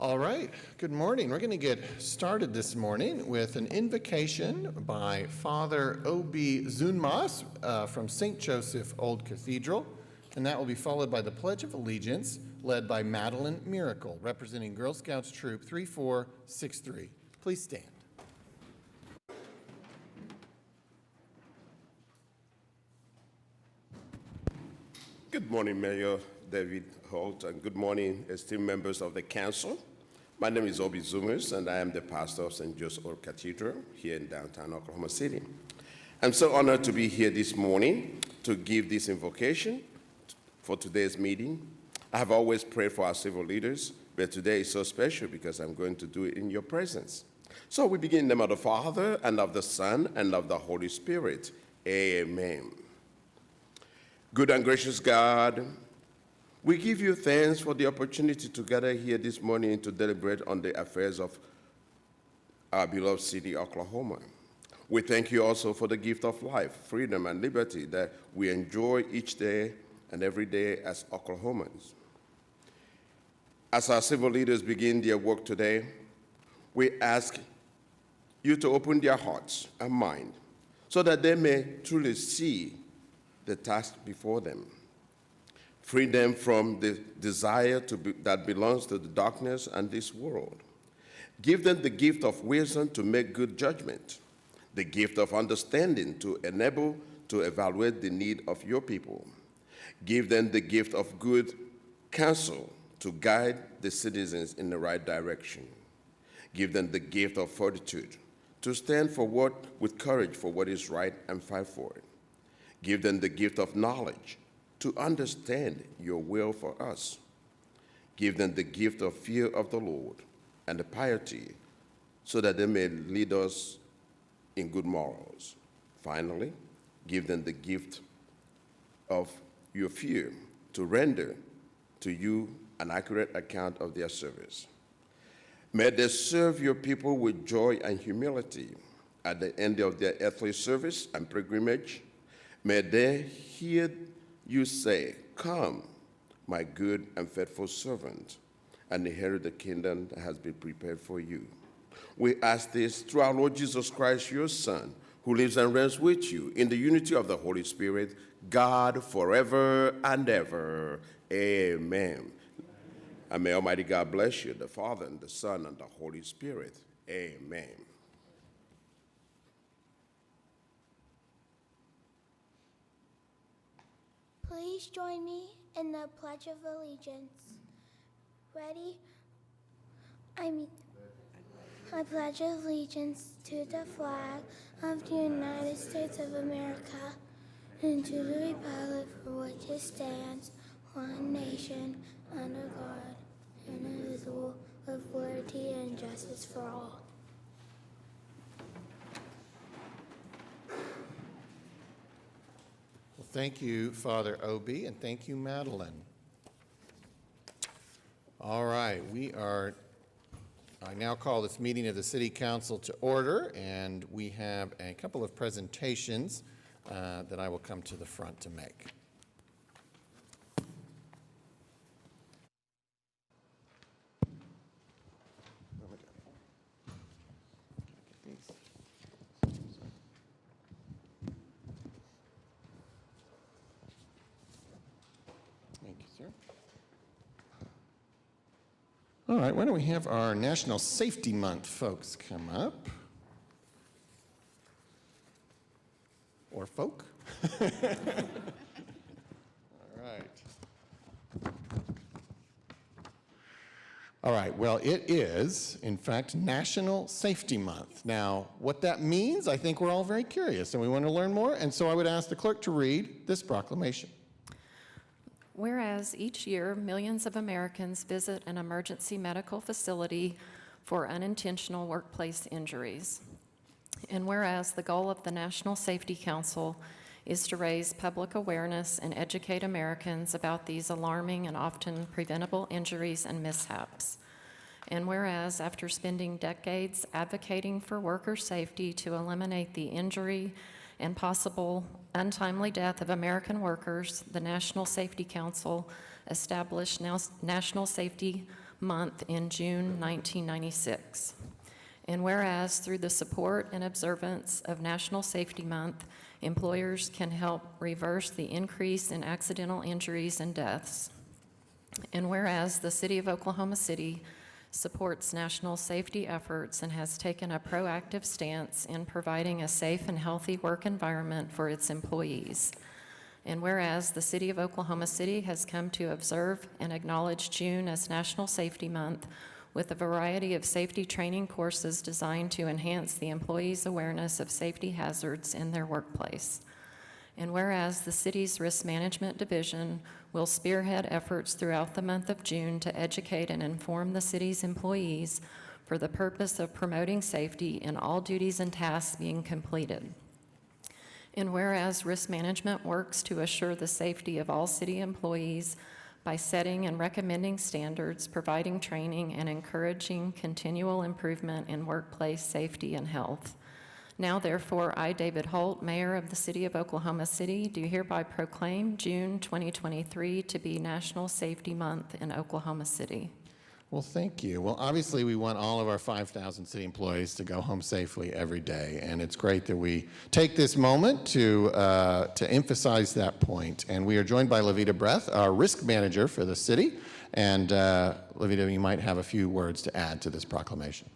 All right, good morning. We're going to get started this morning with an invocation by Father O.B. Zunmas from St. Joseph Old Cathedral, and that will be followed by the Pledge of Allegiance led by Madeline Miracle, representing Girl Scouts Troop 3463. Please stand. Good morning, Mayor David Holt, and good morning, esteemed members of the Council. My name is Obi Zunmas, and I am the pastor of St. Joseph Old Cathedral here in downtown Oklahoma City. I'm so honored to be here this morning to give this invocation for today's meeting. I have always prayed for our civil leaders, but today is so special because I'm going to do it in your presence. So we begin in the name of the Father, and of the Son, and of the Holy Spirit. Amen. Good and gracious God, we give you thanks for the opportunity to gather here this morning to deliberate on the affairs of our beloved city, Oklahoma. We thank you also for the gift of life, freedom, and liberty that we enjoy each day and every day as Oklahomans. As our civil leaders begin their work today, we ask you to open their hearts and mind so that they may truly see the task before them. Free them from the desire that belongs to the darkness and this world. Give them the gift of wisdom to make good judgment, the gift of understanding to enable to evaluate the need of your people. Give them the gift of good counsel to guide the citizens in the right direction. Give them the gift of fortitude to stand with courage for what is right and fight for it. Give them the gift of knowledge to understand your will for us. Give them the gift of fear of the Lord and the piety so that they may lead us in good morals. Finally, give them the gift of your fear to render to you an accurate account of their service. May they serve your people with joy and humility at the end of their earthly service and pilgrimage. May they hear you say, "Come, my good and faithful servant, and inherit the kingdom that has been prepared for you." We ask this through our Lord Jesus Christ, your Son, who lives and reigns with you in the unity of the Holy Spirit, God, forever and ever. Amen. And may Almighty God bless you, the Father, and the Son, and the Holy Spirit. Amen. Please join me in the Pledge of Allegiance. Ready? I pledge allegiance to the flag of the United States of America and to the republic for which it stands, one nation, under God, indivisible, with liberty and justice for all. Thank you, Father Obi, and thank you, Madeline. All right, I now call this meeting of the City Council to order, and we have a couple of presentations that I will come to the front to make. All right, why don't we have our National Safety Month folks come up? Or folk? All right. All right, well, it is, in fact, National Safety Month. Now, what that means, I think we're all very curious, and we want to learn more, and so I would ask the clerk to read this proclamation. Whereas each year, millions of Americans visit an emergency medical facility for unintentional workplace injuries. And whereas the goal of the National Safety Council is to raise public awareness and educate Americans about these alarming and often preventable injuries and mishaps. And whereas after spending decades advocating for worker safety to eliminate the injury and possible untimely death of American workers, the National Safety Council established National Safety month in June 1996. And whereas through the support and observance of National Safety Month, employers can help reverse the increase in accidental injuries and deaths. And whereas the City of Oklahoma City supports national safety efforts and has taken a proactive stance in providing a safe and healthy work environment for its employees. And whereas the City of Oklahoma City has come to observe and acknowledge June as National Safety Month with a variety of safety training courses designed to enhance the employees' awareness of safety hazards in their workplace. And whereas the city's Risk Management Division will spearhead efforts throughout the month of June to educate and inform the city's employees for the purpose of promoting safety in all duties and tasks being completed. And whereas Risk Management works to assure the safety of all city employees by setting and recommending standards, providing training, and encouraging continual improvement in workplace safety and health. Now, therefore, I, David Holt, Mayor of the City of Oklahoma City, do hereby proclaim June 2023 to be National Safety Month in Oklahoma City. Well, thank you. Well, obviously, we want all of our 5,000 city employees to go home safely every day, and it's great that we take this moment to emphasize that point. And we are joined by Levita Breath, our risk manager for the city. And Levita, you might have a few words to add to this proclamation.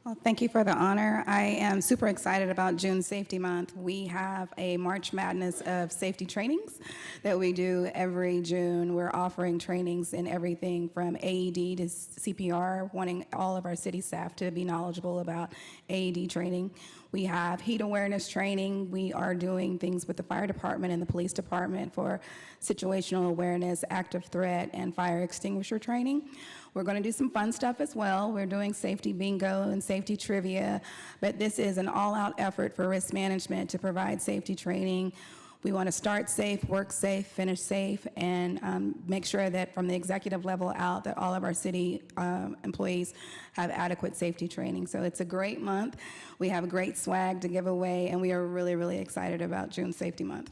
Well, thank you for the honor. I am super excited about June Safety Month. We have a March Madness of safety trainings that we do every June. We're offering trainings in everything from AED to CPR, wanting all of our city staff to be knowledgeable about AED training. We have heat awareness training. We are doing things with the fire department and the police department for situational awareness, active threat, and fire extinguisher training. We're going to do some fun stuff as well. We're doing safety bingo and safety trivia, but this is an all-out effort for risk management to provide safety training. We want to start safe, work safe, finish safe, and make sure that from the executive level out that all of our city employees have adequate safety training. So it's a great month. We have a great swag to give away, and we are really, really excited about June Safety Month.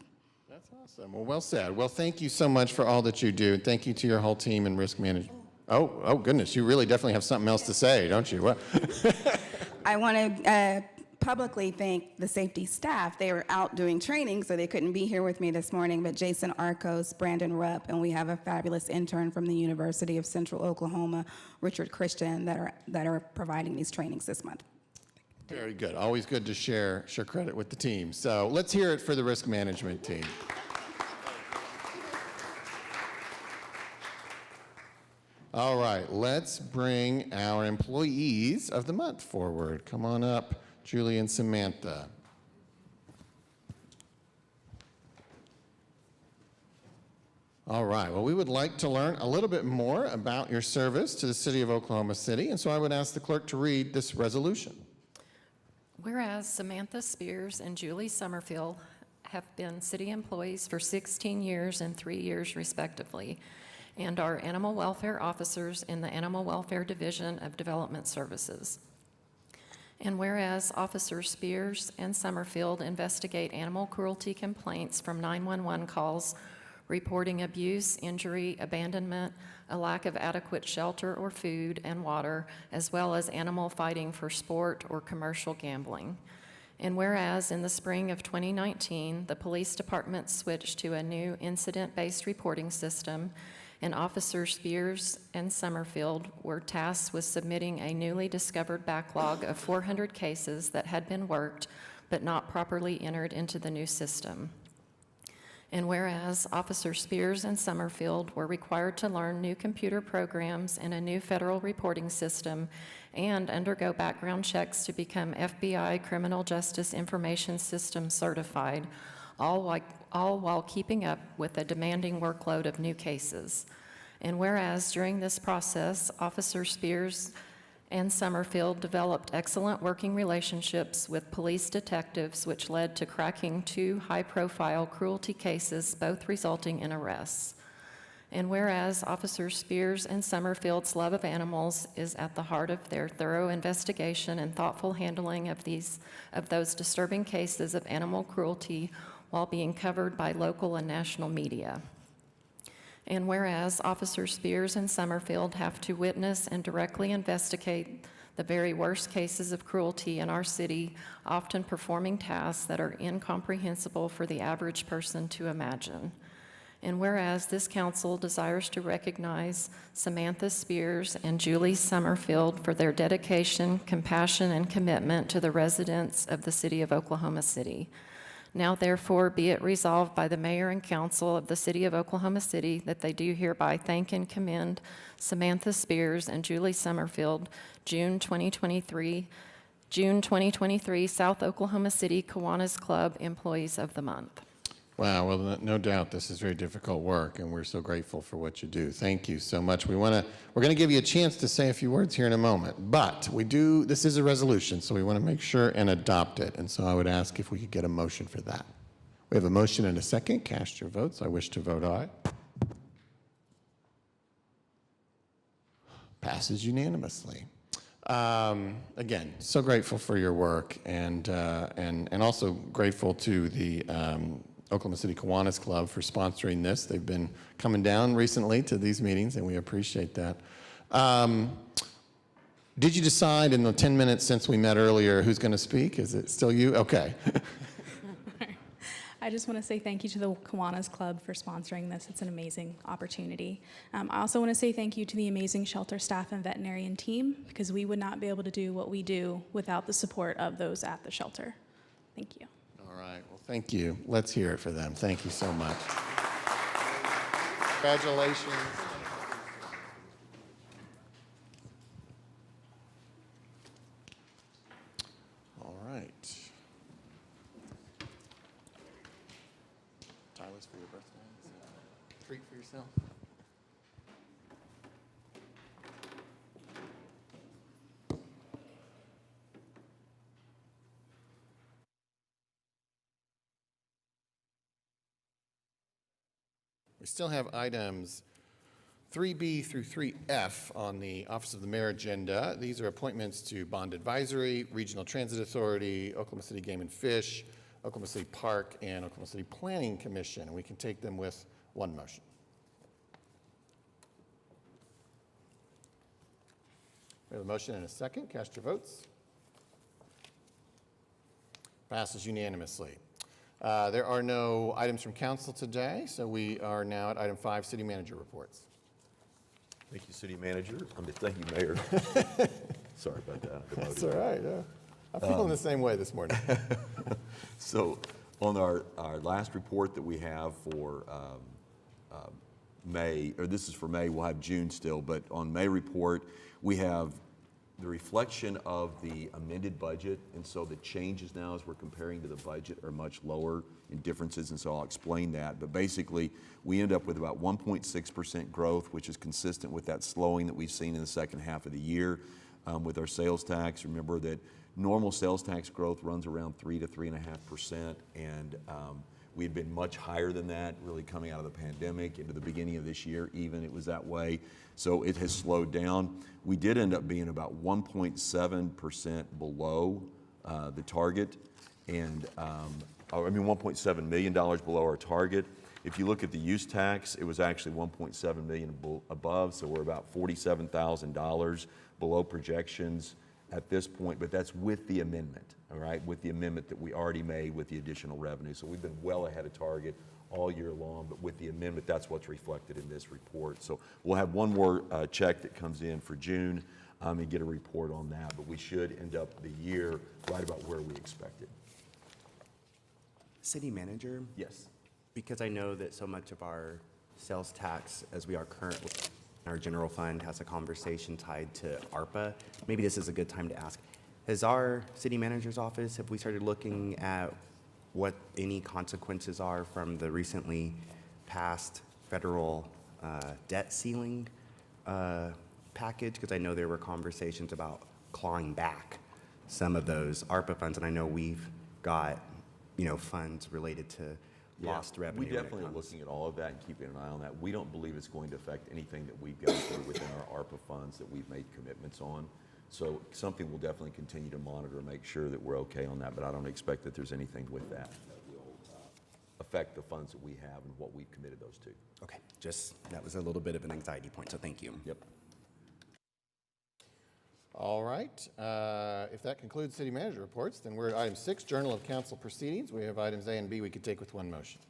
That's awesome. Well said. Well, thank you so much for all that you do. Thank you to your whole team in risk management. Oh, goodness, you really definitely have something else to say, don't you? What? I want to publicly thank the safety staff. They were out doing training, so they couldn't be here with me this morning, but Jason Arcos, Brandon Rupp, and we have a fabulous intern from the University of Central Oklahoma, Richard Christian, that are providing these trainings this month. Very good. Always good to share credit with the team. So let's hear it for the risk management team. All right, let's bring our employees of the month forward. Come on up, Julie and Samantha. All right, well, we would like to learn a little bit more about your service to the City of Oklahoma City, and so I would ask the clerk to read this resolution. Whereas Samantha Spears and Julie Summerfield have been city employees for 16 years and 3 years respectively, and are animal welfare officers in the Animal Welfare Division of Development Services. And whereas Officers Spears and Summerfield investigate animal cruelty complaints from 911 calls reporting abuse, injury, abandonment, a lack of adequate shelter or food and water, as well as animal fighting for sport or commercial gambling. And whereas in the spring of 2019, the police department switched to a new incident-based reporting system, and Officers Spears and Summerfield were tasked with submitting a newly discovered backlog of 400 cases that had been worked but not properly entered into the new system. And whereas Officers Spears and Summerfield were required to learn new computer programs and a new federal reporting system and undergo background checks to become FBI Criminal Justice Information System certified, all while keeping up with a demanding workload of new cases. And whereas during this process, Officer Spears and Summerfield developed excellent working relationships with police detectives, which led to cracking 2 high-profile cruelty cases, both resulting in arrests. And whereas Officers Spears and Summerfield's love of animals is at the heart of their thorough investigation and thoughtful handling of those disturbing cases of animal cruelty while being covered by local and national media. And whereas Officer Spears and Summerfield have to witness and directly investigate the very worst cases of cruelty in our city, often performing tasks that are incomprehensible for the average person to imagine. And whereas this council desires to recognize Samantha Spears and Julie Summerfield for their dedication, compassion, and commitment to the residents of the city of Oklahoma City. Now therefore be it resolved by the mayor and council of the city of Oklahoma City that they do hereby thank and commend Samantha Spears and Julie Summerfield, June 2023 South Oklahoma City Kiwanis Club Employees of the Month. Wow, well, no doubt this is very difficult work, and we're so grateful for what you do. Thank you so much. We're going to give you a chance to say a few words here in a moment, but this is a resolution, so we want to make sure and adopt it, and so I would ask if we could get a motion for that. We have a motion and a second. Cast your votes. I wish to vote aye. Passes unanimously. Again, so grateful for your work, and also grateful to the Oklahoma City Kiwanis Club for sponsoring this. They've been coming down recently to these meetings, and we appreciate that. Did you decide in the 10 minutes since we met earlier who's going to speak? Is it still you? Okay. I just want to say thank you to the Kiwanis Club for sponsoring this. It's an amazing opportunity. I also want to say thank you to the amazing shelter staff and veterinarian team, because we would not be able to do what we do without the support of those at the shelter. Thank you. All right. Well, thank you. Let's hear it for them. Thank you so much. Congratulations. All right. Tyler's for your birthday. Is that a treat for yourself? We still have items 3B through 3F on the Office of the Mayor agenda. These are appointments to Bond Advisory, Regional Transit Authority, Oklahoma City Game and Fish, Oklahoma City Park, and Oklahoma City Planning Commission, and we can take them with one motion. We have a motion and a second. Cast your votes. Passes unanimously. There are no items from council today, so we are now at item 5, city manager reports. Thank you, City Manager. Thank you, Mayor. Sorry about that. That's all right. Yeah. I'm feeling the same way this morning. So on our last report that we have for May, or this is for May, we'll have June still, but on May report, we have the reflection of the amended budget, and so the changes now as we're comparing to the budget are much lower in differences, and so I'll explain that. But basically, we end up with about 1.6% growth, which is consistent with that slowing that we've seen in the second half of the year. With our sales tax, remember that normal sales tax growth runs around 3 to 3.5%, and we had been much higher than that, really coming out of the pandemic into the beginning of this year, even it was that way. So it has slowed down. We did end up being about 1.7% below the target, and $1.7 million below our target. If you look at the use tax, it was actually 1.7 million above, so we're about $47,000 below projections at this point, but that's with the amendment, all right, with the amendment that we already made with the additional revenue. So we've been well ahead of target all year long, but with the amendment, that's what's reflected in this report. So we'll have one more check that comes in for June and get a report on that, but we should end up the year right about where we expected. City Manager, Yes. because I know that so much of our sales tax, as we are currently in our general fund, has a conversation tied to ARPA, maybe this is a good time to ask. Has our city manager's office, have we started looking at what any consequences are from the recently passed federal debt ceiling package? Because I know there were conversations about clawing back some of those ARPA funds, and I know we've got, funds related to lost revenue. We definitely are looking at all of that and keeping an eye on that. We don't believe it's going to affect anything that we've got within our ARPA funds that we've made commitments on. So something we'll definitely continue to monitor and make sure that we're okay on that, but I don't expect that there's anything with that will affect the funds that we have and what we've committed those to. Okay, just, that was a little bit of an anxiety point, so thank you. Yep. All right. If that concludes city manager reports, then we're at item 6, Journal of Council Proceedings. We have items A and B we could take with one motion.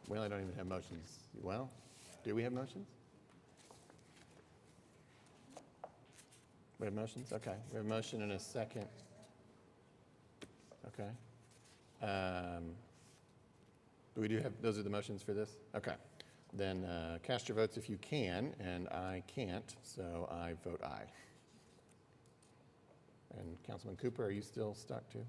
Well, I don't even have motions. Well, do we have motions? We have motions? Okay. We have a motion and a second. Okay. We do have, those are the motions for this? Okay. Then cast your votes if you can, and I can't, so I vote aye. And Councilman Cooper, are you still stuck too?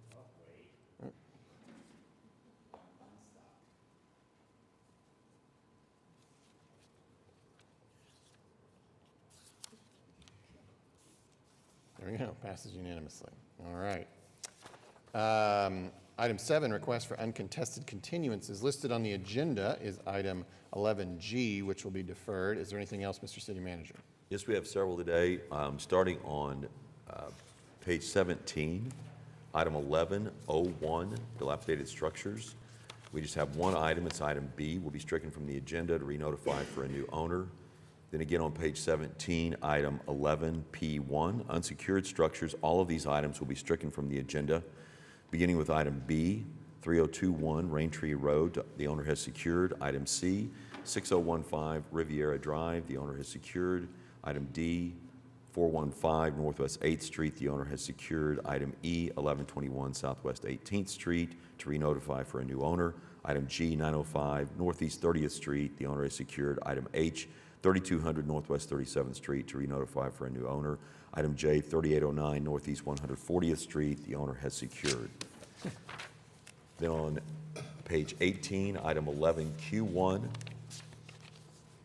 There we go, passes unanimously. All right. Item 7, request for uncontested continuances. Listed on the agenda is item 11G, which will be deferred. Is there anything else, Mr. City Manager? Yes, we have several today, starting on page 17, item 1101, dilapidated structures. We just have one item, it's item B, will be stricken from the agenda to re-notify for a new owner. Then again on page 17, item 11P1, unsecured structures. All of these items will be stricken from the agenda, beginning with item B, 3021 Raintree Road, the owner has secured. Item C, 6015 Riviera Drive, the owner has secured. Item D, 415 Northwest 8th Street, the owner has secured. Item E, 1121 Southwest 18th Street, to re-notify for a new owner. Item G, 905 Northeast 30th Street, the owner has secured. Item H, 3200 Northwest 37th Street, to re-notify for a new owner. Item J, 3809 Northeast 140th Street, the owner has secured. Then on page 18, item 11Q1,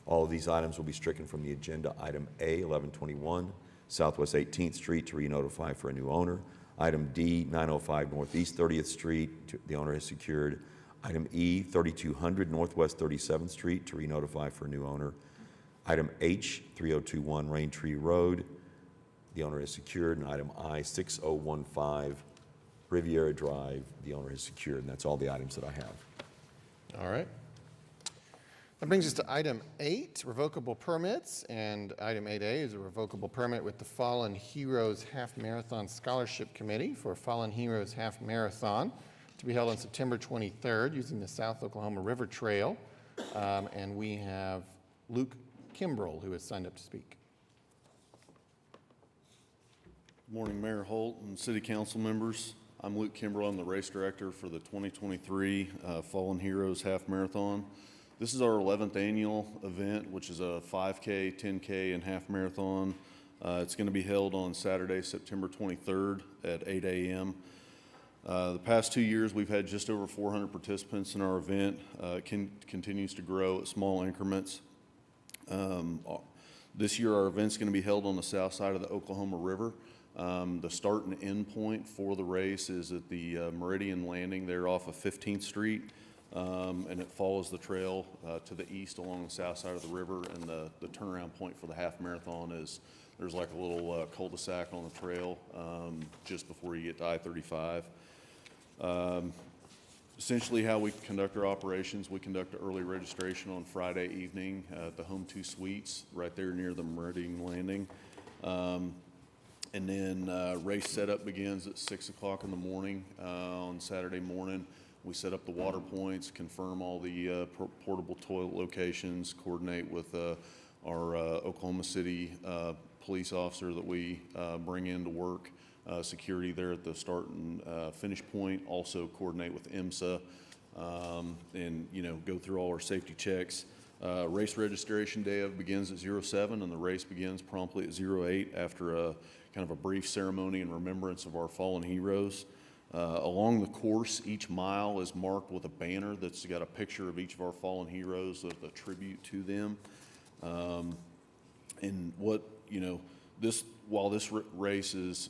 all of these items will be stricken from the agenda. Item A, 1121 Southwest 18th Street, to re-notify for a new owner. Item D, 905 Northeast 30th Street, the owner has secured. Item E, 3200 Northwest 37th Street, to re-notify for a new owner. Item H, 3021 Raintree Road, the owner has secured. And item I, 6015 Riviera Drive, the owner has secured. And that's all the items that I have. All right. That brings us to item 8, revocable permits. And item 8A is a revocable permit with the Fallen Heroes Half Marathon Scholarship Committee for Fallen Heroes Half Marathon to be held on September 23rd using the South Oklahoma River Trail. And we have Luke Kimbrell, who has signed up to speak. Good morning, Mayor Holt and City Council members. I'm Luke Kimbrell. I'm the race director for the 2023 Fallen Heroes Half Marathon. This is our 11th annual event, which is a 5K, 10K, and half marathon. It's going to be held on Saturday, September 23rd at 8 a.m. The past 2 years, we've had just over 400 participants in our event. It continues to grow at small increments. This year, our event's going to be held on the south side of the Oklahoma River. The start and end point for the race is at the Meridian Landing there off of 15th Street, and it follows the trail to the east along the south side of the river. And the turnaround point for the half marathon is there's like a little cul-de-sac on the trail just before you get to I-35. Essentially how we conduct our operations, we conduct early registration on Friday evening at the Home 2 Suites right there near the Meridian Landing. And then race setup begins at 6 o'clock in the morning on Saturday morning. We set up the water points, confirm all the portable toilet locations, coordinate with our Oklahoma City police officer that we bring in to work security there at the start and finish point. Also coordinate with IMSA and go through all our safety checks. Race registration day begins at 07 and the race begins promptly at 08 after a kind of a brief ceremony in remembrance of our fallen heroes. Along the course, each mile is marked with a banner that's got a picture of each of our fallen heroes of the tribute to them. And what, while this race is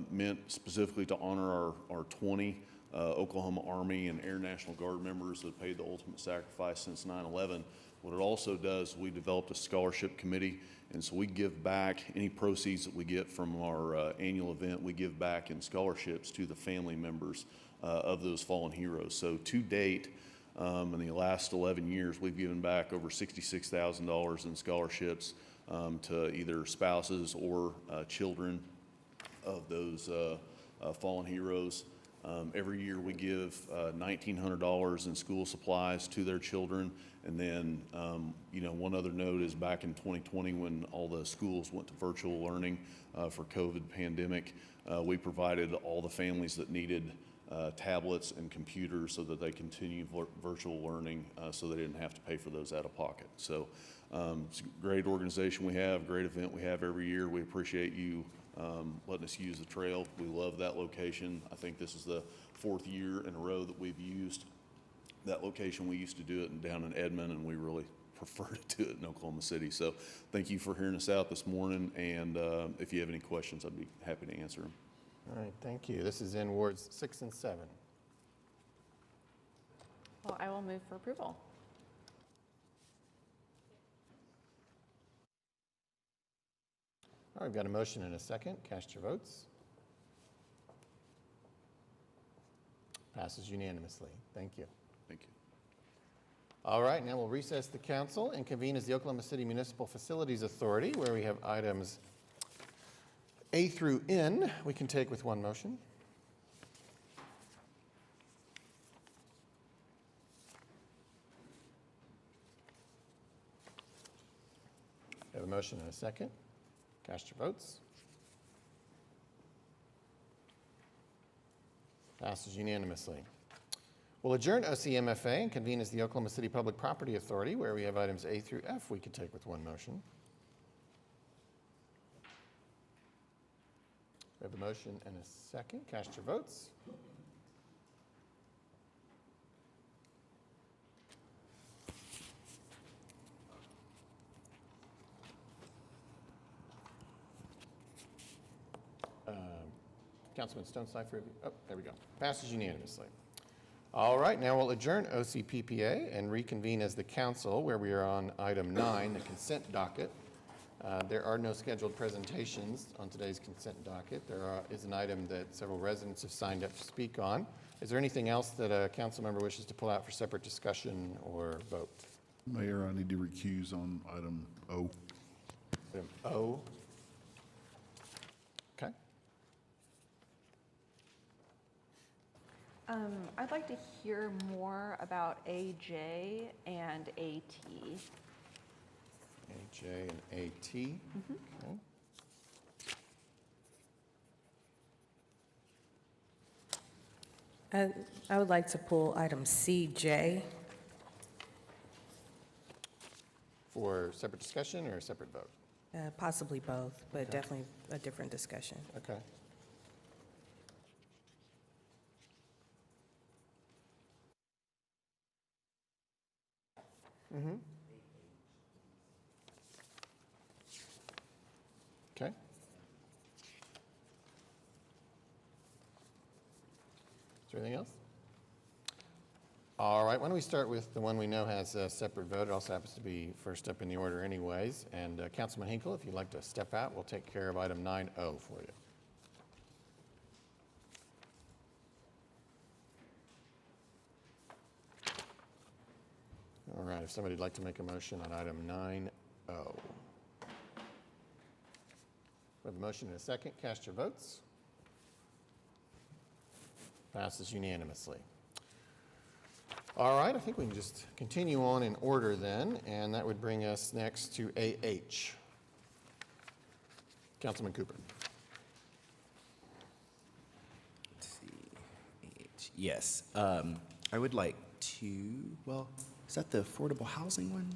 meant specifically to honor our 20 Oklahoma Army and Air National Guard members that paid the ultimate sacrifice since 9/11. What it also does, we developed a scholarship committee, and so we give back any proceeds that we get from our annual event, we give back in scholarships to the family members of those fallen heroes. So to date, in the last 11 years, we've given back over $66,000 in scholarships to either spouses or children of those fallen heroes. Every year we give $1,900 in school supplies to their children. And then, one other note is back in 2020 when all the schools went to virtual learning for COVID pandemic, we provided all the families that needed tablets and computers so that they continued virtual learning so they didn't have to pay for those out of pocket. So it's a great organization we have, great event we have every year. We appreciate you letting us use the trail. We love that location. I think this is the 4th year in a row that we've used that location. We used to do it down in Edmond, and we really prefer to do it in Oklahoma City. So thank you for hearing us out this morning, and if you have any questions, I'd be happy to answer them. All right, thank you. This is in Wards 6 and 7. Well, I will move for approval. All right, we've got a motion and a second. Cast your votes. Passes unanimously. Thank you. Thank you. All right, now we'll recess the council and convene as the Oklahoma City Municipal Facilities Authority, where we have items A through N we can take with one motion. We have a motion and a second. Cast your votes. Passes unanimously. We'll adjourn OCMFA and convene as the Oklahoma City Public Property Authority, where we have items A through F we could take with one motion. We have a motion and a second. Cast your votes. Councilman Stonecipher, oh, there we go. Passes unanimously. All right, now we'll adjourn OCPPA and reconvene as the council, where we are on item 9, the consent docket. There are no scheduled presentations on today's consent docket. There is an item that several residents have signed up to speak on. Is there anything else that a council member wishes to pull out for separate discussion or vote? Mayor, I need to recuse on item O. Item O. Okay. I'd like to hear more about AJ and AT. AJ and AT. Okay. I would like to pull item CJ. For separate discussion or a separate vote? Possibly both, but Okay. definitely a different discussion. Okay. Okay. Is there anything else? All right, why don't we start with the one we know has a separate vote. It also happens to be first up in the order anyways. And Councilman Hinkle, if you'd like to step out, we'll take care of item 9O for you. All right, if somebody'd like to make a motion on item 9O. We have a motion and a second. Cast your votes. Passes unanimously. All right, I think we can just continue on in order then, and that would bring us next to AH. Councilman Cooper. Let's see. Yes. I would like to, well, is that the affordable housing one?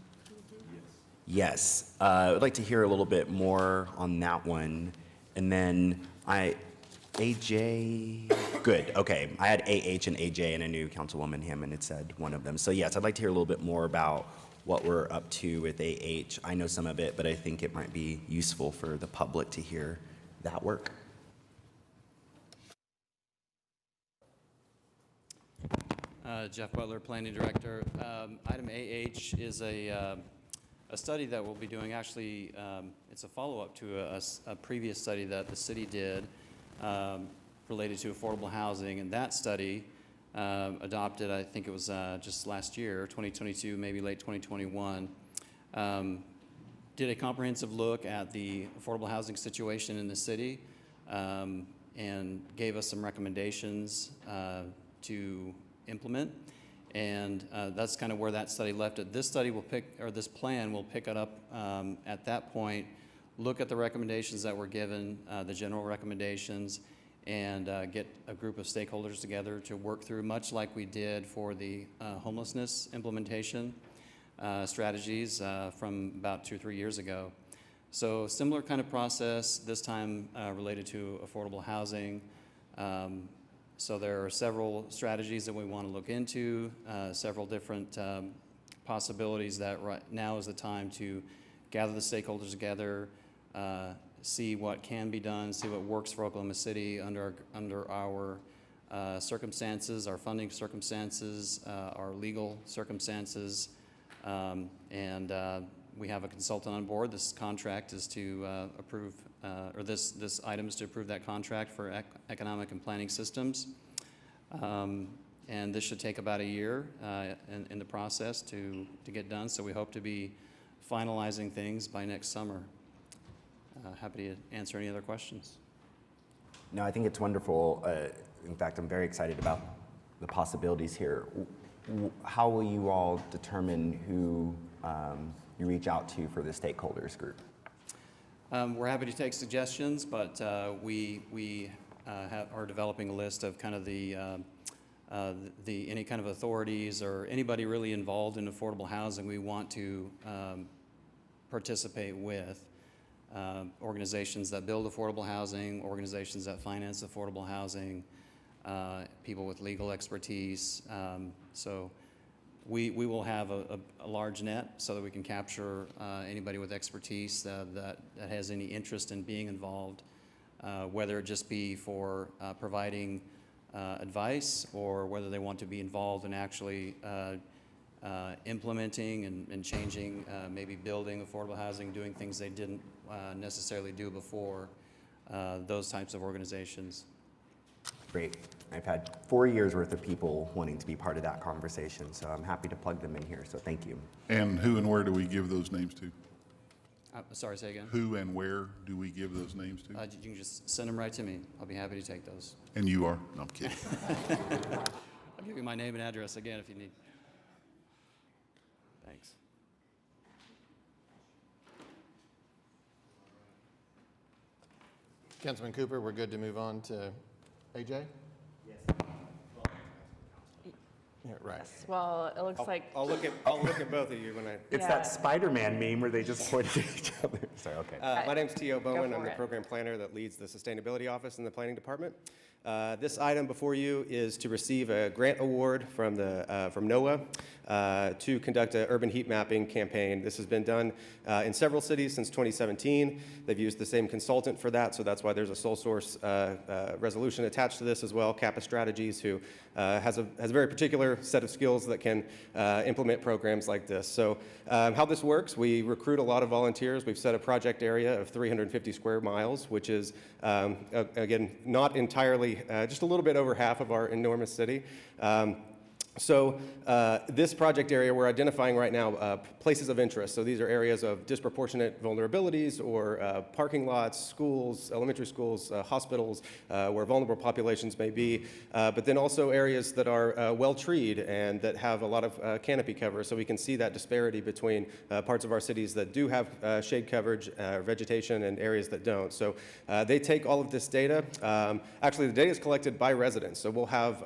Yes. I would like to hear a little bit more on that one. And then AJ, good, okay. I had AH and AJ, and I knew Councilwoman Hammond had said one of them. So yes, I'd like to hear a little bit more about what we're up to with AH. I know some of it, but I think it might be useful for the public to hear that work. Jeff Butler, Planning Director. Item AH is a study that we'll be doing. Actually, it's a follow-up to a previous study that the city did related to affordable housing. And that study adopted, I think it was just last year, 2022, maybe late 2021, did a comprehensive look at the affordable housing situation in the city and gave us some recommendations to implement, and that's kind of where that study left it. This study will this plan will pick it up at that point, look at the recommendations that were given, the general recommendations, and get a group of stakeholders together to work through, much like we did for the homelessness implementation strategies from about 2 or 3 years ago. So similar kind of process, this time related to affordable housing. So there are several strategies that we want to look into, several different possibilities that right now is the time to gather the stakeholders together, see what can be done, see what works for Oklahoma City under our circumstances, our funding circumstances, our legal circumstances, and we have a consultant on board. This contract is to approve, or this item is to approve that contract for economic and planning systems. And this should take about a year in the process to get done. So we hope to be finalizing things by next summer. Happy to answer any other questions. No, I think it's wonderful. In fact, I'm very excited about the possibilities here. How will you all determine who you reach out to for the stakeholders group? We're happy to take suggestions, but we are developing a list of kind of the any kind of authorities or anybody really involved in affordable housing we want to participate with. Organizations that build affordable housing, organizations that finance affordable housing, people with legal expertise. So we will have a large net so that we can capture anybody with expertise that has any interest in being involved, whether it just be for providing advice or whether they want to be involved in actually implementing and changing, maybe building affordable housing, doing things they didn't necessarily do before, those types of organizations. Great. I've had 4 years worth of people wanting to be part of that conversation, so I'm happy to plug them in here, so thank you. And who and where do we give those names to? Sorry, say again? Who and where do we give those names to? You can just send them right to me. I'll be happy to take those. And you are? No, I'm kidding. I'll give you my name and address again if you need. Thanks. Councilman Cooper, we're good to move on to AJ? Yes. Yeah, right. Well, it looks like. I'll look at both of you when I. It's that Spider-Man meme where they just point at each other. Sorry, okay. My name's T.O. Bowen. I'm the it. program planner that leads the sustainability office in the planning department. This item before you is to receive a grant award from NOAA to conduct an urban heat mapping campaign. This has been done in several cities since 2017. They've used the same consultant for that, so that's why there's a sole source resolution attached to this as well. Kappa Strategies, who has a very particular set of skills that can implement programs like this. So how this works, we recruit a lot of volunteers. We've set a project area of 350 square miles, which is, again, not entirely, just a little bit over half of our enormous city. So this project area, we're identifying right now places of interest. So these are areas of disproportionate vulnerabilities or parking lots, schools, elementary schools, hospitals, where vulnerable populations may be, but then also areas that are well-treed and that have a lot of canopy cover. So we can see that disparity between parts of our cities that do have shade coverage, vegetation, and areas that don't. So they take all of this data. Actually, the data is collected by residents. So we'll have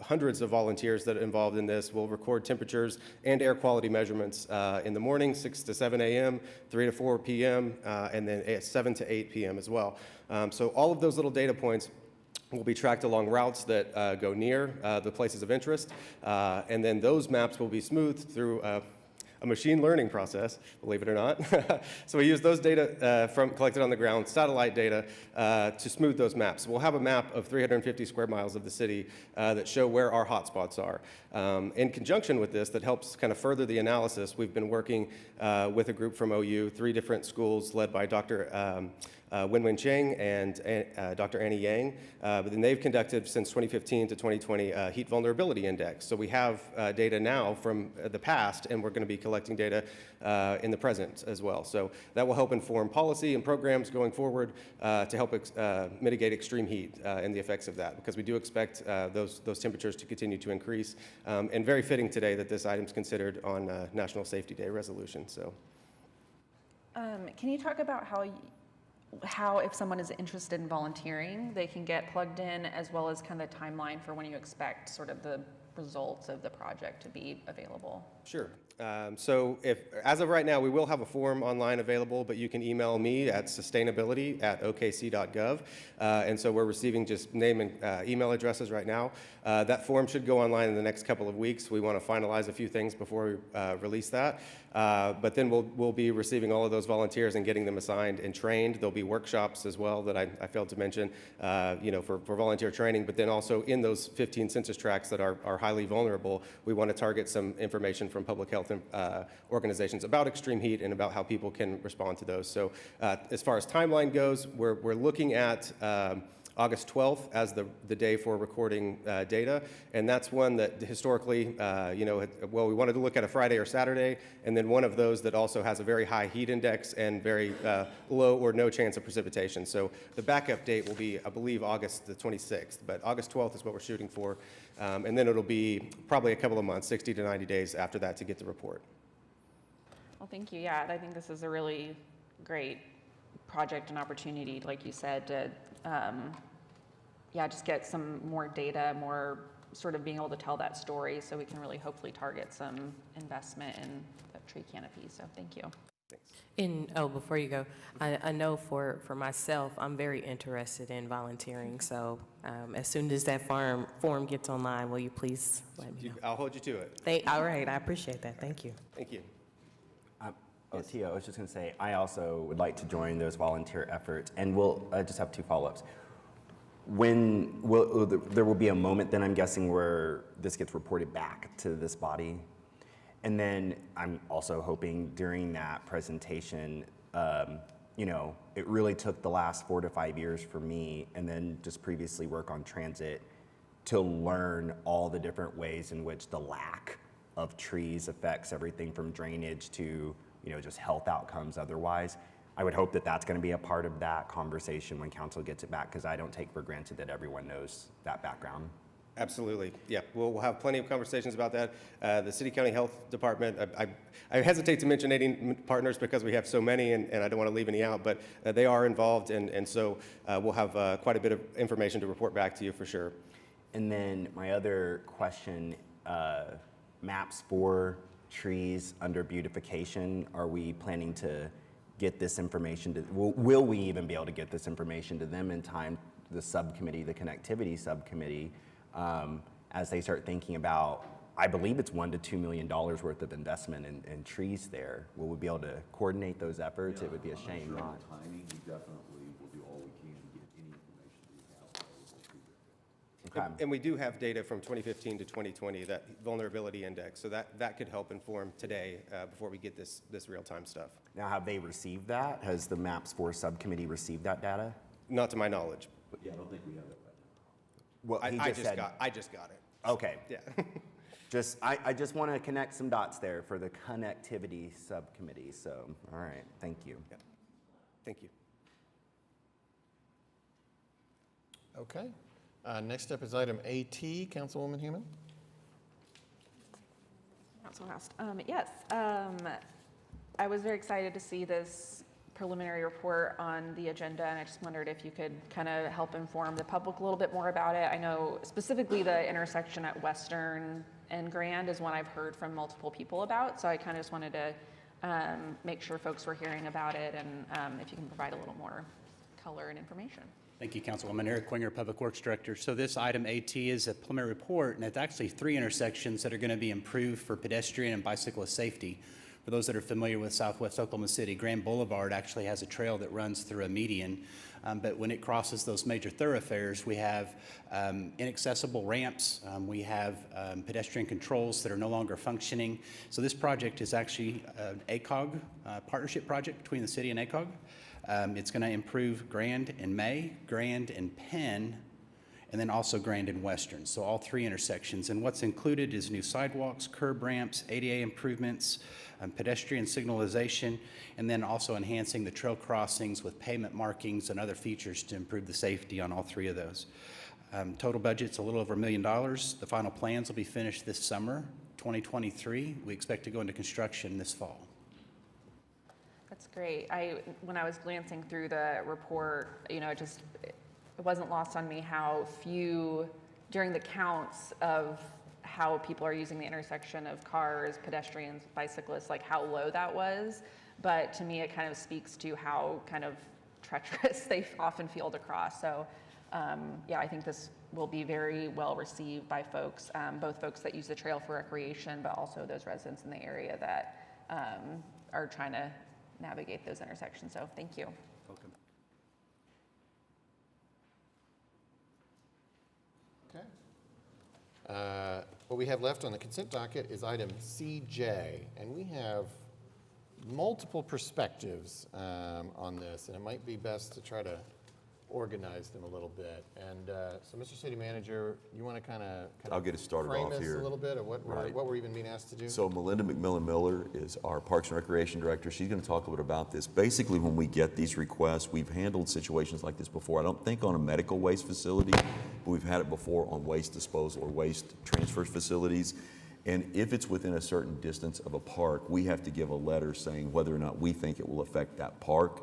hundreds of volunteers that are involved in this. We'll record temperatures and air quality measurements in the morning, 6 to 7 a.m., 3 to 4 p.m., and then at 7 to 8 p.m. as well. So all of those little data points will be tracked along routes that go near the places of interest, and then those maps will be smoothed through a machine learning process, believe it or not. So we use those data collected on the ground, satellite data, to smooth those maps. We'll have a map of 350 square miles of the city that show where our hotspots are. In conjunction with this, that helps kind of further the analysis, we've been working with a group from OU, 3 different schools led by Dr. Wen-Wen Cheng and Dr. Annie Yang. But then they've conducted since 2015 to 2020 heat vulnerability index. So we have data now from the past, and we're going to be collecting data in the present as well. So that will help inform policy and programs going forward to help mitigate extreme heat and the effects of that, because we do expect those temperatures to continue to increase. And very fitting today that this item is considered on National Safety Day resolution. So, can you talk about how if someone is interested in volunteering, they can get plugged in, as well as kind of the timeline for when you expect sort of the results of the project to be available? Sure. So as of right now, we will have a form online available, but you can email me at sustainability@okc.gov. And so we're receiving just name and email addresses right now. That form should go online in the next couple of weeks. We want to finalize a few things before we release that. But then we'll be receiving all of those volunteers and getting them assigned and trained. There'll be workshops as well that I failed to mention, for volunteer training. But then also in those 15 census tracts that are highly vulnerable, we want to target some information from public health organizations about extreme heat and about how people can respond to those. So as far as timeline goes, we're looking at August 12th as the day for recording data, and that's one that historically, we wanted to look at a Friday or Saturday, and then one of those that also has a very high heat index and very low or no chance of precipitation. So the backup date will be, I believe, August the 26th, but August 12th is what we're shooting for, and then it'll be probably a couple of months, 60 to 90 days after that to get the report. Well, thank you. Yeah, I think this is a really great project and opportunity, like you said, to just get some more data, more sort of being able to tell that story, so we can really hopefully target some investment in the tree canopy. So thank you. Thanks. Before you go, I know for myself, I'm very interested in volunteering. So as soon as that form gets online, will you please let me know? I'll hold you to it. All right, I appreciate that. Thank you. Thank you. Tia, I was just going to say, I also would like to join those volunteer efforts, and we'll just have 2 follow-ups. There will be a moment then, I'm guessing, where this gets reported back to this body, and then I'm also hoping during that presentation, it really took the last 4 to 5 years for me, and then just previously work on transit, to learn all the different ways in which the lack of trees affects everything from drainage to just health outcomes otherwise. I would hope that that's going to be a part of that conversation when council gets it back, because I don't take for granted that everyone knows that background. Absolutely. Yeah, we'll have plenty of conversations about that. The City County Health Department, I hesitate to mention any partners because we have so many, and I don't want to leave any out, but they are involved, and so we'll have quite a bit of information to report back to you for sure. And then my other question, maps for trees under beautification, are we planning to get this information to, will we even be able to get this information to them in time, the subcommittee, the connectivity subcommittee, as they start thinking about, I believe it's $1 to $2 million worth of investment in trees there. Will we be able to coordinate those efforts? It would be a shame not. Timing, we definitely will do all we can to get any information we have available to them. And we do have data from 2015 to 2020, that vulnerability index, so that could help inform today before we get this real-time stuff. Now, have they received that? Has the MAPS 4 subcommittee received that data? Not to my knowledge. Yeah, I don't think we have it right now. Well, I just got it. Okay. Yeah. I just want to connect some dots there for the connectivity subcommittee. So, all right, thank you. Yeah. Thank you. Okay. Next up is item AT, Councilwoman Human. Council House. Yes, I was very excited to see this preliminary report on the agenda, and I just wondered if you could kind of help inform the public a little bit more about it. I know specifically the intersection at Western and Grand is one I've heard from multiple people about, so I kind of just wanted to make sure folks were hearing about it, and if you can provide a little more color and information. Thank you, Councilwoman. Eric Winger, Public Works Director. So this item AT is a preliminary report, and it's actually 3 intersections that are going to be improved for pedestrian and bicyclist safety. For those that are familiar with Southwest Oklahoma City, Grand Boulevard actually has a trail that runs through a median, but when it crosses those major thoroughfares, we have inaccessible ramps, we have pedestrian controls that are no longer functioning. So this project is actually an ACOG partnership project between the city and ACOG. It's going to improve Grand and May, Grand and Penn, and then also Grand and Western, so all three intersections. And what's included is new sidewalks, curb ramps, ADA improvements, pedestrian signalization, and then also enhancing the trail crossings with pavement markings and other features to improve the safety on all three of those. Total budget's a little over $1 million. The final plans will be finished this summer, 2023. We expect to go into construction this fall. That's great. When I was glancing through the report, you know, it wasn't lost on me how few, during the counts of how people are using the intersection of cars, pedestrians, bicyclists, like how low that was. But to me, it kind of speaks to how kind of treacherous they often feel to cross. So yeah, I think this will be very well received by folks, both folks that use the trail for recreation, but also those residents in the area that are trying to navigate those intersections. So thank you. Welcome. Okay. What we have left on the consent docket is item CJ, and we have multiple perspectives on this, and it might be best to try to organize them a little bit. And so, Mr. City Manager, you want to kind of I'll get it started frame off this here. a little bit, or what Right. we're even being asked to do? So Melinda McMillan Miller is our Parks and Recreation Director. She's going to talk a little bit about this. Basically, when we get these requests, we've handled situations like this before. I don't think on a medical waste facility, but we've had it before on waste disposal or waste transfer facilities. And if it's within a certain distance of a park, we have to give a letter saying whether or not we think it will affect that park.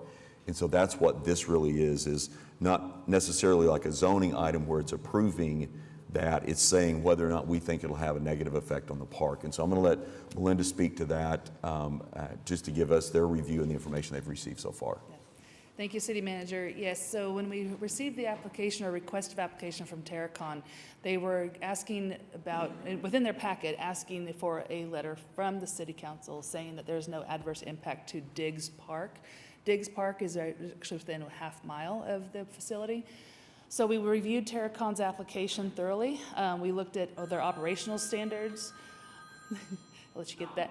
And so that's what this really is not necessarily like a zoning item where it's approving that, it's saying whether or not we think it'll have a negative effect on the park. And so I'm going to let Melinda speak to that just to give us their review and the information they've received so far. Thank you, City Manager. Yes, so when we received the application or request of application from Terracon, they were asking about, within their packet, asking for a letter from the City Council saying that there's no adverse impact to Diggs Park. Diggs Park is actually within a half mile of the facility. So we reviewed Terracon's application thoroughly. We looked at their operational standards. I'll let you get that.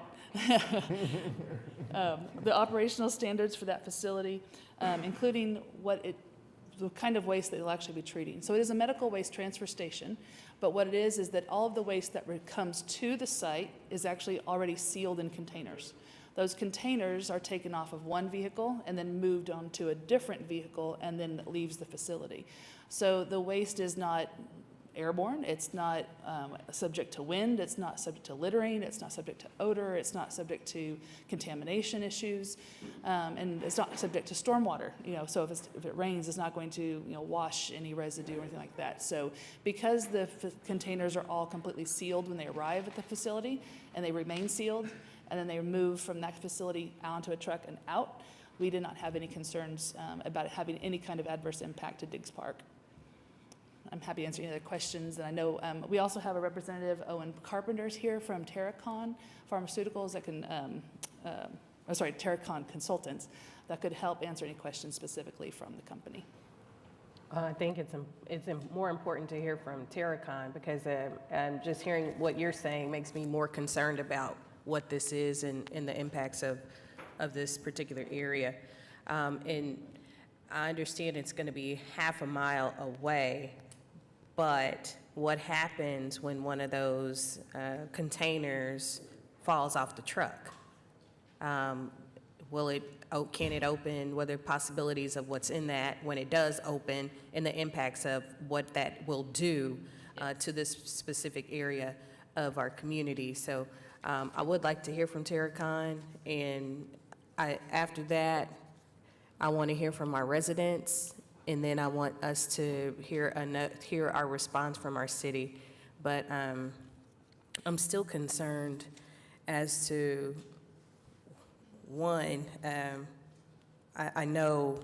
The operational standards for that facility, including the kind of waste that it'll actually be treating. So it is a medical waste transfer station, but what it is that all of the waste that comes to the site is actually already sealed in containers. Those containers are taken off of one vehicle and then moved onto a different vehicle and then leaves the facility. So the waste is not airborne, it's not subject to wind, it's not subject to littering, it's not subject to odor, it's not subject to contamination issues, and it's not subject to stormwater. So if it rains, it's not going to wash any residue or anything like that. So because the containers are all completely sealed when they arrive at the facility and they remain sealed, and then they move from that facility onto a truck and out, we did not have any concerns about it having any kind of adverse impact to Diggs Park. I'm happy to answer any other questions. And I know we also have a representative, Owen Carpenter's here from Terracon Pharmaceuticals that can, Terracon Consultants that could help answer any questions specifically from the company. I think it's more important to hear from Terracon because just hearing what you're saying makes me more concerned about what this is and the impacts of this particular area. And I understand it's going to be half a mile away, but what happens when one of those containers falls off the truck? Can it open? What are the possibilities of what's in that when it does open and the impacts of what that will do to this specific area of our community? So I would like to hear from Terracon, and after that, I want to hear from our residents, and then I want us to hear our response from our city. But I'm still concerned as to, one, I know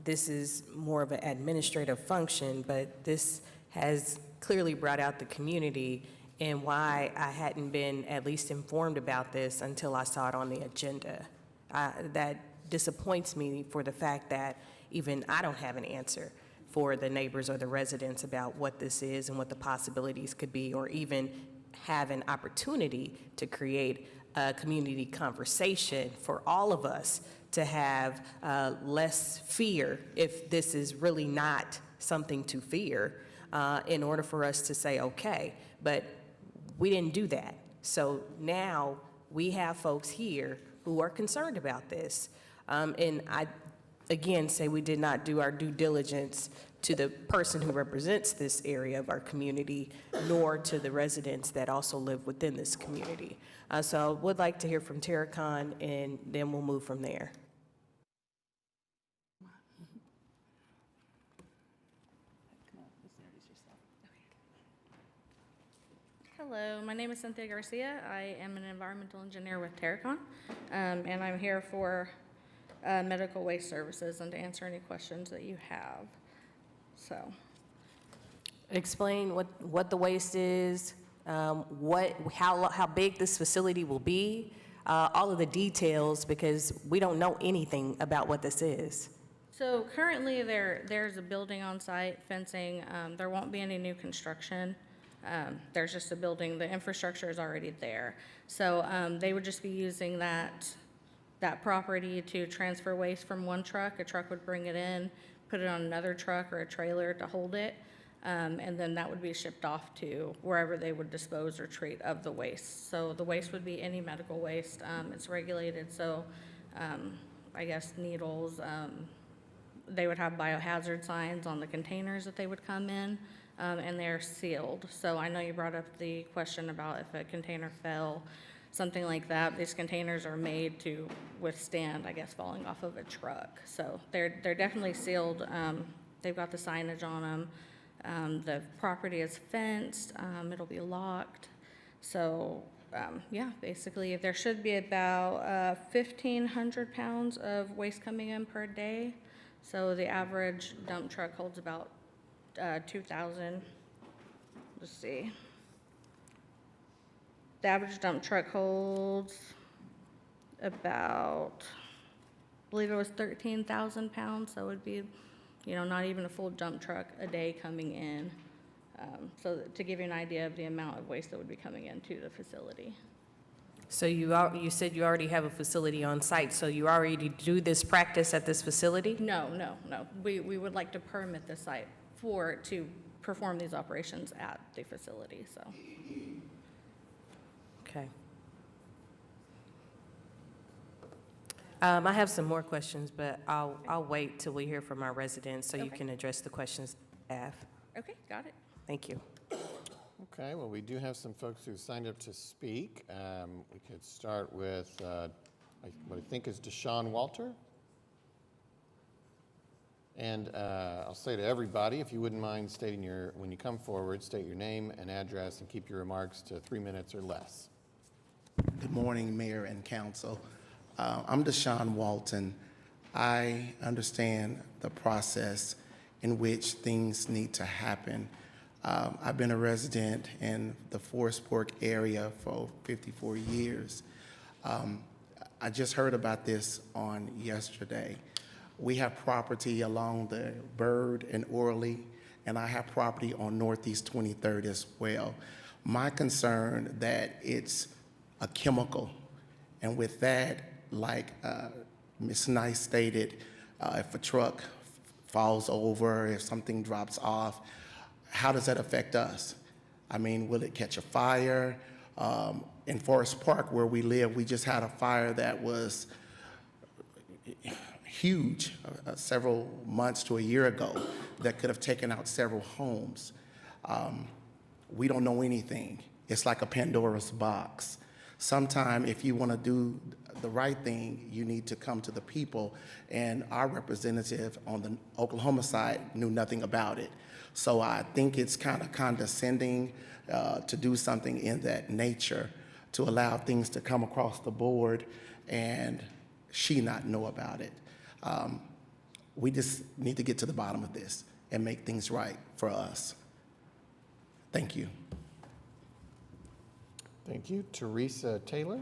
this is more of an administrative function, but this has clearly brought out the community and why I hadn't been at least informed about this until I saw it on the agenda. That disappoints me for the fact that even I don't have an answer for the neighbors or the residents about what this is and what the possibilities could be, or even have an opportunity to create a community conversation for all of us to have less fear if this is really not something to fear, in order for us to say, okay, but we didn't do that. So now we have folks here who are concerned about this. And I, again, say we did not do our due diligence to the person who represents this area of our community, nor to the residents that also live within this community. So I would like to hear from Terracon, and then we'll move from there. Hello, my name is Cynthia Garcia. I am an environmental engineer with Terracon, and I'm here for medical waste services and to answer any questions that you have. So, Explain what the waste is, how big this facility will be, all of the details, because we don't know anything about what this is. so currently there's a building on site, fencing. There won't be any new construction. There's just a building. The infrastructure is already there. So they would just be using that property to transfer waste from one truck. A truck would bring it in, put it on another truck or a trailer to hold it, and then that would be shipped off to wherever they would dispose or treat of the waste. So the waste would be any medical waste. It's regulated, so I guess needles. They would have biohazard signs on the containers that they would come in, and they're sealed. So I know you brought up the question about if a container fell, something like that. These containers are made to withstand, I guess, falling off of a truck. So they're definitely sealed. They've got the signage on them. The property is fenced. It'll be locked. So yeah, basically there should be about 1,500 pounds of waste coming in per day. So the average dump truck holds about 2,000. Let's see. The average dump truck holds about, I believe it was 13,000 pounds, so it would be, not even a full dump truck a day coming in. So to give you an idea of the amount of waste that would be coming into the facility. So you said you already have a facility on site, so you already do this practice at this facility? No. We would like to permit the site to perform these operations at the facility, so. Okay. I have some more questions, but I'll wait till we hear from our residents so you can address the questions I have. Okay, got it. Thank you. Okay, well, we do have some folks who signed up to speak. We could start with what I think is Deshaun Walter. And I'll say to everybody, if you wouldn't mind stating when you come forward, state your name and address and keep your remarks to 3 minutes or less. Good morning, Mayor and Council. I'm Deshaun Walton. I understand the process in which things need to happen. I've been a resident in the Forest Fork area for 54 years. I just heard about this on yesterday. We have property along the Bird and Orly, and I have property on Northeast 23rd as well. My concern that it's a chemical, and with that, like Ms. Nice stated, if a truck falls over, if something drops off, how does that affect us? I mean, will it catch a fire? In Forest Park, where we live, we just had a fire that was huge, several months to a year ago, that could have taken out several homes. We don't know anything. It's like a Pandora's box. Sometime, if you want to do the right thing, you need to come to the people, and our representative on the Oklahoma side knew nothing about it. So I think it's kind of condescending to do something in that nature, to allow things to come across the board and she not know about it. We just need to get to the bottom of this and make things right for us. Thank you. Thank you. Teresa Taylor.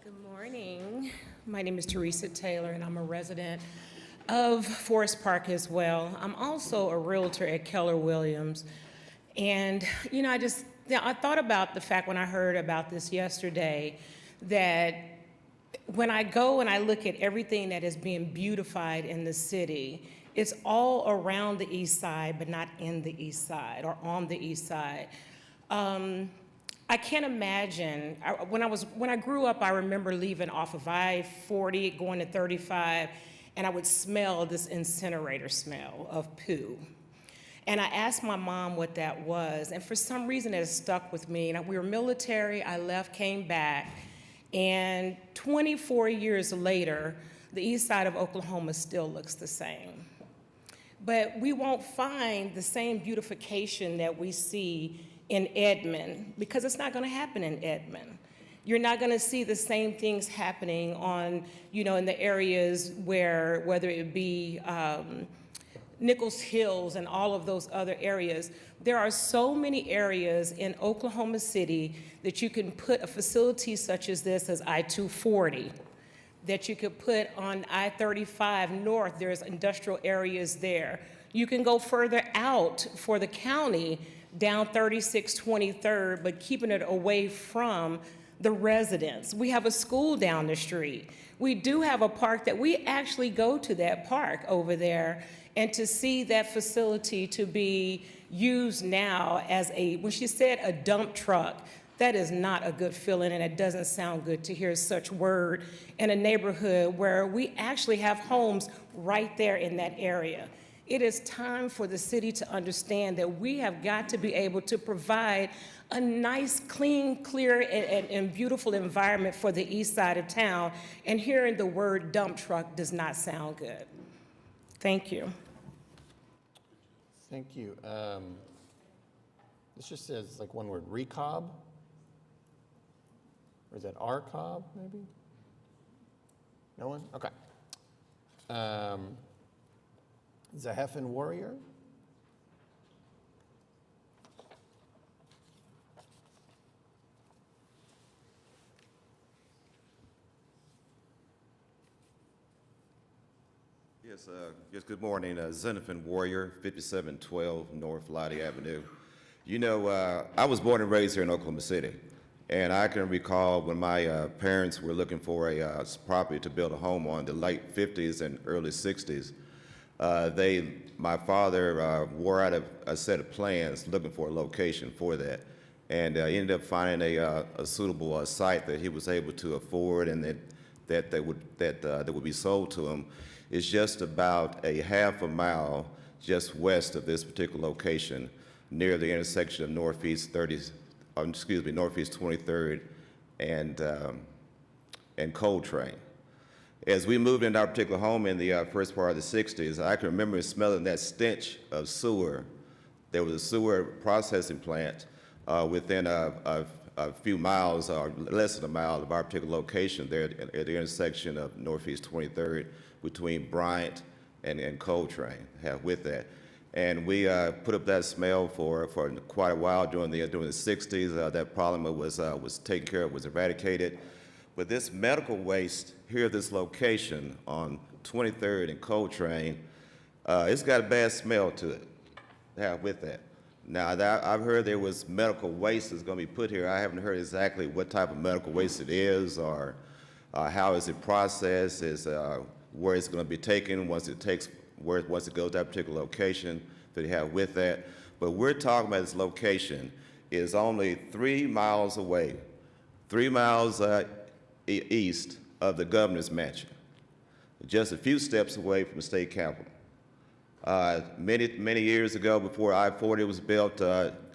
Good morning. My name is Teresa Taylor, and I'm a resident of Forest Park as well. I'm also a realtor at Keller Williams. And, you know, I thought about the fact when I heard about this yesterday that when I go and I look at everything that is being beautified in the city, it's all around the east side, but not in the east side or on the east side. I can't imagine, when I grew up, I remember leaving off of I-40, going to 35, and I would smell this incinerator smell of poo. And I asked my mom what that was, and for some reason it has stuck with me. And we were military, I left, came back, and 24 years later, the east side of Oklahoma still looks the same. But we won't find the same beautification that we see in Edmond, because it's not gonna happen in Edmond. You're not gonna see the same things happening on, you know, in the areas where, whether it be Nichols Hills and all of those other areas. There are so many areas in Oklahoma City that you can put a facility such as this as I-240, that you could put on I-35 North. There's industrial areas there. You can go further out for the county down 36 23rd, but keeping it away from the residents. We have a school down the street. We do have a park that we actually go to that park over there, and to see that facility to be used now as when she said a dump truck, that is not a good feeling, and it doesn't sound good to hear such word in a neighborhood where we actually have homes right there in that area. It is time for the city to understand that we have got to be able to provide a nice, clean, clear, and beautiful environment for the east side of town, and hearing the word dump truck does not sound good. Thank you. Thank you. This just says like one word, recob? Or is that RCOB, maybe? No one? Okay. Zaheffen Warrior? Yes, good morning. Zenithan Warrior, 5712 North Lottie Avenue. You know, I was born and raised here in Oklahoma City, and I can recall when my parents were looking for a property to build a home on, the late 50s and early 60s. My father wore out a set of plans looking for a location for that, and ended up finding a suitable site that he was able to afford, and that would be sold to him. It's just about a half a mile just west of this particular location, near the intersection of Northeast 23rd and Coltrane. As we moved into our particular home in the first part of the 60s, I can remember smelling that stench of sewer. There was a sewer processing plant within a few miles, or less than a mile, of our particular location there at the intersection of Northeast 23rd between Bryant and Coltrane with that. And we put up that smell for quite a while during the 60s. That problem was taken care of, was eradicated. But this medical waste here at this location on 23rd and Coltrane, it's got a bad smell to it with that. Now, I've heard there was medical waste that's going to be put here. I haven't heard exactly what type of medical waste it is, or how is it processed, where it's going to be taken once it goes to that particular location that you have with that. But we're talking about this location is only 3 miles away, 3 miles east of the governor's mansion, just a few steps away from the state capitol. Many years ago, before I-40 was built,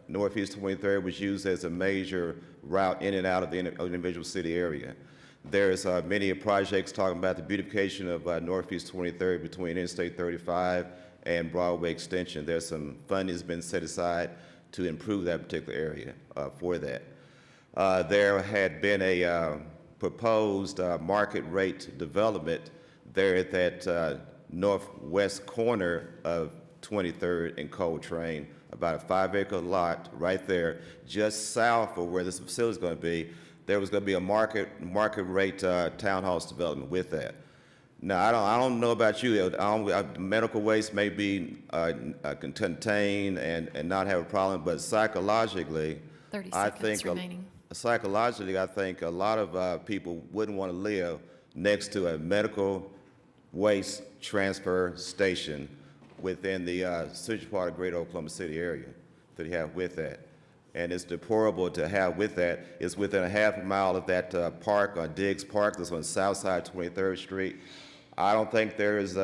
Northeast 23rd was used as a major route in and out of the individual city area. There's many projects talking about the beautification of Northeast 23rd between Interstate 35 and Broadway Extension. There's some funding that's been set aside to improve that particular area for that. There had been a proposed market rate development there at that northwest corner of 23rd and Coltrane, about a 5-acre lot right there, just south of where this facility is going to be. There was going to be a market rate townhouse development with that. Now, I don't know about you. Medical waste may be contained and not have a problem, but psychologically, 30 I seconds think remaining. psychologically, I think a lot of people wouldn't want to live next to a medical waste transfer station within the central part of Greater Oklahoma City area that you have with that. And it's deplorable to have with that. It's within a half a mile of that park on Diggs Park that's on south side 23rd Street. I don't think there is,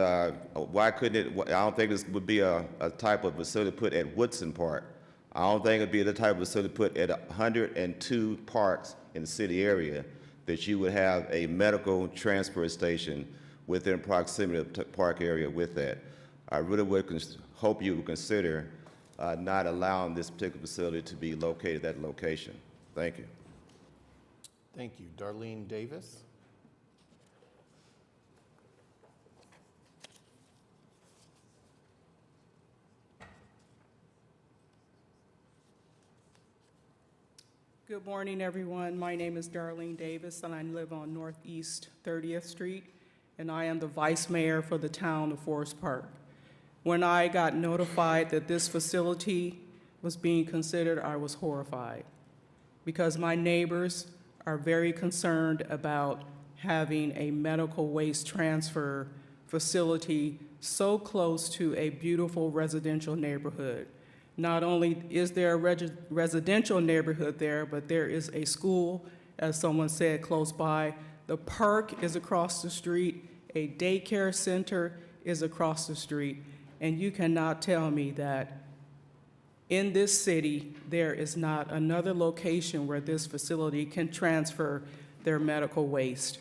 why couldn't it, I don't think this would be a type of facility put at Woodson Park. I don't think it'd be the type of facility put at 102 parks in the city area that you would have a medical transfer station within proximity of the park area with that. I really would hope you would consider not allowing this particular facility to be located at that location. Thank you. Thank you. Darlene Davis. Good morning, everyone. My name is Darlene Davis, and I live on Northeast 30th Street, and I am the vice mayor for the town of Forest Park. When I got notified that this facility was being considered, I was horrified because my neighbors are very concerned about having a medical waste transfer facility so close to a beautiful residential neighborhood. Not only is there a residential neighborhood there, but there is a school, as someone said, close by. The park is across the street. A daycare center is across the street. And you cannot tell me that in this city, there is not another location where this facility can transfer their medical waste.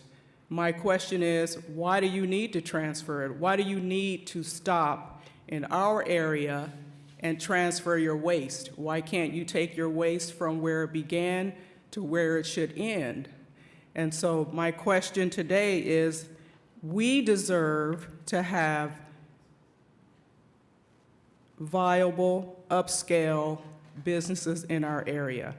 My question is, why do you need to transfer it? Why do you need to stop in our area and transfer your waste? Why can't you take your waste from where it began to where it should end? And so my question today is, we deserve to have viable, upscale businesses in our area.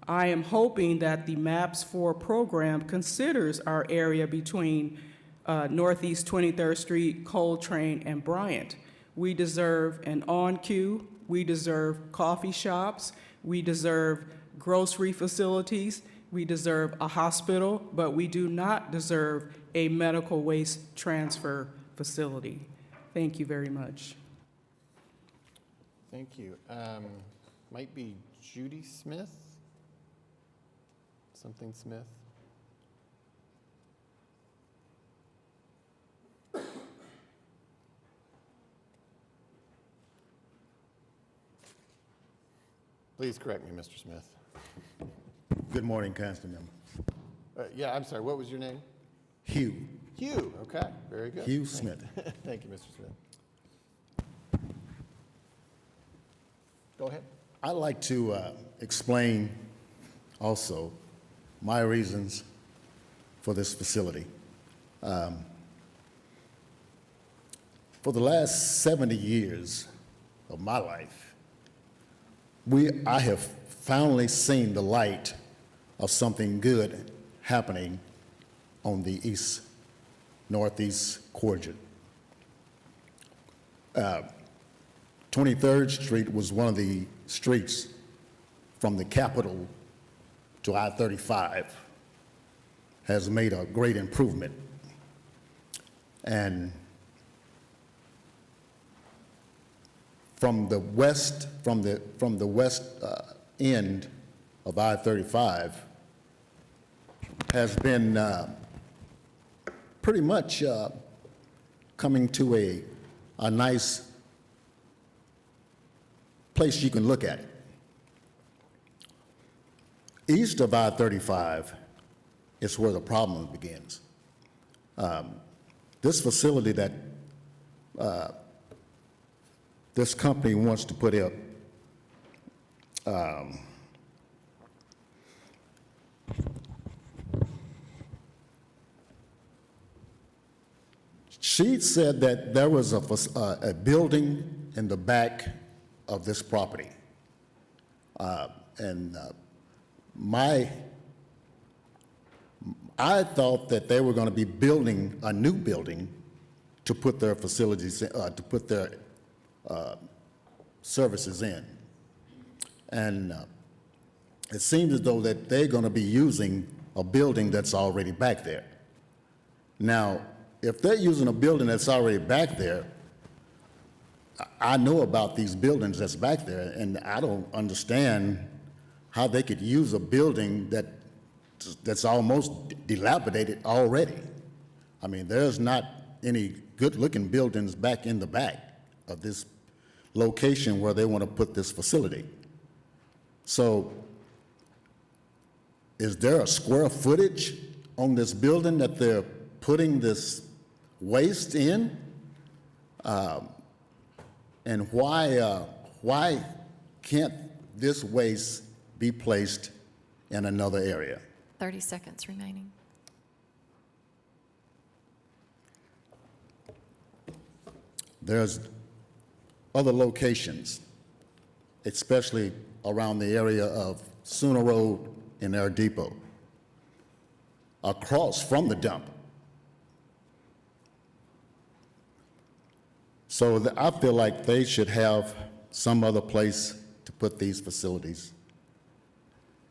I am hoping that the MAPS 4 program considers our area between Northeast 23rd Street, Coltrane, and Bryant. We deserve an on-queue, we deserve coffee shops, we deserve grocery facilities, we deserve a hospital, but we do not deserve a medical waste transfer facility. Thank you very much. Thank you. Might be Judy Smith? Something Smith? Please correct me, Mr. Smith. Good morning, Council Member. Yeah, I'm sorry, what was your name? Hugh. Hugh, okay, very good. Hugh Smith. Thank you, Mr. Smith. Go ahead. I'd like to explain also my reasons for this facility. For the last 70 years of my life, I have finally seen the light of something good happening on the northeast quadrant. 23rd Street was one of the streets from the Capitol to I-35, has made a great improvement. And from the west end of I-35 has been pretty much coming to a nice place you can look at. East of I-35 is where the problem begins. This facility that this company wants to put up She said that there was a building in the back of this property. I thought that they were going to be building a new building to put their facilities, to put their services in. And it seems as though that they're going to be using a building that's already back there. Now, if they're using a building that's already back there, I know about these buildings that's back there, and I don't understand how they could use a building that's almost dilapidated already. I mean, there's not any good-looking buildings back in the back of this location where they want to put this facility. So is there a square footage on this building that they're putting this waste in? And why can't this waste be placed in another area? 30 seconds remaining. There's other locations, especially around the area of Sooner Road and Air Depot, across from the dump. So I feel like they should have some other place to put these facilities.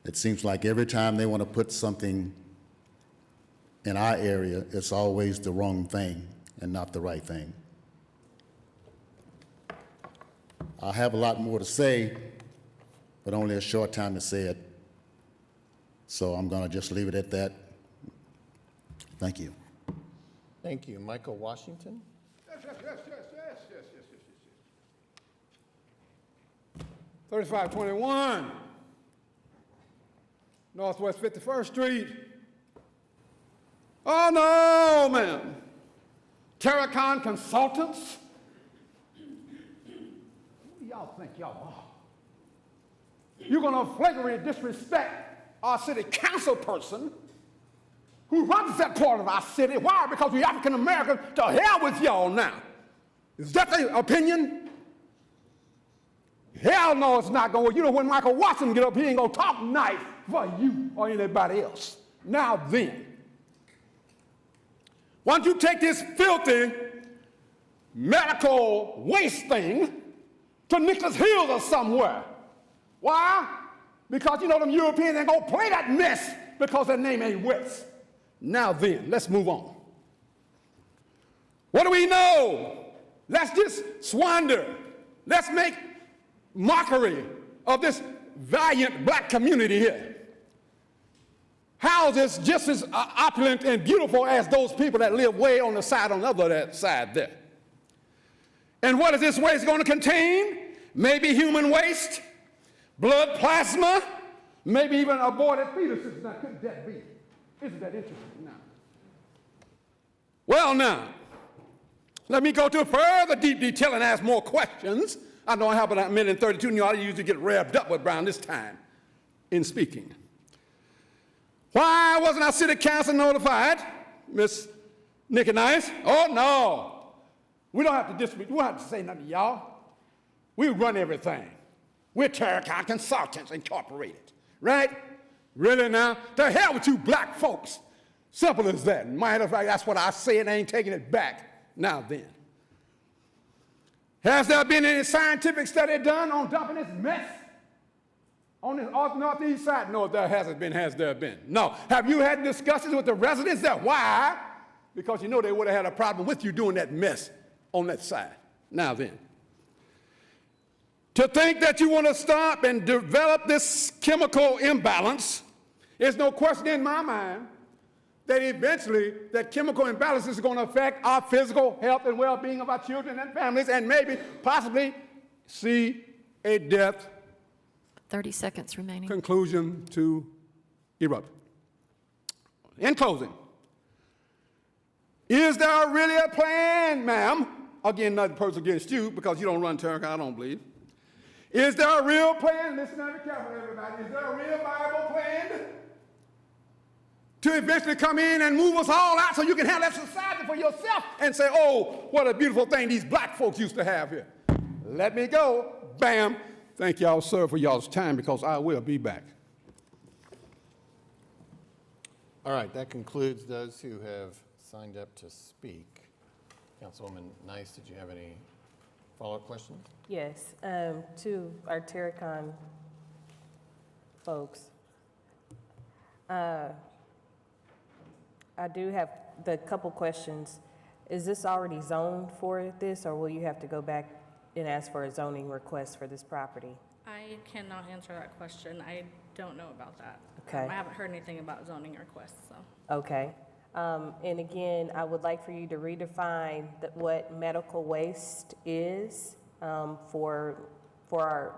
It seems like every time they want to put something in our area, it's always the wrong thing and not the right thing. I have a lot more to say, but only a short time to say it. So I'm going to just leave it at that. Thank you. Thank you. Michael Washington? Yes. 3521 Northwest 51st Street. Oh, no, ma'am. Terracon Consultants? Who do y'all think y'all are? You're going to flagrantly disrespect our city council person who runs that part of our city. Why? Because we're African American. To hell with y'all now. Is that the opinion? Hell no, it's not going to work. You know, when Michael Watson get up, he ain't going to talk nice for you or anybody else. Now then, why don't you take this filthy medical waste thing to Nicholas Hills or somewhere? Why? Because you know them Europeans ain't going to play that mess because their name ain't West. Now then, let's move on. What do we know? Let's just swander. Let's make mockery of this valiant black community here. Houses just as opulent and beautiful as those people that live way on the other side there. And what is this waste going to contain? Maybe human waste, blood plasma, maybe even aborted fetuses. Now, couldn't that be? Isn't that interesting now? Well, now, let me go to further deep detail and ask more questions. I know I have about a minute and 32, and you ought to usually get revved up with Brown this time in speaking. Why wasn't our city council notified, Miss Nikki Nice? Oh, no. We don't have to dispute. We don't have to say nothing to y'all. We run everything. We're Terracon Consultants Incorporated, right? Really now? To hell with you black folks. Simple as that. Matter of fact, that's what I say, and I ain't taking it back. Now then. Has there been any scientific study done on dumping this mess on this northeast side? No, there hasn't been. Has there been? No. Have you had discussions with the residents there? Why? Because you know they would have had a problem with you doing that mess on that side. Now then. To think that you want to stop and develop this chemical imbalance, there's no question in my mind that eventually that chemical imbalance is going to affect our physical health and well-being of our children and families, and maybe possibly see a death 30 seconds remaining. conclusion to erupt. In closing, is there really a plan, ma'am? Again, nothing personal against you because you don't run Terracon, I don't believe. Is there a real plan? Listen very carefully, everybody. Is there a real viable plan to eventually come in and move us all out so you can have that society for yourself and say, oh, what a beautiful thing these black folks used to have here. Let me go. Bam. Thank y'all, sir, for y'all's time, because I will be back. All right, that concludes those who have signed up to speak. Councilwoman Nice, did you have any follow-up questions? Yes, to our Terracon folks. I do have the couple questions. Is this already zoned for this, or will you have to go back and ask for a zoning request for this property? I cannot answer that question. I don't know about that. Okay. I haven't heard anything about zoning requests, so. Okay. And again, I would like for you to redefine what medical waste is for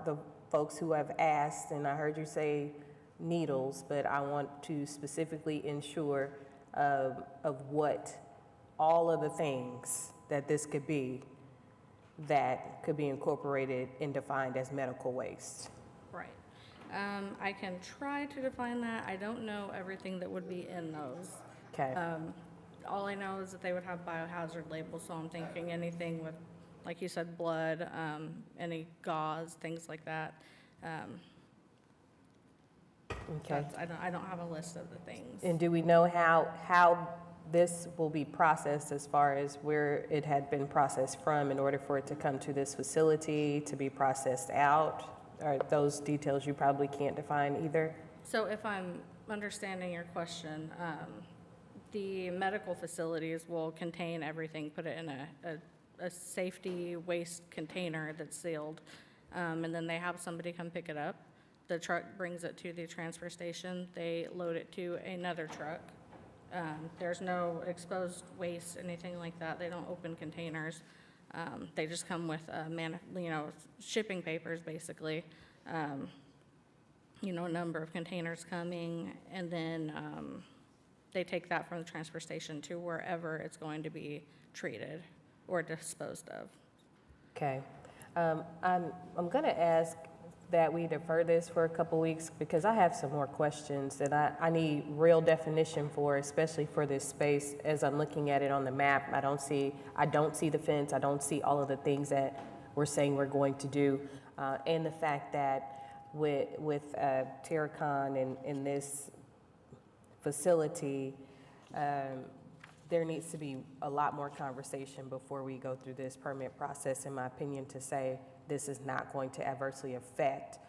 the folks who have asked, and I heard you say needles, but I want to specifically ensure of what all of the things that this could be that could be incorporated and defined as medical waste. Right. I can try to define that. I don't know everything that would be in those. Okay. All I know is that they would have biohazard labels, so I'm thinking anything with, like you said, blood, any gauze, things like that. Okay. I don't have a list of the things. And do we know how this will be processed as far as where it had been processed from in order for it to come to this facility to be processed out? Are those details you probably can't define either? So if I'm understanding your question, the medical facilities will contain everything, put it in a safety waste container that's sealed, and then they have somebody come pick it up. The truck brings it to the transfer station. They load it to another truck. There's no exposed waste, anything like that. They don't open containers. They just come with shipping papers, basically. A number of containers coming, and then they take that from the transfer station to wherever it's going to be treated or disposed of. Okay. I'm going to ask that we defer this for a couple weeks because I have some more questions that I need real definition for, especially for this space. As I'm looking at it on the map, I don't see the fence. I don't see all of the things that we're saying we're going to do. And the fact that with Terracon and in this facility, there needs to be a lot more conversation before we go through this permit process, in my opinion, to say this is not going to adversely affect.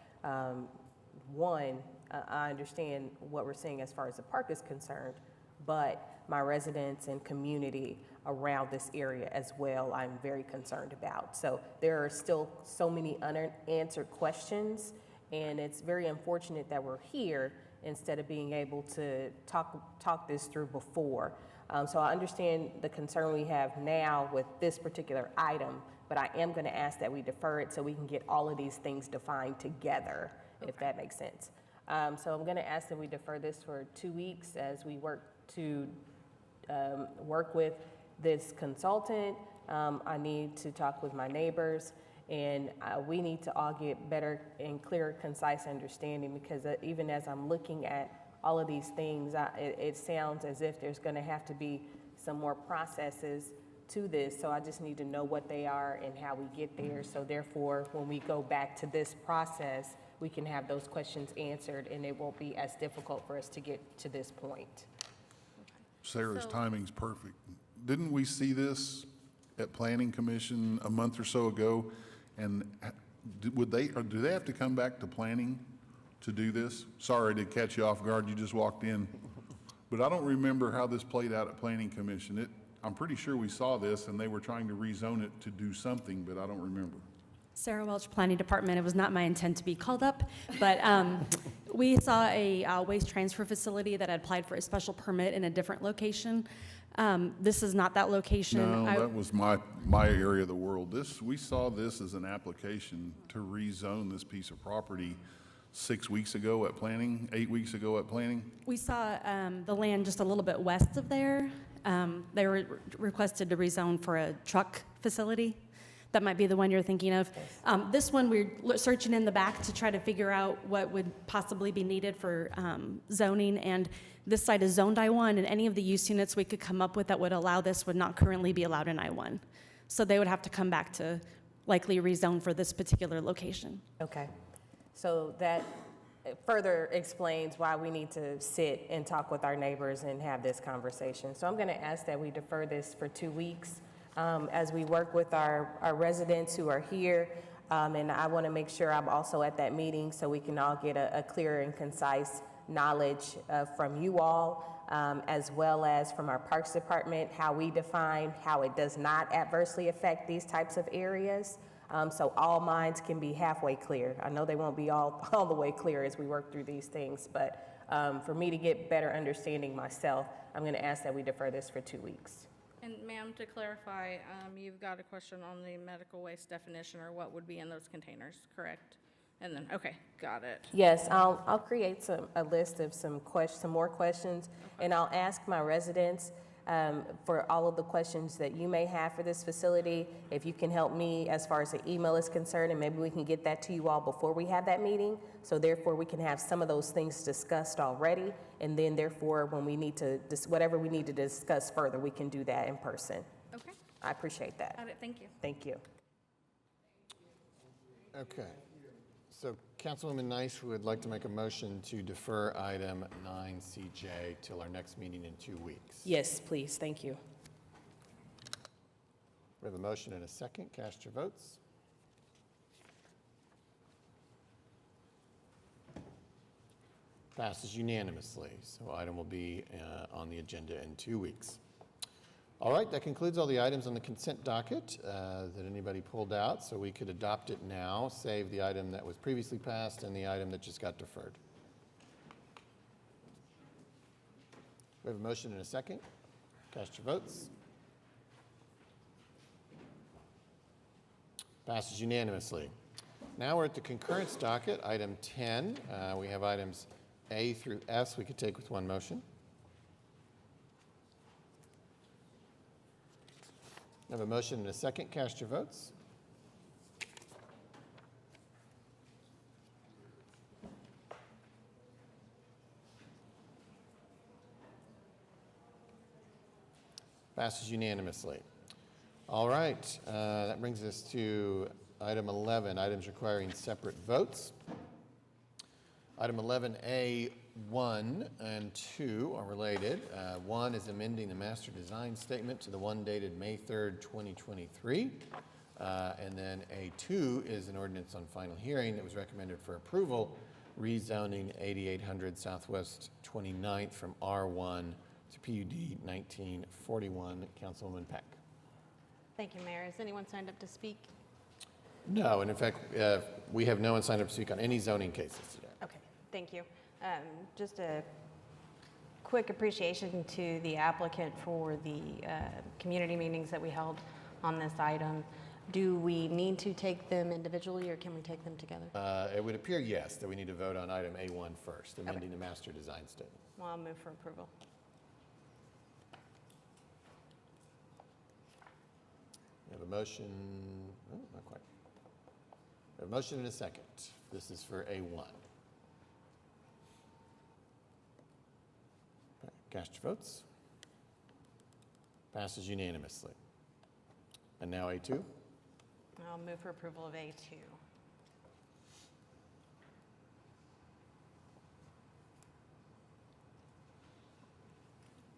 One, I understand what we're saying as far as the park is concerned, but my residents and community around this area as well, I'm very concerned about. So there are still so many unanswered questions, and it's very unfortunate that we're here instead of being able to talk this through before. So I understand the concern we have now with this particular item, but I am going to ask that we defer it so we can get all of these things defined together, if that makes sense. So I'm going to ask that we defer this for 2 weeks as we work to work with this consultant. I need to talk with my neighbors, and we need to all get better and clearer, concise understanding, because even as I'm looking at all of these things, it sounds as if there's going to have to be some more processes to this, so I just need to know what they are and how we get there, so therefore, when we go back to this process, we can have those questions answered, and it won't be as difficult for us to get to this point. Sarah's timing's perfect. Didn't we see this at Planning Commission a month or so ago? And do they have to come back to planning to do this? Sorry to catch you off guard, you just walked in. But I don't remember how this played out at Planning Commission. I'm pretty sure we saw this and they were trying to rezone it to do something, but I don't remember. Sarah Welch, Planning Department. It was not my intent to be called up, but we saw a waste transfer facility that had applied for a special permit in a different location. This is not that location. No, that was my area of the world. We saw this as an application to rezone this piece of property 6 weeks ago at planning, 8 weeks ago at planning. We saw the land just a little bit west of there. They were requested to rezone for a truck facility. That might be the one you're thinking of. This one, we're searching in the back to try to figure out what would possibly be needed for zoning, and this site is zoned I-1, and any of the use units we could come up with that would allow this would not currently be allowed in I-1. So they would have to come back to likely rezone for this particular location. Okay. So that further explains why we need to sit and talk with our neighbors and have this conversation. So I'm going to ask that we defer this for 2 weeks as we work with our residents who are here. And I want to make sure I'm also at that meeting so we can all get a clear and concise knowledge from you all, as well as from our Parks Department, how we define how it does not adversely affect these types of areas. So all minds can be halfway clear. I know they won't be all the way clear as we work through these things, but for me to get better understanding myself, I'm going to ask that we defer this for 2 weeks. And ma'am, to clarify, you've got a question on the medical waste definition or what would be in those containers, correct? And then, okay, got it. Yes, I'll create a list of some more questions, and I'll ask my residents for all of the questions that you may have for this facility. If you can help me as far as the email is concerned, and maybe we can get that to you all before we have that meeting. So therefore, we can have some of those things discussed already, and then therefore, when we need to, whatever we need to discuss further, we can do that in person. Okay, I appreciate that. got it, thank you. Thank you. Okay. So Councilwoman Nice would like to make a motion to defer item 9CJ till our next meeting in 2 weeks. Yes, please, thank you. We have a motion and a second. Cast your votes. Passes unanimously. So item will be on the agenda in 2 weeks. All right, that concludes all the items on the consent docket that anybody pulled out, so we could adopt it now, save the item that was previously passed and the item that just got deferred. We have a motion and a second. Cast your votes. Passes unanimously. Now we're at the concurrence docket, item 10. We have items A through S we could take with one motion. I have a motion and a second. Cast your votes. Passes unanimously. All right, that brings us to item 11, items requiring separate votes. Item 11A, 1 and 2 are related. 1 is amending the master design statement to the one dated May 3rd, 2023. And then A2 is an ordinance on final hearing that was recommended for approval, rezoning 8800 Southwest 29th from R1 to PUD 1941. Councilwoman Peck. Thank you, Mayor. Has anyone signed up to speak? No, and in fact, we have no one signed up to speak on any zoning cases today. Okay, thank you. Just a quick appreciation to the applicant for the community meetings that we held on this item. Do we need to take them individually, or can we take them together? It would appear, yes, that we need to vote on item A1 first, amending the master design statement. Well, I'll move for approval. We have a motion, oh, not quite. We have a motion and a second. This is for A1. Okay, cast your votes. Passes unanimously. And now A2. I'll move for approval of A2.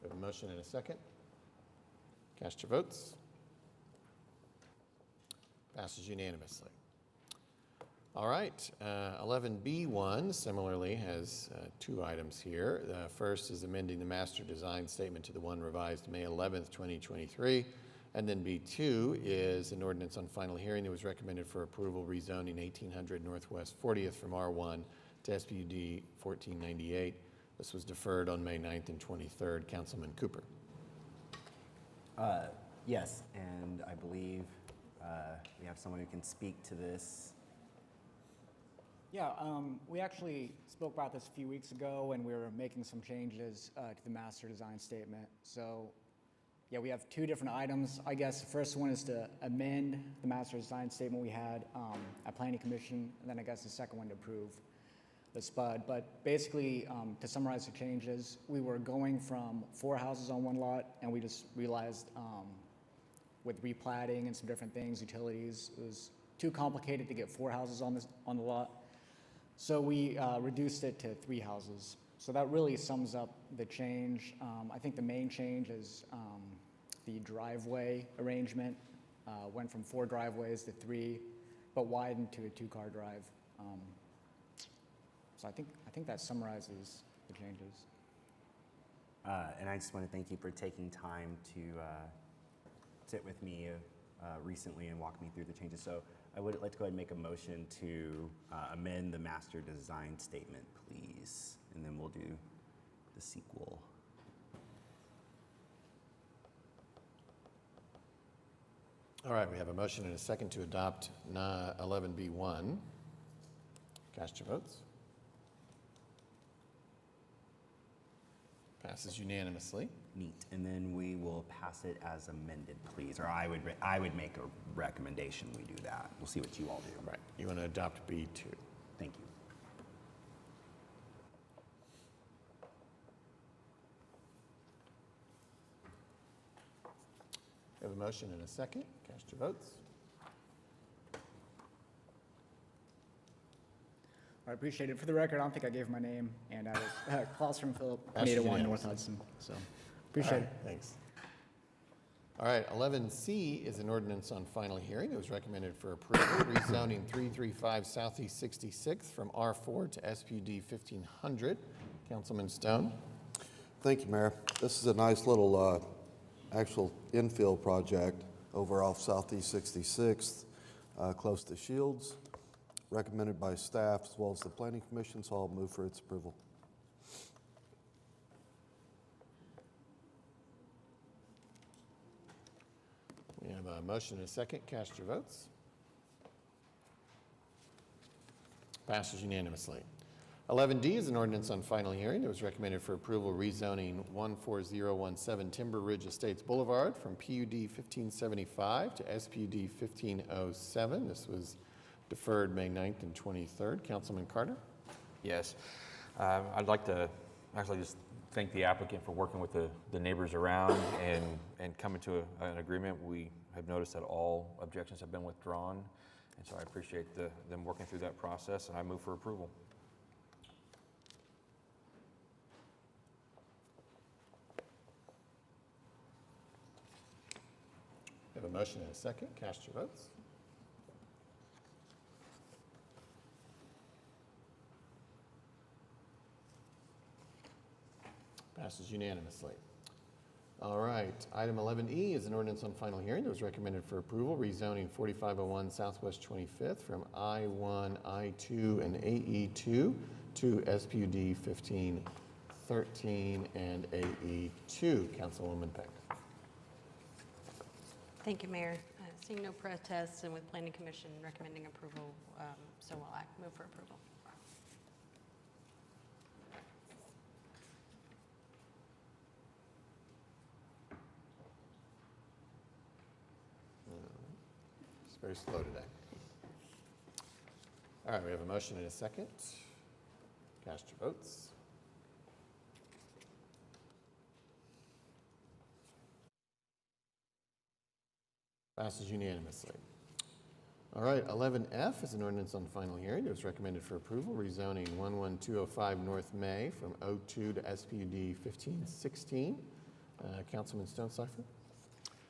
We have a motion and a second. Cast your votes. Passes unanimously. All right, 11B1 similarly has two items here. First is amending the master design statement to the one revised May 11th, 2023. And then B2 is an ordinance on final hearing that was recommended for approval, rezoning 1800 Northwest 40th from R1 to SPUD 1498. This was deferred on May 9th and 23rd. Councilman Cooper. Yes, and I believe we have someone who can speak to this. Yeah, we actually spoke about this a few weeks ago, and we were making some changes to the master design statement. So Yeah, we have two different items. I guess the first one is to amend the master design statement we had at Planning Commission, and then I guess the second one to approve the SPUD. But basically, to summarize the changes, we were going from 4 houses on one lot, and we just realized with replatting and some different things, utilities, it was too complicated to get 4 houses on the lot. So we reduced it to 3 houses. So that really sums up the change. I think the main change is the driveway arrangement. Went from 4 driveways to 3, but widened to a 2-car drive. So I think that summarizes the changes. And I just want to thank you for taking time to sit with me recently and walk me through the changes. So I would like to go ahead and make a motion to amend the master design statement, please. And then we'll do the sequel. All right, we have a motion and a second to adopt 11B1. Cast your votes. Passes unanimously. Neat. And then we will pass it as amended, please. Or I would make a recommendation we do that. We'll see what you all do. Right. You want to adopt B2. Thank you. We have a motion and a second. Cast your votes. I appreciate it. For the record, I don't think I gave my name, and I was Klaus from Philip, Passes Anita 1 unanimously. North Hudson. So appreciate it. Thanks. All right, 11C is an ordinance on final hearing. It was recommended for approval, rezoning 335 Southeast 66th from R4 to SPUD 1500. Councilman Stone. Thank you, Mayor. This is a nice little actual infill project over off Southeast 66th, close to Shields, recommended by staff as well as the Planning Commission, so I'll move for its approval. We have a motion and a second. Cast your votes. Passes unanimously. 11D is an ordinance on final hearing. It was recommended for approval rezoning 14017 Timber Ridge Estates Boulevard from PUD 1575 to SPUD 1507. This was deferred May 9th and 23rd. Councilman Carter? Yes. I'd like to actually just thank the applicant for working with the neighbors around and coming to an agreement. We have noticed that all objections have been withdrawn, and so I appreciate them working through that process, and I move for approval. We have a motion and a second. Cast your votes. Passes unanimously. All right, item 11E is an ordinance on final hearing that was recommended for approval, rezoning 4501 Southwest 25th from I1, I2, and AE2 to SPUD 1513 and AE2. Councilwoman Peck. Thank you, Mayor. Seeing no protests and with Planning Commission recommending approval, so will I move for approval. It's very slow today. All right, we have a motion and a second. Cast your votes. Passes unanimously. All right, 11F is an ordinance on final hearing. It was recommended for approval, rezoning 11205 North May from O2 to SPUD 1516. Councilman Stonecipher?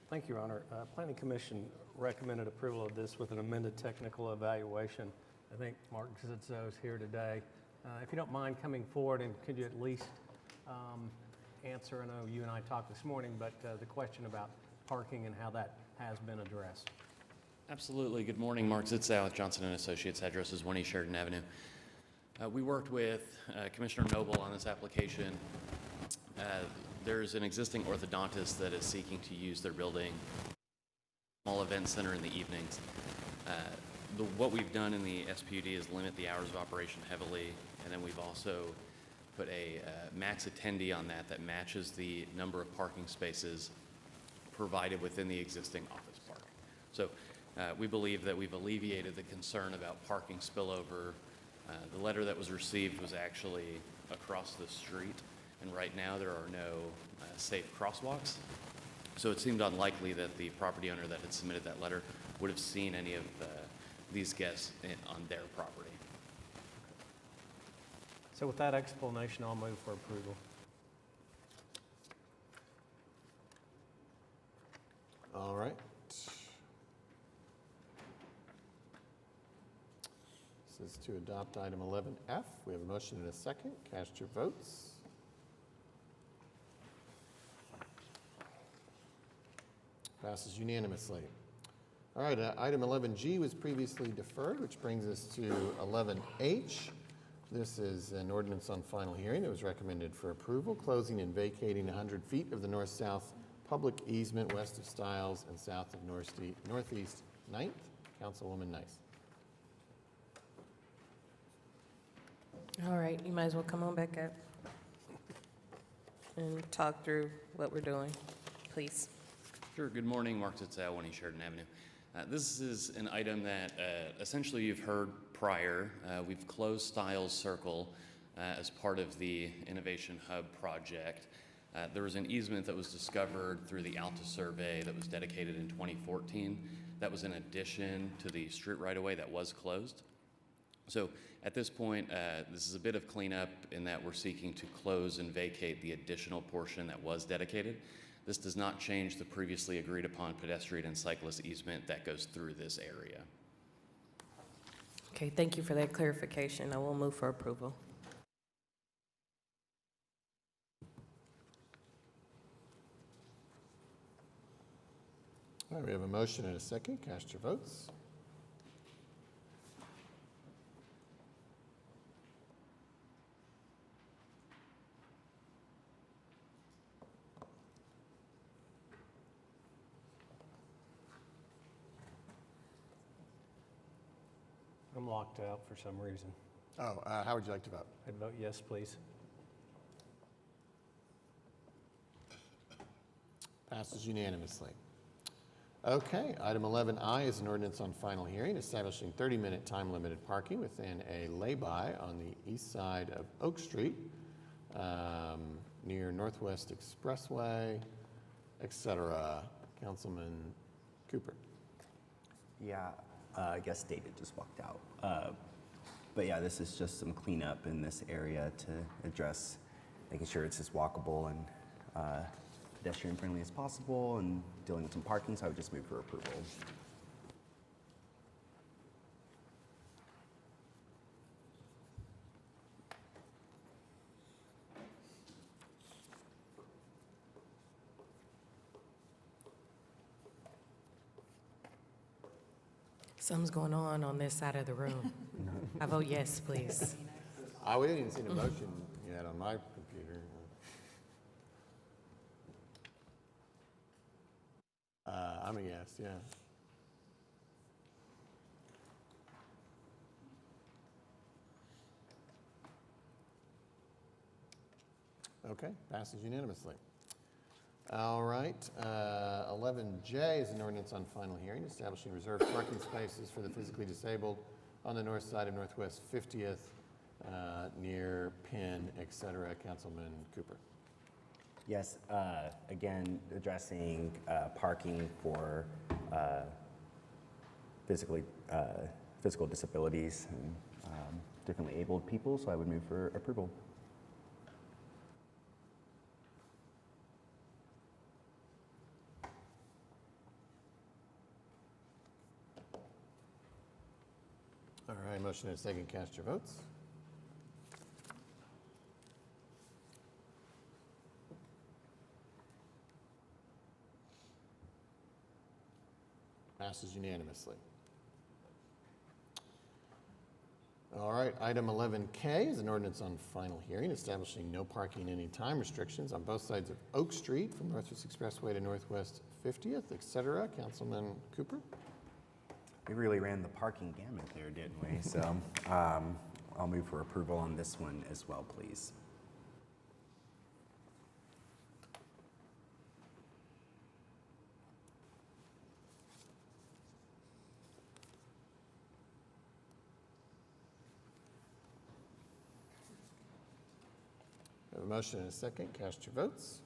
Thank you, Your Honor. Planning Commission recommended approval of this with an amended technical evaluation. I think Mark Zizzo is here today. If you don't mind coming forward, and could you at least answer, I know you and I talked this morning, but the question about parking and how that has been addressed. Absolutely. Good morning. Mark Zitzow with Johnson & Associates. Address is 1 East Sheridan Avenue. We worked with Commissioner Noble on this application. There's an existing orthodontist that is seeking to use their building, small event center in the evenings. What we've done in the SPUD is limit the hours of operation heavily, and then we've also put a max attendee on that matches the number of parking spaces provided within the existing office park. So we believe that we've alleviated the concern about parking spillover. The letter that was received was actually across the street, and right now there are no safe crosswalks. So it seemed unlikely that the property owner that had submitted that letter would have seen any of these guests on their property. So with that explanation, I'll move for approval. All right. This is to adopt item 11F. We have a motion and a second. Cast your votes. Passes unanimously. All right, item 11G was previously deferred, which brings us to 11H. This is an ordinance on final hearing. It was recommended for approval, closing and vacating 100 feet of the north-south public easement west of Stiles and south of Northeast 9th. Councilwoman Nice. All right, you might as well come on back up and talk through what we're doing, please. Sure. Good morning, Mark Zitzel, 1 East Sheridan Avenue. This is an item that essentially you've heard prior. We've closed Stiles Circle as part of the Innovation Hub project. There was an easement that was discovered through the Alta survey that was dedicated in 2014. That was in addition to the street right-of-way that was closed. So at this point, this is a bit of cleanup in that we're seeking to close and vacate the additional portion that was dedicated. This does not change the previously agreed upon pedestrian and cyclist easement that goes through this area. Okay, thank you for that clarification. I will move for approval. All right, we have a motion and a second. Cast your votes. I'm locked out for some reason. Oh, how would you like to vote? I'd vote yes, please. Passes unanimously. Okay, item 11I is an ordinance on final hearing establishing 30-minute time-limited parking within a lay-by on the east side of Oak Street near Northwest Expressway, etc. Councilman Cooper. Yeah, I guess David just walked out. But yeah, this is just some cleanup in this area to address making sure it's as walkable and pedestrian friendly as possible and dealing with some parking, so I would just move for approval. Something's going on this side of the room. I vote yes, please. We didn't even see the motion yet on my computer. I'm a yes, yeah. Okay, passes unanimously. All right, 11J is an ordinance on final hearing establishing reserved parking spaces for the physically disabled on the north side of Northwest 50th near Penn, etc. Councilman Cooper. Yes, again, addressing parking for physical disabilities and differently abled people, so I would move for approval. All right, motion and a second. Cast your votes. Passes unanimously. All right, item 11K is an ordinance on final hearing establishing no parking anytime restrictions on both sides of Oak Street from Northwest Expressway to Northwest 50th, etc. Councilman Cooper? We really ran the parking gamut there, didn't we? So I'll move for approval on this one as well, please. motion and a second. Cast your votes.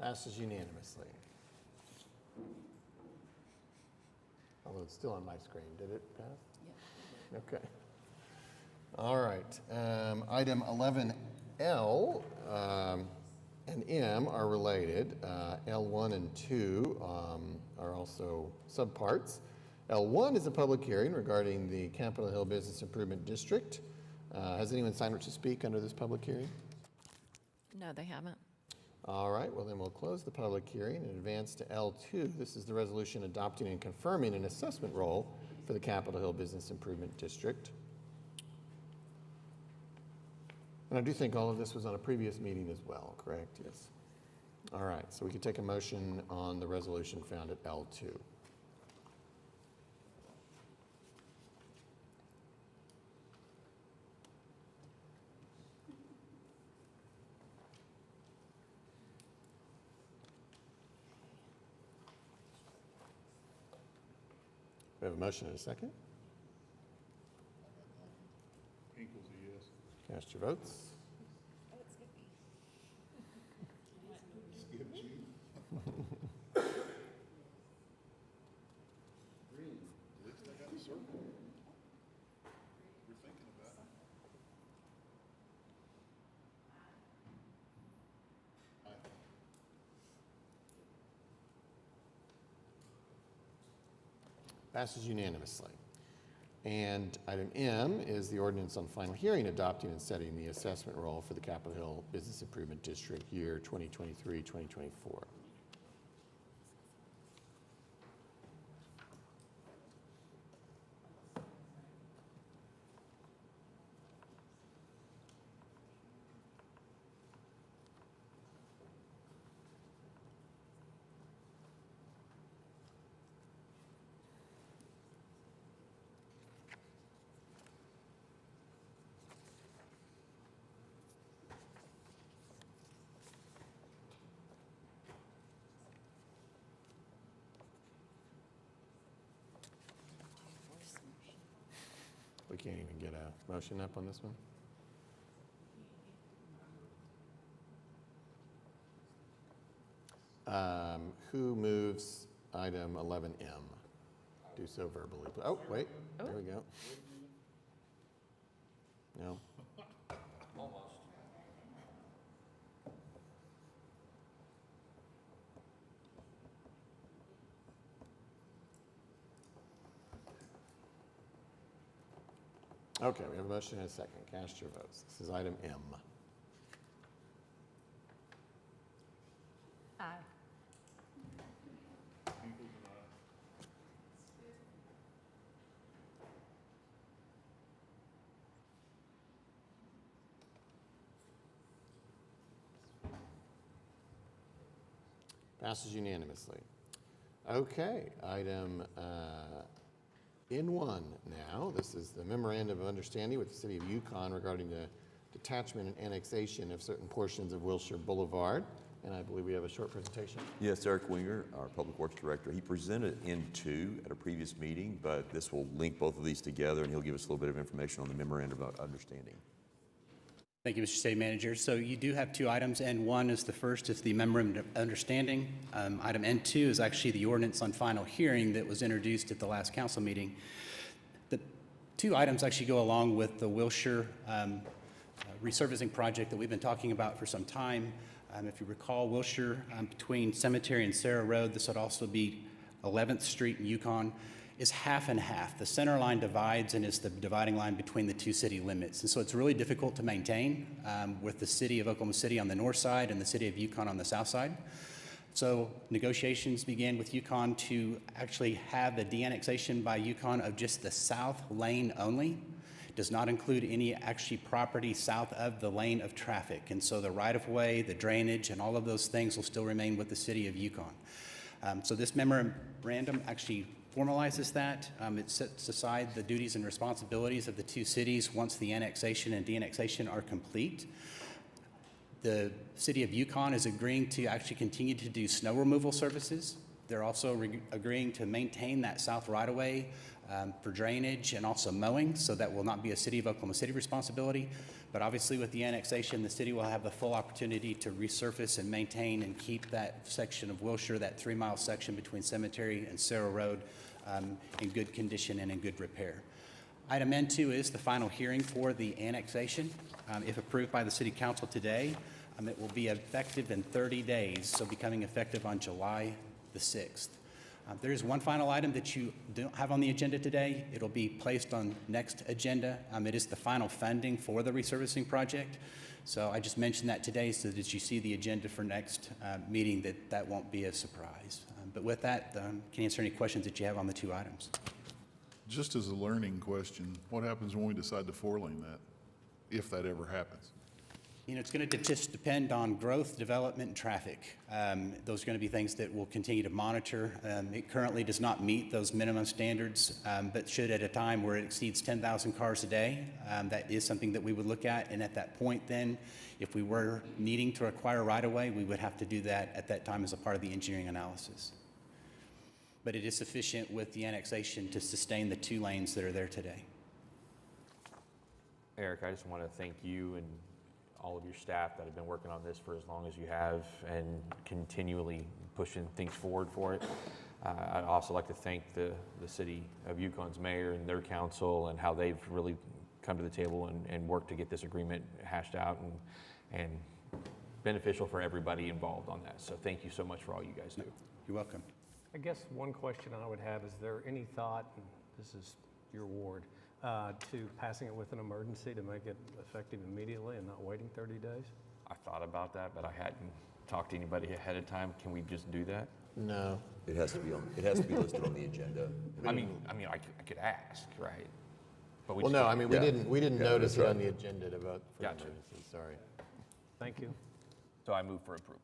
Passes unanimously. Although it's still on my screen. Did it pass? Yeah. Okay. All right. Item 11L and M are related. L1 and 2 are also subparts. L1 is a public hearing regarding the Capitol Hill Business Improvement District. Has anyone signed up to speak under this public hearing? No, they haven't. All right, well then we'll close the public hearing and advance to L2. This is the resolution adopting and confirming an assessment role for the Capitol Hill Business Improvement District. And I do think all of this was on a previous meeting as well, correct? Yes. All right, so we can take a motion on the resolution found at L2. We have a motion and a second. Hinkle's a yes. Cast your votes. Skipped you. Green, at least I got a circle. You're thinking about it. Passes unanimously. And item M is the ordinance on final hearing adopting and setting the assessment role for the Capitol Hill Business Improvement District year 2023-2024. We can't even get a motion up on this one? Who moves item 11M? Do so verbally. Oh, wait, there we go. No. Okay, we have a motion and a second. Cast your votes. This is item M. Aye. Hinkle's an aye. Passes unanimously. Okay, item N1 now. This is the memorandum of understanding with the City of Yukon regarding the detachment and annexation of certain portions of Wilshire Boulevard. And I believe we have a short presentation. Yes, Eric Winger, our Public Works Director. He presented N2 at a previous meeting, but this will link both of these together, and he'll give us a little bit of information on the memorandum of understanding. Thank you, Mr. City Manager. So you do have two items. N1 is the first, it's the memorandum of understanding. Item N2 is actually the ordinance on final hearing that was introduced at the last council meeting. The two items actually go along with the Wilshire resurfacing project that we've been talking about for some time. If you recall, Wilshire between Cemetery and Sarah Road, this would also be 11th Street in Yukon, is half and half. The center line divides and is the dividing line between the two city limits. And so it's really difficult to maintain with the city of Oklahoma City on the north side and the city of Yukon on the south side. So negotiations began with Yukon to actually have the de-annexation by Yukon of just the south lane only. Does not include any actually property south of the lane of traffic. And so the right-of-way, the drainage, and all of those things will still remain with the city of Yukon. So this memorandum actually formalizes that. It sets aside the duties and responsibilities of the two cities once the annexation and de-annexation are complete. The city of Yukon is agreeing to actually continue to do snow removal services. They're also agreeing to maintain that south right-of-way for drainage and also mowing, so that will not be a City of Oklahoma City responsibility. But obviously with the annexation, the city will have the full opportunity to resurface and maintain and keep that section of Wilshire, that 3-mile section between Cemetery and Cerro Road, in good condition and in good repair. Item N2 is the final hearing for the annexation. If approved by the City Council today, it will be effective in 30 days, so becoming effective on July the 6th. There is one final item that you don't have on the agenda today. It'll be placed on next agenda. It is the final funding for the resurfacing project. So I just mentioned that today so that as you see the agenda for next meeting, that won't be a surprise. But with that, can answer any questions that you have on the two items. Just as a learning question, what happens when we decide to 4-lane that, if that ever happens? You know, it's going to just depend on growth, development, and traffic. Those are going to be things that we'll continue to monitor. It currently does not meet those minimum standards, but should at a time where it exceeds 10,000 cars a day, that is something that we would look at. And at that point then, if we were needing to acquire right-of-way, we would have to do that at that time as a part of the engineering analysis. But it is sufficient with the annexation to sustain the 2 lanes that are there today. Eric, I just want to thank you and all of your staff that have been working on this for as long as you have and continually pushing things forward for it. I'd also like to thank the city of Yukon's mayor and their council and how they've really come to the table and worked to get this agreement hashed out and beneficial for everybody involved on that. So thank you so much for all you guys do. You're welcome. I guess one question I would have, is there any thought, and this is your ward, to passing it with an emergency to make it effective immediately and not waiting 30 days? I thought about that, but I hadn't talked to anybody ahead of time. Can we just do that? No. It has to be listed on the agenda. I could ask, right? But Well, no, I mean, we didn't Yeah, notice that's it right. on the agenda to vote for Gotcha. emergency, sorry. Thank you. So I move for approval.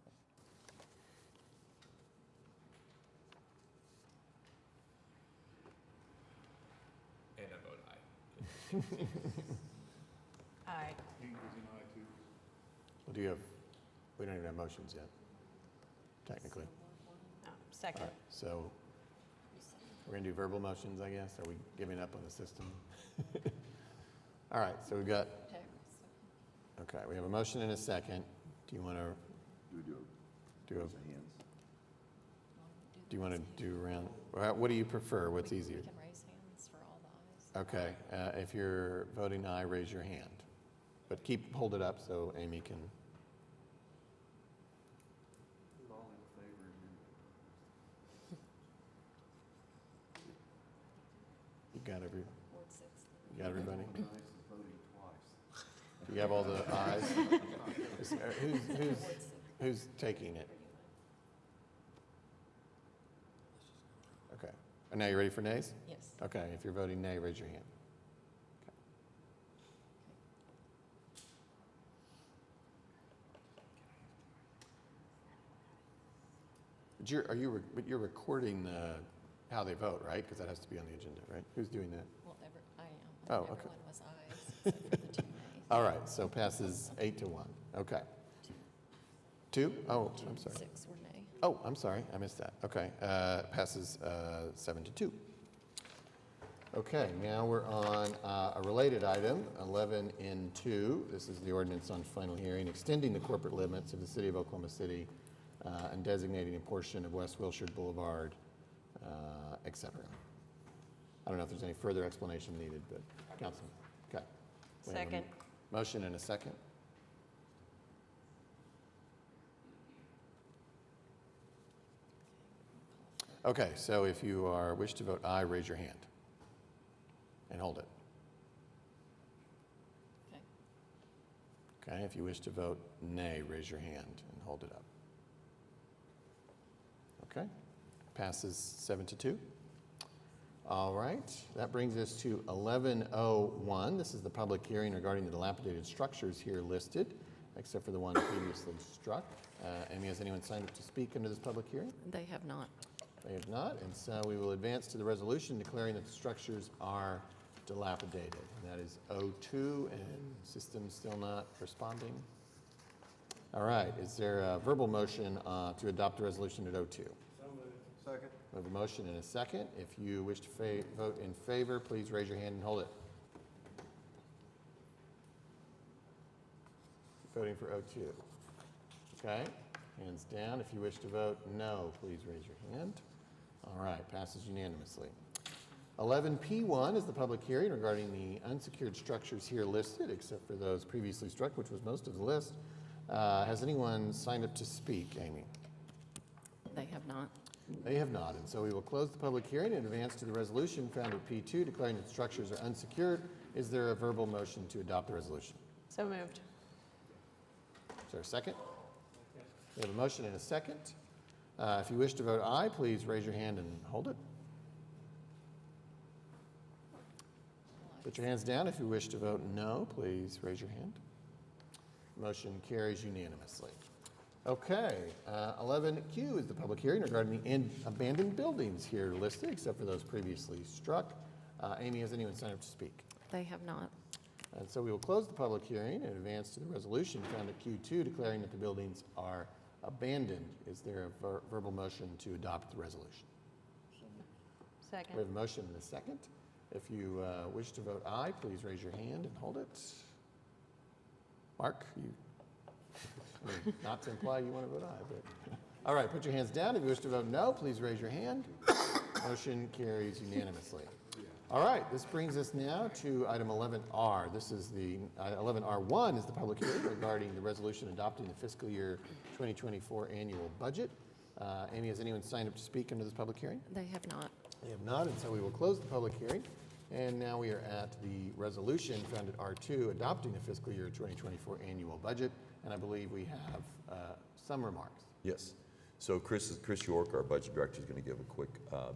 And I vote aye. Aye. Well, we don't even have motions yet, technically. Oh, second. All right, so we're going to do verbal motions, I guess? Are we giving up on the system? All right, so we've got, okay, we have a motion and a second. Do you want to do around, what do you prefer? What's easier? We can raise hands for all the ayes. Okay, if you're voting aye, raise your hand. But hold it up so Amy can. You got everybody? Do you have all the ayes? Who's taking it? Okay. And now you ready for nays? Yes. Okay, if you're voting nay, raise your hand. But you're recording how they vote, right? Because that has to be on the agenda, right? Who's doing that? Well, I am. Oh, okay. Everyone was ayes, except for the 2 nays. All right, so passes 8-1. Okay. 2? Oh, I'm sorry. 6 were nay. Oh, I'm sorry, I missed that. Okay, passes 7-2. Okay, now we're on a related item, 11N2. This is the ordinance on final hearing, extending the corporate limits of the city of Oklahoma City and designating a portion of West Wilshire Boulevard, et cetera. I don't know if there's any further explanation needed, but Councilman, okay. We have a Second. Motion and a second. Okay, so if you wish to vote aye, raise your hand and hold it. Okay. Okay, if you wish to vote nay, raise your hand and hold it up. Okay, passes 7-2. All right, that brings us to 1101. This is the public hearing regarding the dilapidated structures here listed. except for the one previously struck. Amy, has anyone signed up to speak under this public hearing? They have not. They have not, and so we will advance to the resolution declaring that the structures are dilapidated. And that is O2, and system's still not responding. All right, is there a verbal motion to adopt the resolution at O2? So moved. Second. We have a motion and a second. If you wish to vote in favor, please raise your hand and hold it. Voting for O2. Okay, hands down. If you wish to vote no, please raise your hand. All right, passes unanimously. 11P1 is the public hearing regarding the unsecured structures here listed, except for those previously struck, which was most of the list. Has anyone signed up to speak, Amy? They have not. They have not, and so we will close the public hearing and advance to the resolution found at P2 declaring that structures are unsecured. Is there a verbal motion to adopt the resolution? So moved. Is there a second? We have a motion and a second. If you wish to vote aye, please raise your hand and hold it. Put your hands down. If you wish to vote no, please raise your hand. Motion carries unanimously. Okay, 11Q is the public hearing regarding the abandoned buildings here listed, except for those previously struck. Amy, has anyone signed up to speak? They have not. And so we will close the public hearing and advance to the resolution found at Q2 declaring that the buildings are abandoned. Is there a verbal motion to adopt the resolution? Second. We have a motion and a second. If you wish to vote aye, please raise your hand and hold it. Mark, not to imply you want to vote aye, but all right, put your hands down. If you wish to vote no, please raise your hand. Motion carries unanimously. All right, this brings us now to item 11R. This is the 11R1 is the public hearing regarding the resolution adopting the fiscal year 2024 annual budget. Amy, has anyone signed up to speak under this public hearing? They have not. They have not, and so we will close the public hearing. And now we are at the resolution found at R2 adopting the fiscal year 2024 annual budget. And I believe we have some remarks. Yes. So Chris York, our budget director, is going to give a quick,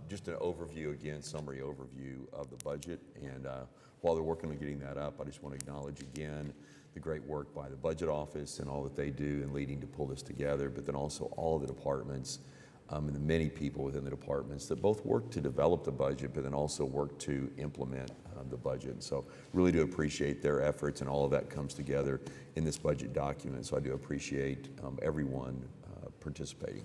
just an overview again, summary overview of the budget. And while they're working on getting that up, I just want to acknowledge again the great work by the budget office and all that they do in leading to pull this together, but then also all of the departments and the many people within the departments that both work to develop the budget, but then also work to implement the budget. So really do appreciate their efforts, and all of that comes together in this budget document. So I do appreciate everyone participating.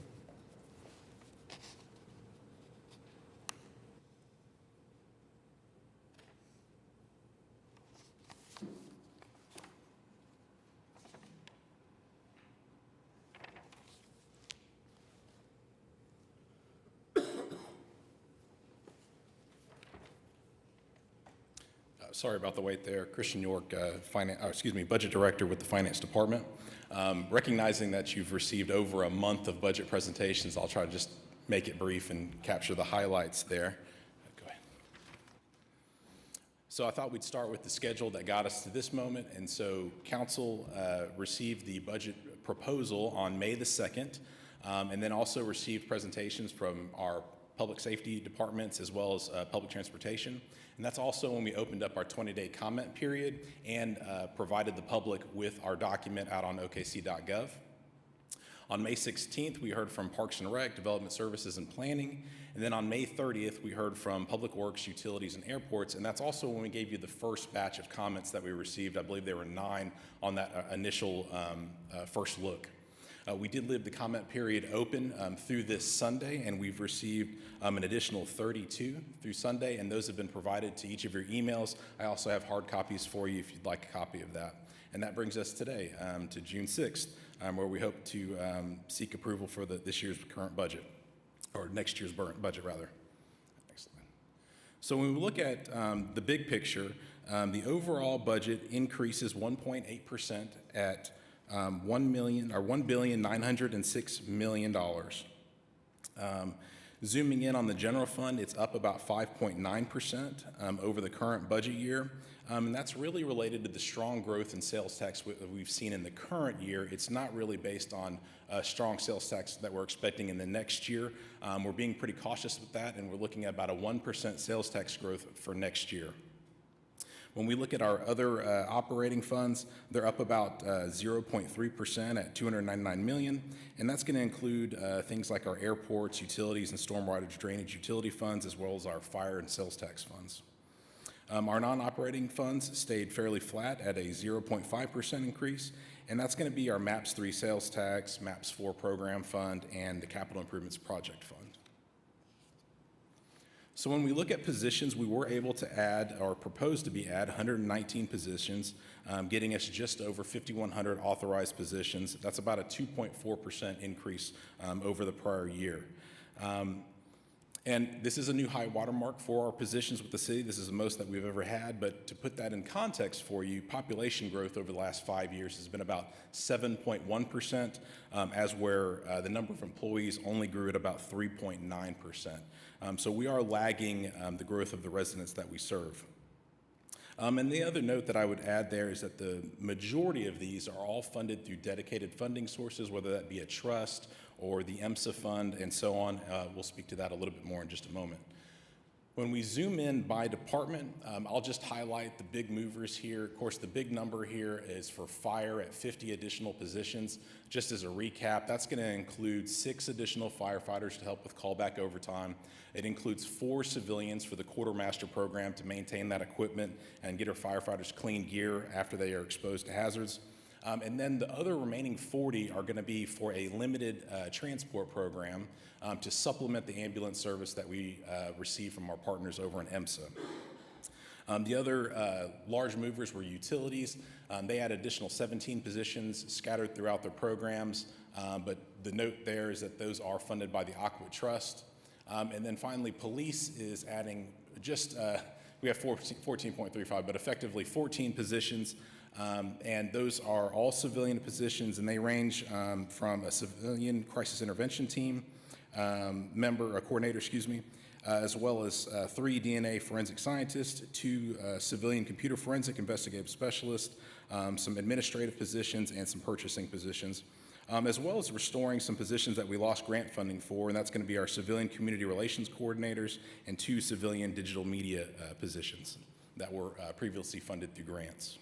Sorry about the wait there. Christian York, Budget Director with the Finance Department. Recognizing that you've received over a month of budget presentations, I'll try to just make it brief and capture the highlights there. Go ahead. So I thought we'd start with the schedule that got us to this moment. And so Council received the budget proposal on May the 2nd, and then also received presentations from our public safety departments as well as public transportation. And that's also when we opened up our 20-day comment period and provided the public with our document out on okc.gov. On May 16th, we heard from Parks and Rec, Development Services and Planning. And then on May 30th, we heard from Public Works, Utilities and Airports. And that's also when we gave you the first batch of comments that we received. I believe there were 9 on that initial first look. We did leave the comment period open through this Sunday, and we've received an additional 32 through Sunday, and those have been provided to each of your emails. I also have hard copies for you if you'd like a copy of that. And that brings us today to June 6th, where we hope to seek approval for this year's current budget, or next year's budget, rather. Excellent. So when we look at the big picture, the overall budget increases 1.8% at $1,906 million. Zooming in on the general fund, it's up about 5.9% over the current budget year. And that's really related to the strong growth in sales tax we've seen in the current year. It's not really based on strong sales tax that we're expecting in the next year. We're being pretty cautious with that, and we're looking at about a 1% sales tax growth for next year. When we look at our other operating funds, they're up about 0.3% at $299 million, and that's going to include things like our airports, utilities, and stormwater drainage utility funds, as well as our fire and sales tax funds. Our non-operating funds stayed fairly flat at a 0.5% increase, and that's going to be our MAPS 3 sales tax, MAPS 4 program fund, and the capital improvements project fund. So when we look at positions, we were able to add, or propose to be add, 119 positions, getting us just over 5,100 authorized positions. That's about a 2.4% increase over the prior year. And this is a new high watermark for our positions with the city. This is the most that we've ever had, but to put that in context for you, population growth over the last 5 years has been about 7.1%, as where the number of employees only grew at about 3.9%. So we are lagging the growth of the residents that we serve. And the other note that I would add there is that the majority of these are all funded through dedicated funding sources, whether that be a trust or the EMSA fund and so on. We'll speak to that a little bit more in just a moment. When we zoom in by department, I'll just highlight the big movers here. Of course, the big number here is for fire at 50 additional positions. Just as a recap, that's going to include 6 additional firefighters to help with callback overtime. It includes 4 civilians for the quartermaster program to maintain that equipment and get our firefighters clean gear after they are exposed to hazards. And then the other remaining 40 are going to be for a limited transport program to supplement the ambulance service that we receive from our partners over in EMSA. The other large movers were utilities. They had additional 17 positions scattered throughout their programs, but the note there is that those are funded by the Aqua Trust. And then finally, police is adding just, we have 14.35, but effectively 14 positions. And those are all civilian positions, and they range from a civilian crisis intervention team member, a coordinator, as well as 3 DNA forensic scientists, 2 civilian computer forensic investigative specialists, some administrative positions, and some purchasing positions, as well as restoring some positions that we lost grant funding for, and that's going to be our civilian community relations coordinators and 2 civilian digital media positions that were previously funded through grants.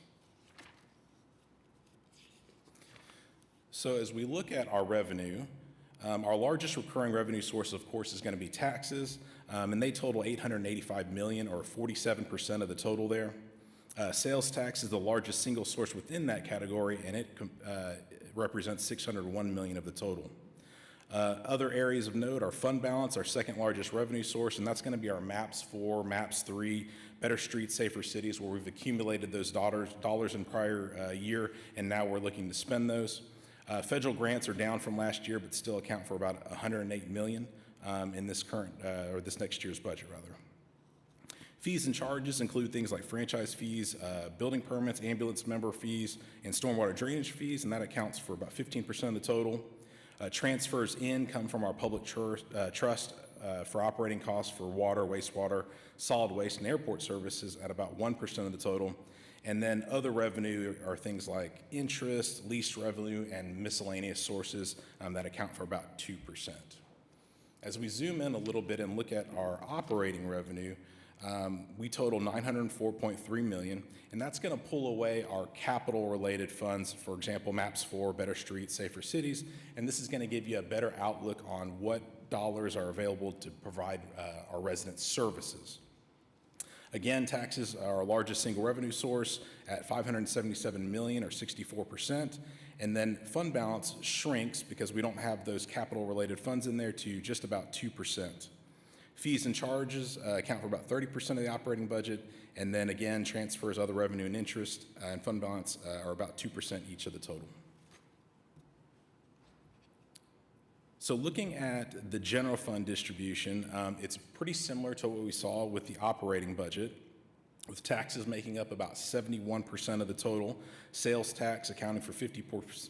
So as we look at our revenue, our largest recurring revenue source, of course, is going to be taxes, and they total $885 million, or 47% of the total there. Sales tax is the largest single source within that category, and it represents $601 million of the total. Other areas of note are fund balance, our second largest revenue source, and that's going to be our MAPS 4, MAPS 3, Better Streets, Safer Cities, where we've accumulated those dollars in prior year, and now we're looking to spend those. Federal grants are down from last year, but still account for about $108 million in this current, or this next year's budget, rather. Fees and charges include things like franchise fees, building permits, ambulance member fees, and stormwater drainage fees, and that accounts for about 15% of the total. Transfers in come from our public trust for operating costs for water, wastewater, solid waste, and airport services at about 1% of the total. And then other revenue are things like interest, lease revenue, and miscellaneous sources that account for about 2%. As we zoom in a little bit and look at our operating revenue, we total $904.3 million, and that's going to pull away our capital-related funds, for example, MAPS 4, Better Streets, Safer Cities, and this is going to give you a better outlook on what dollars are available to provide our residents services. Again, taxes are our largest single revenue source at $577 million, or 64%. And then fund balance shrinks because we don't have those capital-related funds in there to just about 2%. Fees and charges account for about 30% of the operating budget. And then again, transfers, other revenue, and interest and fund balance are about 2% each of the total. So looking at the general fund distribution, it's pretty similar to what we saw with the operating budget, with taxes making up about 71% of the total, sales tax accounting for 54%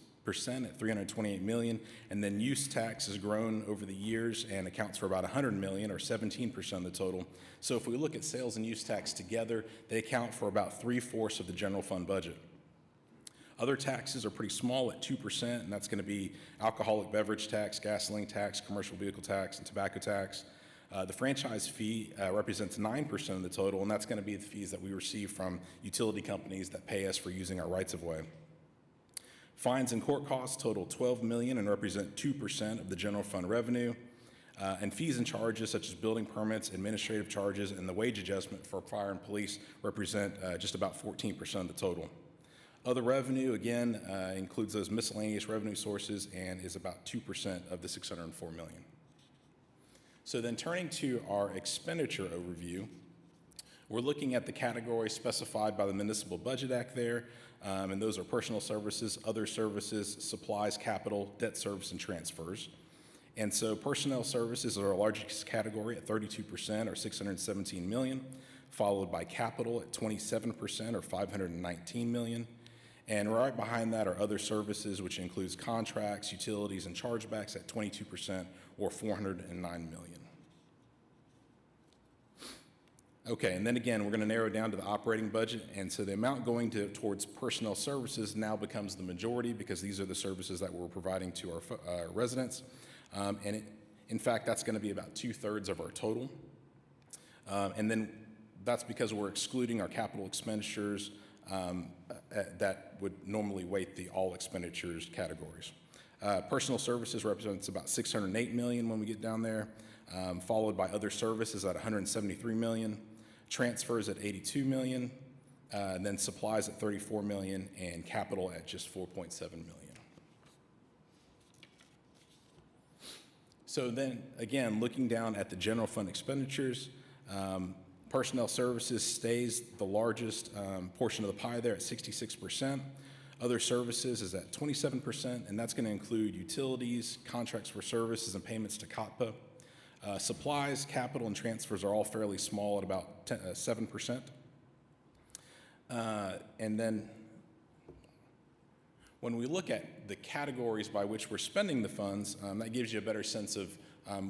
at $328 million, and then use tax has grown over the years and accounts for about $100 million, or 17% of the total. So if we look at sales and use tax together, they account for about 3/4 of the general fund budget. Other taxes are pretty small at 2%, and that's going to be alcoholic beverage tax, gasoline tax, commercial vehicle tax, and tobacco tax. The franchise fee represents 9% of the total, and that's going to be the fees that we receive from utility companies that pay us for using our rights-of-way. Fines and court costs total $12 million and represent 2% of the general fund revenue. And fees and charges such as building permits, administrative charges, and the wage adjustment for fire and police represent just about 14% of the total. Other revenue, again, includes those miscellaneous revenue sources and is about 2% of the $604 million. So then turning to our expenditure overview, we're looking at the categories specified by the Municipal Budget Act there, and those are personal services, other services, supplies, capital, debt service, and transfers. And so personnel services are our largest category at 32% or $617 million, followed by capital at 27% or $519 million. And right behind that are other services, which includes contracts, utilities, and chargebacks at 22% or $409 million. Okay, and then again, we're going to narrow down to the operating budget. And so the amount going towards personnel services now becomes the majority because these are the services that we're providing to our residents. In fact, that's going to be about 2/3 of our total. And then that's because we're excluding our capital expenditures that would normally weight the all expenditures categories. Personal services represents about $608 million when we get down there, followed by other services at $173 million, transfers at $82 million, and then supplies at $34 million, and capital at just $4.7 million. So then, again, looking down at the general fund expenditures, personnel services stays the largest portion of the pie there at 66%. Other services is at 27%, and that's going to include utilities, contracts for services, and payments to COTPA. Supplies, capital, and transfers are all fairly small at about 7%. And then when we look at the categories by which we're spending the funds, that gives you a better sense of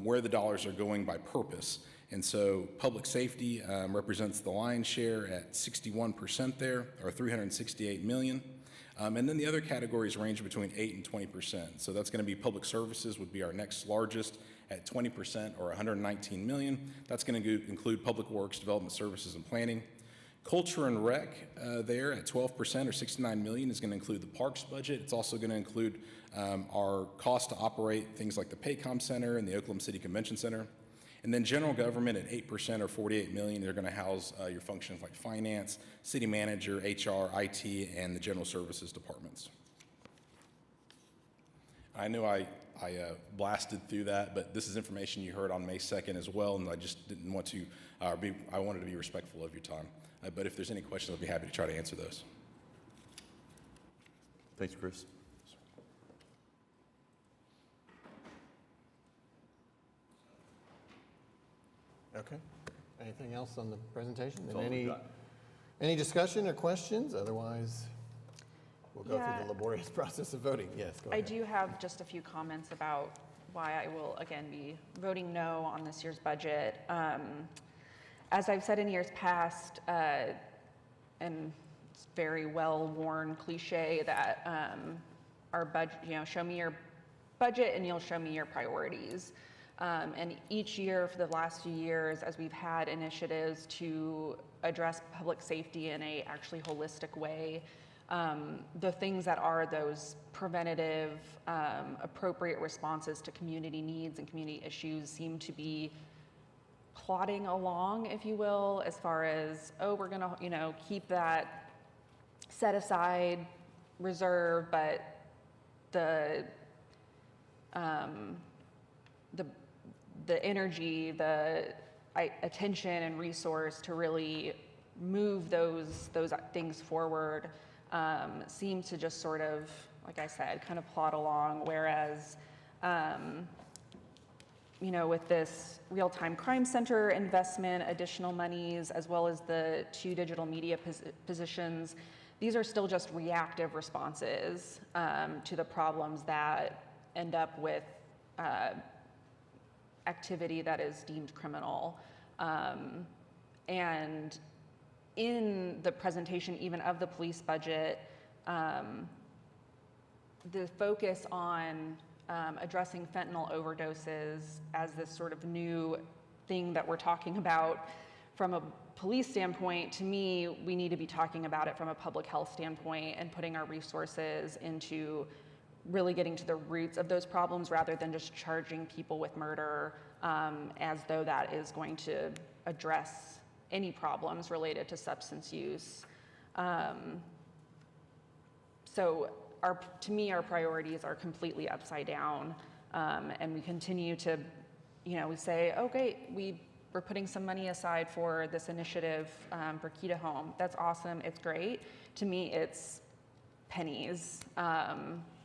where the dollars are going by purpose. And so public safety represents the lion's share at 61% there, or $368 million. And then the other categories range between 8 and 20%. So that's going to be public services would be our next largest at 20% or $119 million. That's going to include public works, development services, and planning. Culture and rec there at 12% or $69 million is going to include the parks budget. It's also going to include our cost to operate things like the Paycom Center and the Oklahoma City Convention Center. And then general government at 8% or $48 million, they're going to house your functions like finance, city manager, HR, IT, and the general services departments. I know I blasted through that, but this is information you heard on May 2nd as well, and I just didn't want to I wanted to be respectful of your time. But if there's any questions, I'll be happy to try to answer those. Thanks, Chris. Okay. Anything else on the presentation? And any discussion or questions? Otherwise, we'll go through the laborious process of voting. Yes, go ahead. I do have just a few comments about why I will again be voting no on this year's budget. As I've said in years past, and it's very well-worn cliche that our budget, show me your budget and you'll show me your priorities. And each year for the last few years, as we've had initiatives to address public safety in a actually holistic way, the things that are those preventative, appropriate responses to community needs and community issues seem to be plodding along, if you will, as far as, oh, we're gonna, keep that set aside, reserve, but the energy, the attention and resource to really move those things forward seems to just sort of, like I said, kind of plod along, whereas with this real-time crime center investment, additional monies, as well as the 2 digital media positions, these are still just reactive responses to the problems that end up with activity that is deemed criminal. And in the presentation even of the police budget, the focus on addressing fentanyl overdoses as this sort of new thing that we're talking about from a police standpoint. To me, we need to be talking about it from a public health standpoint and putting our resources into really getting to the roots of those problems rather than just charging people with murder as though that is going to address any problems related to substance use. So to me, our priorities are completely upside down, and we continue to, we say, okay, we're putting some money aside for this initiative for Key to Home. That's awesome, it's great. To me, it's pennies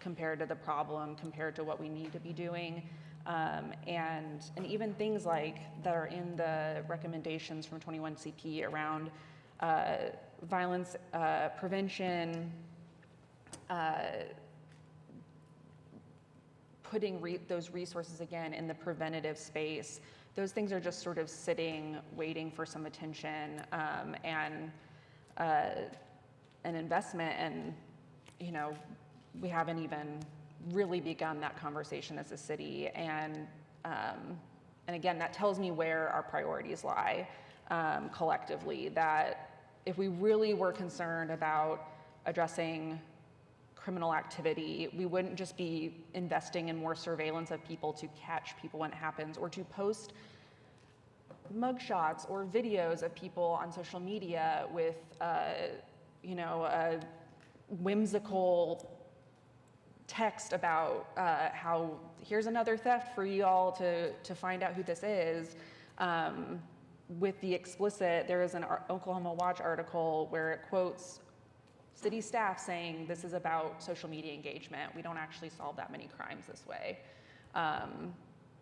compared to the problem, compared to what we need to be doing. And even things like that are in the recommendations from 21CP around violence prevention, putting those resources again in the preventative space. Those things are just sort of sitting, waiting for some attention and an investment. And we haven't even really begun that conversation as a city. And again, that tells me where our priorities lie collectively. That if we really were concerned about addressing criminal activity, we wouldn't just be investing in more surveillance of people to catch people when it happens, or to post mugshots or videos of people on social media with, a whimsical text about how here's another theft for you all to find out who this is. With the explicit, there is an Oklahoma Watch article where it quotes city staff saying this is about social media engagement. We don't actually solve that many crimes this way.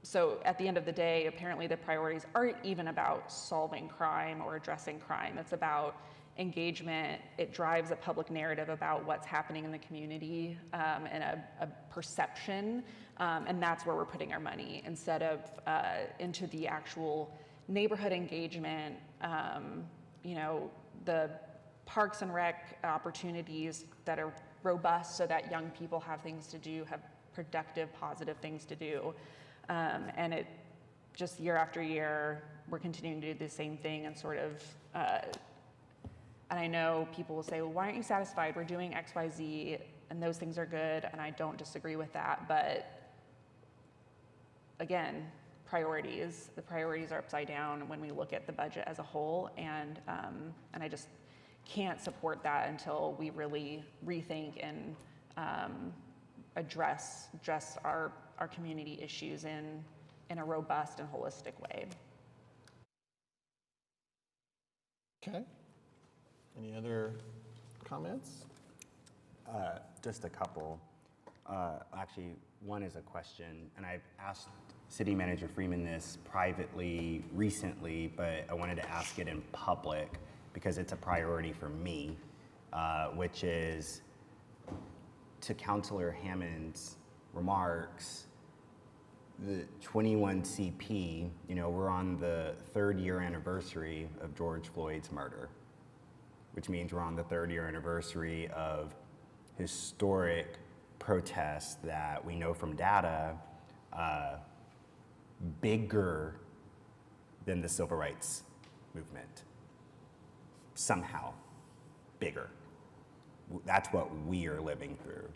So at the end of the day, apparently the priorities aren't even about solving crime or addressing crime. It's about engagement. It drives a public narrative about what's happening in the community and a perception. And that's where we're putting our money instead of into the actual neighborhood engagement, the Parks and Rec opportunities that are robust so that young people have things to do, have productive, positive things to do. And it just year after year, we're continuing to do the same thing and sort of, and I know people will say, well, why aren't you satisfied? We're doing X, Y, Z, and those things are good, and I don't disagree with that. But again, priorities. The priorities are upside down when we look at the budget as a whole, and I just can't support that until we really rethink and address our community issues in a robust and holistic way. Okay. Any other comments? Just a couple. Actually, one is a question, and I've asked City Manager Freeman this privately recently, but I wanted to ask it in public because it's a priority for me, which is to Councilor Hammond's remarks, the 21CP, we're on the 3rd year anniversary of George Floyd's murder, which means we're on the 3rd year anniversary of historic protests that we know from data, bigger than the civil rights movement. Somehow bigger. That's what we are living through.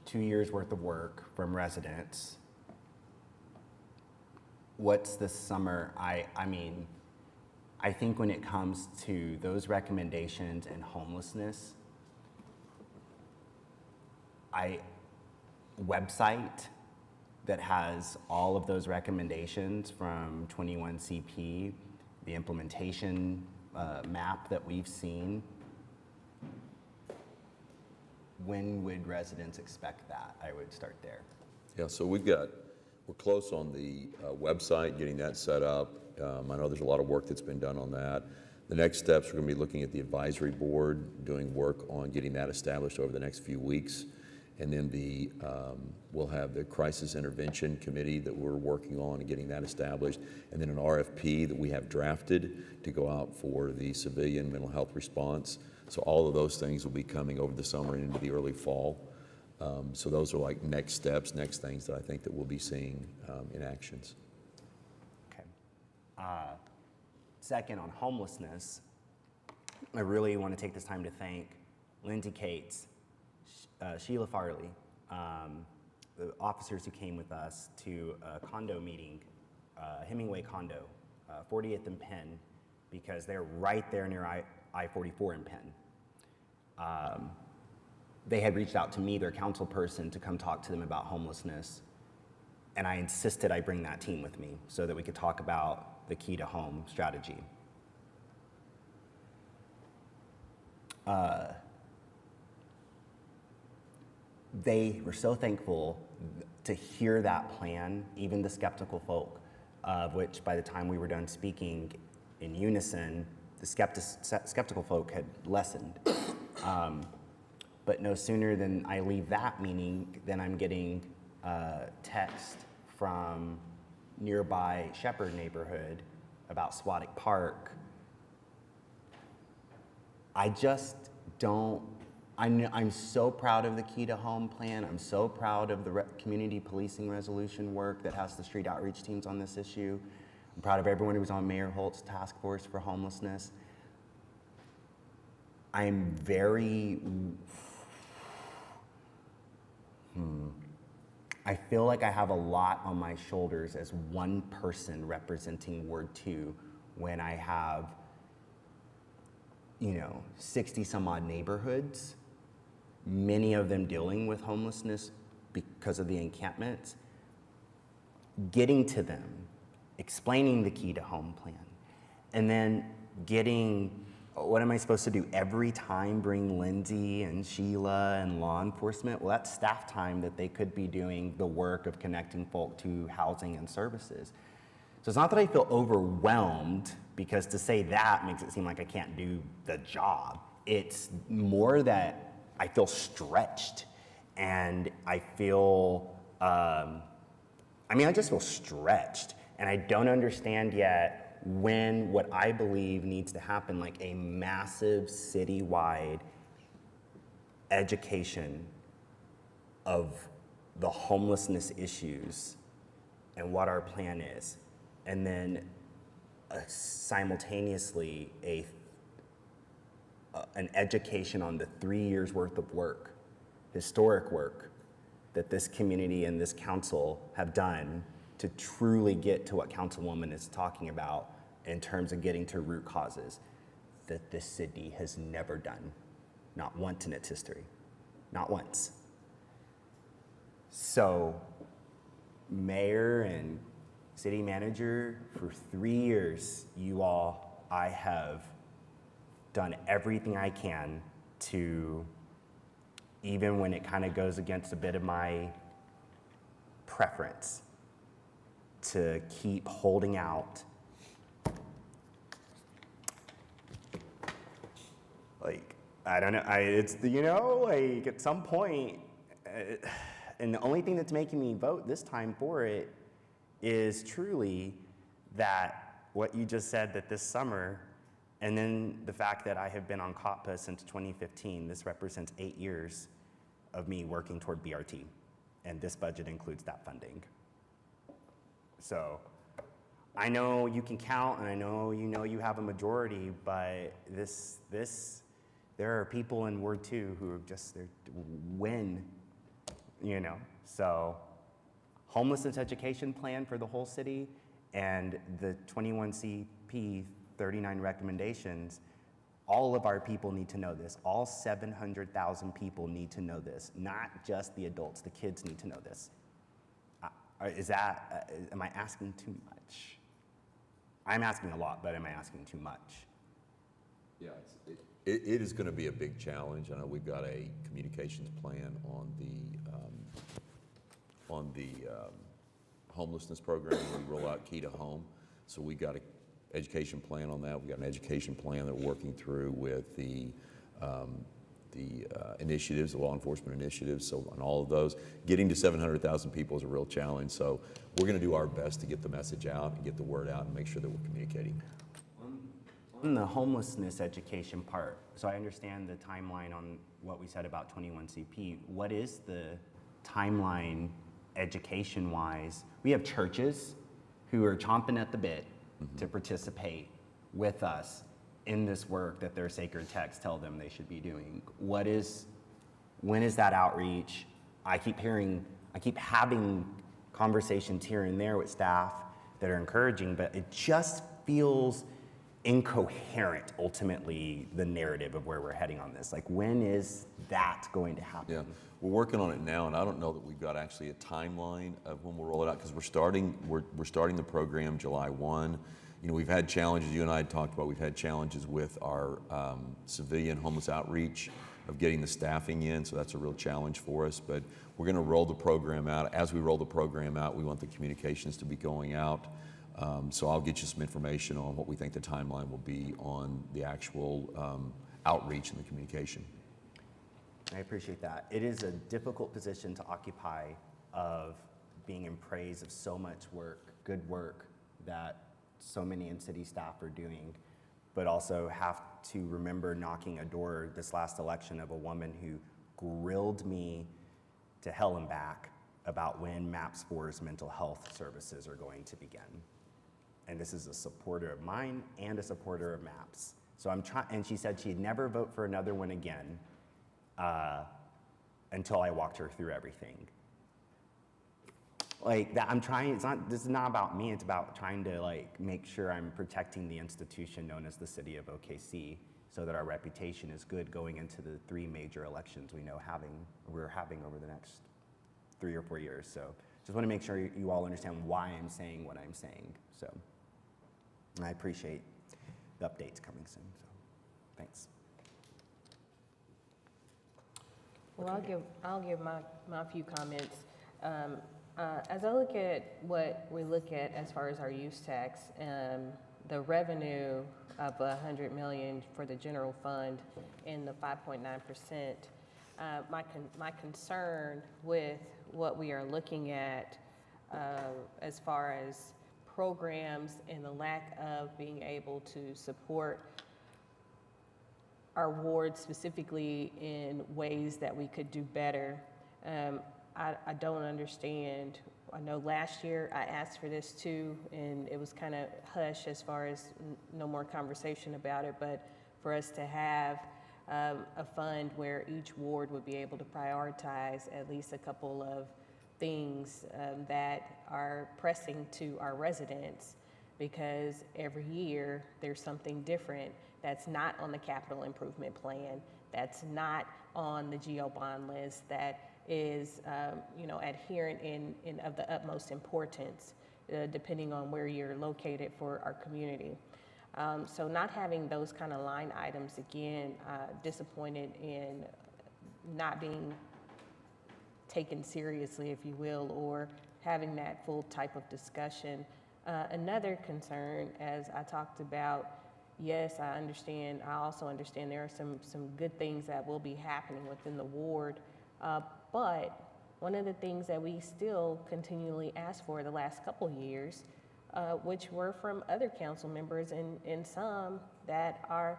2 years worth of work from residents. What's the summer? I mean, I think when it comes to those recommendations and homelessness, website that has all of those recommendations from 21CP, the implementation map that we've seen. When would residents expect that? I would start there. Yeah, so we're close on the website, getting that set up. I know there's a lot of work that's been done on that. The next steps, we're going to be looking at the advisory board, doing work on getting that established over the next few weeks. And then we'll have the crisis intervention committee that we're working on and getting that established. And then an RFP that we have drafted to go out for the civilian mental health response. So all of those things will be coming over the summer and into the early fall. So those are like next steps, next things that I think that we'll be seeing in actions. Okay. Second, on homelessness, I really want to take this time to thank Lindsay Cates, Sheila Farley, the officers who came with us to a condo meeting, Hemingway condo, 40th and Penn, because they're right there near I-44 in Penn. They had reached out to me, their council person, to come talk to them about homelessness. And I insisted I bring that team with me so that we could talk about the Key to Home strategy. They were so thankful to hear that plan, even the skeptical folk, of which by the time we were done speaking in unison, the skeptical folk had lessened. But no sooner than I leave that meeting than I'm getting a text from nearby Shepherd neighborhood about Swaddick Park. I just don't, I'm so proud of the Key to Home plan. I'm so proud of the community policing resolution work that has the street outreach teams on this issue. I'm proud of everyone who was on Mayor Holt's task force for homelessness. I'm very, I feel like I have a lot on my shoulders as one person representing Ward 2 when I have, 60 some odd neighborhoods, many of them dealing with homelessness because of the encampments, getting to them, explaining the Key to Home plan, and then getting, what am I supposed to do every time? Bring Lindsay and Sheila and law enforcement? Well, that's staff time that they could be doing the work of connecting folk to housing and services. So it's not that I feel overwhelmed, because to say that makes it seem like I can't do the job. It's more that I feel stretched, and I feel, I just feel stretched, and I don't understand yet when what I believe needs to happen, like a massive citywide education of the homelessness issues and what our plan is, and then simultaneously an education on the 3 years worth of work, historic work, that this community and this council have done to truly get to what Councilwoman is talking about in terms of getting to root causes that this city has never done, not once in its history, not once. So, Mayor and City Manager, for 3 years, I have done everything I can to, even when it kind of goes against a bit of my preference, to keep holding out. Like, I don't know, at some point, and the only thing that's making me vote this time for it is truly that what you just said, that this summer, and then the fact that I have been on COPPA since 2015, this represents 8 years of me working toward BRT, and this budget includes that funding. So I know you can count, and I know you have a majority, but there are people in Ward 2 who are just, so homelessness education plan for the whole city and the 21 CP 39 recommendations, all of our people need to know this. All 700,000 people need to know this, not just the adults. The kids need to know this. Am I asking too much? I'm asking a lot, but am I asking too much? Yeah, it is going to be a big challenge. I know we've got a communications plan on the homelessness program. We roll out Key to Home. So we got an education plan on that. We got an education plan that we're working through with the initiatives, the law enforcement initiatives. So on all of those, getting to 700,000 people is a real challenge. So we're going to do our best to get the message out and get the word out and make sure that we're communicating. On the homelessness education part, so I understand the timeline on what we said about 21CP, what is the timeline education-wise? We have churches who are chomping at the bit to participate with us in this work that their sacred texts tell them they should be doing. When is that outreach? I keep having conversations here and there with staff that are encouraging, but it just feels incoherent, ultimately, the narrative of where we're heading on this. Like, when is that going to happen? Yeah, we're working on it now, and I don't know that we've got actually a timeline of when we'll roll it out, because we're starting the program July 1. You know, we've had challenges, you and I had talked about, we've had challenges with our civilian homeless outreach of getting the staffing in, so that's a real challenge for us. But we're going to roll the program out. As we roll the program out, we want the communications to be going out. So I'll get you some information on what we think the timeline will be on the actual outreach and the communication. I appreciate that. It is a difficult position to occupy, of being in praise of so much work, good work that so many in-city staff are doing, but also have to remember knocking a door this last election of a woman who grilled me to hell and back about when MAPS 4's mental health services are going to begin. And this is a supporter of mine and a supporter of MAPS. So and she said she'd never vote for another one again until I walked her through everything. Like that, this is not about me, it's about trying to like make sure I'm protecting the institution known as the City of OKC, so that our reputation is good going into the 3 major elections we're having over the next 3 or 4 years. So just want to make sure you all understand why I'm saying what I'm saying. So I appreciate the updates coming soon. So thanks. Well, I'll give my few comments. As I look at what we look at as far as our use tax, the revenue of $100 million for the general fund and the 5.9%, my concern with what we are looking at as far as programs and the lack of being able to support our ward specifically in ways that we could do better. I don't understand. I know last year I asked for this too, and it was kind of hush as far as no more conversation about it, but for us to have a fund where each ward would be able to prioritize at least a couple of things that are pressing to our residents, because every year there's something different that's not on the capital improvement plan, that's not on the GO bond list, that is adherent in of the utmost importance, depending on where you're located for our community. So not having those kind of line items, again, disappointed in not being taken seriously, if you will, or having that full type of discussion. Another concern, as I talked about, yes, I understand. I also understand there are some good things that will be happening within the ward. But one of the things that we still continually ask for the last couple years, which were from other council members and some that are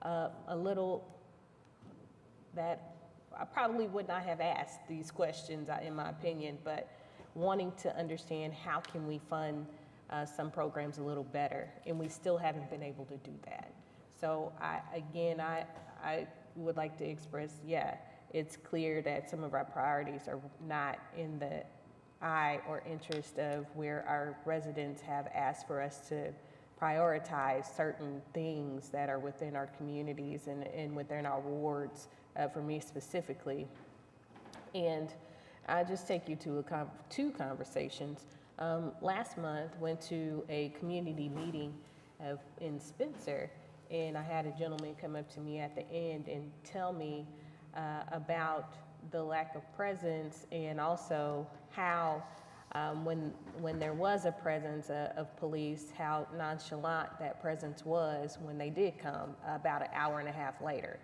a little, that I probably would not have asked these questions, in my opinion, but wanting to understand how can we fund some programs a little better, and we still haven't been able to do that. So I would like to express, it's clear that some of our priorities are not in the eye or interest of where our residents have asked for us to prioritize certain things that are within our communities and within our wards, for me specifically. And I just take you to two conversations. Last month, went to a community meeting in Spencer, and I had a gentleman come up to me at the end and tell me about the lack of presence, and also how when there was a presence of police, how nonchalant that presence was when they did come about an hour and a half later.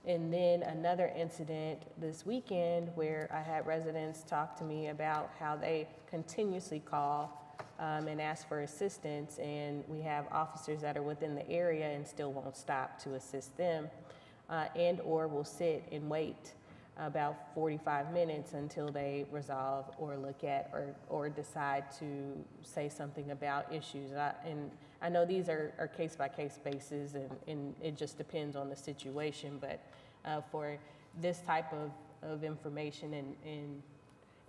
And then another incident this weekend where I had residents talk to me about how they continuously call and ask for assistance, and we have officers that are within the area and still won't stop to assist them. and/or will sit and wait about 45 minutes until they resolve or look at or decide to say something about issues. And I know these are case-by-case basis, and it just depends on the situation, but for this type of information and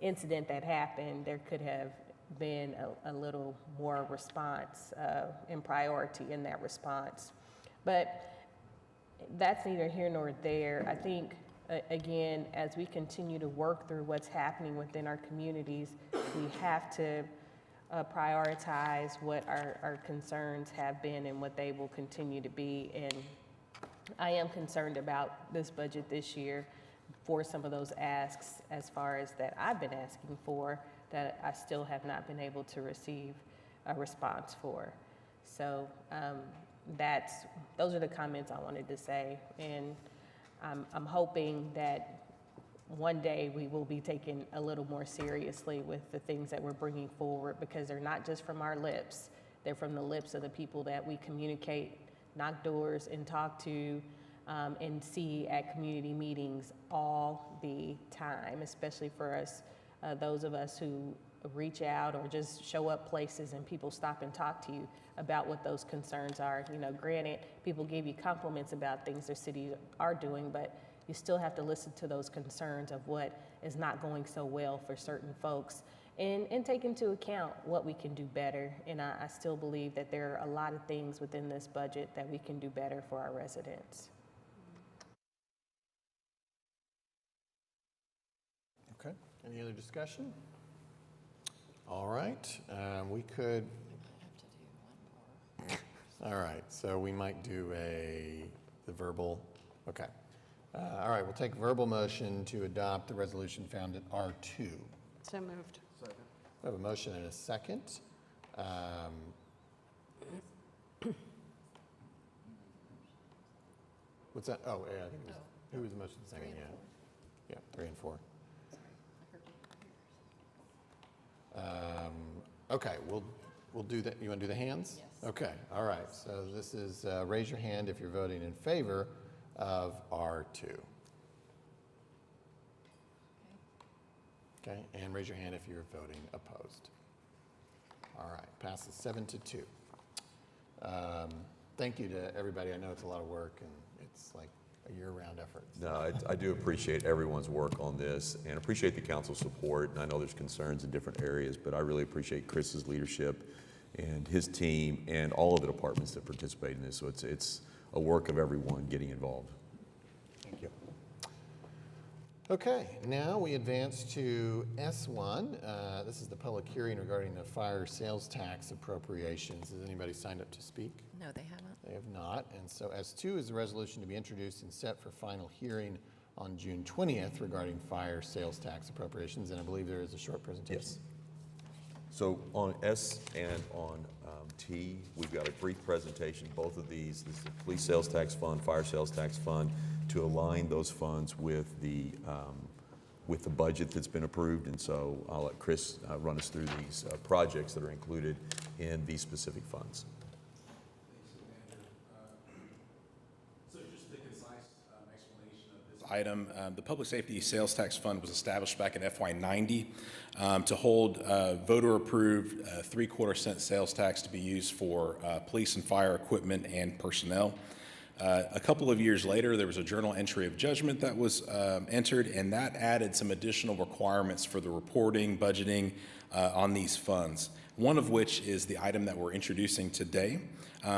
incident that happened, there could have been a little more response and priority in that response. But that's neither here nor there. I think, again, as we continue to work through what's happening within our communities, we have to prioritize what our concerns have been and what they will continue to be. And I am concerned about this budget this year for some of those asks as far as that I've been asking for that I still have not been able to receive a response for. So those are the comments I wanted to say. And I'm hoping that one day we will be taken a little more seriously with the things that we're bringing forward, because they're not just from our lips, they're from the lips of the people that we communicate, knock doors, and talk to, and see at community meetings all the time, especially for us, those of us who reach out or just show up places and people stop and talk to you about what those concerns are. You know, granted, people give you compliments about things their cities are doing, but you still have to listen to those concerns of what is not going so well for certain folks and take into account what we can do better. And I still believe that there are a lot of things within this budget that we can do better for our residents. Okay, any other discussion? All right, we could. All right, so we might do the verbal, okay. All right, we'll take verbal motion to adopt the resolution found in R2. So moved. We have a motion and a second. What's that? Oh, yeah, I think it was, who was the motion second? Yeah, 3 and 4. Okay, we'll do that. You want to do the hands? Yes. Okay, all right. So this is, raise your hand if you're voting in favor of R2. Okay, and raise your hand if you're voting opposed. All right, passes 7-2. Thank you to everybody. I know it's a lot of work and it's like a year-round effort. No, I do appreciate everyone's work on this and appreciate the council's support. And I know there's concerns in different areas, but I really appreciate Chris's leadership and his team and all of the departments that participate in this. So it's a work of everyone getting involved. Thank you. Okay, now we advance to S1. This is the public hearing regarding the fire sales tax appropriations. Has anybody signed up to speak? No, they haven't. They have not. And so S2 is the resolution to be introduced and set for final hearing on June 20th regarding fire sales tax appropriations. And I believe there is a short presentation. Yes. So on S and on T, we've got a brief presentation. Both of these, this is the police sales tax fund, fire sales tax fund, to align those funds with the budget that's been approved. And so I'll let Chris run us through these projects that are included in these specific funds. Item. The Public Safety Sales Tax Fund was established back in FY90 to hold voter-approved 3/4-cent sales tax to be used for police and fire equipment and personnel. A couple of years later, there was a journal entry of judgment that was entered, and that added some additional requirements for the reporting, budgeting on these funds. One of which is the item that we're introducing today,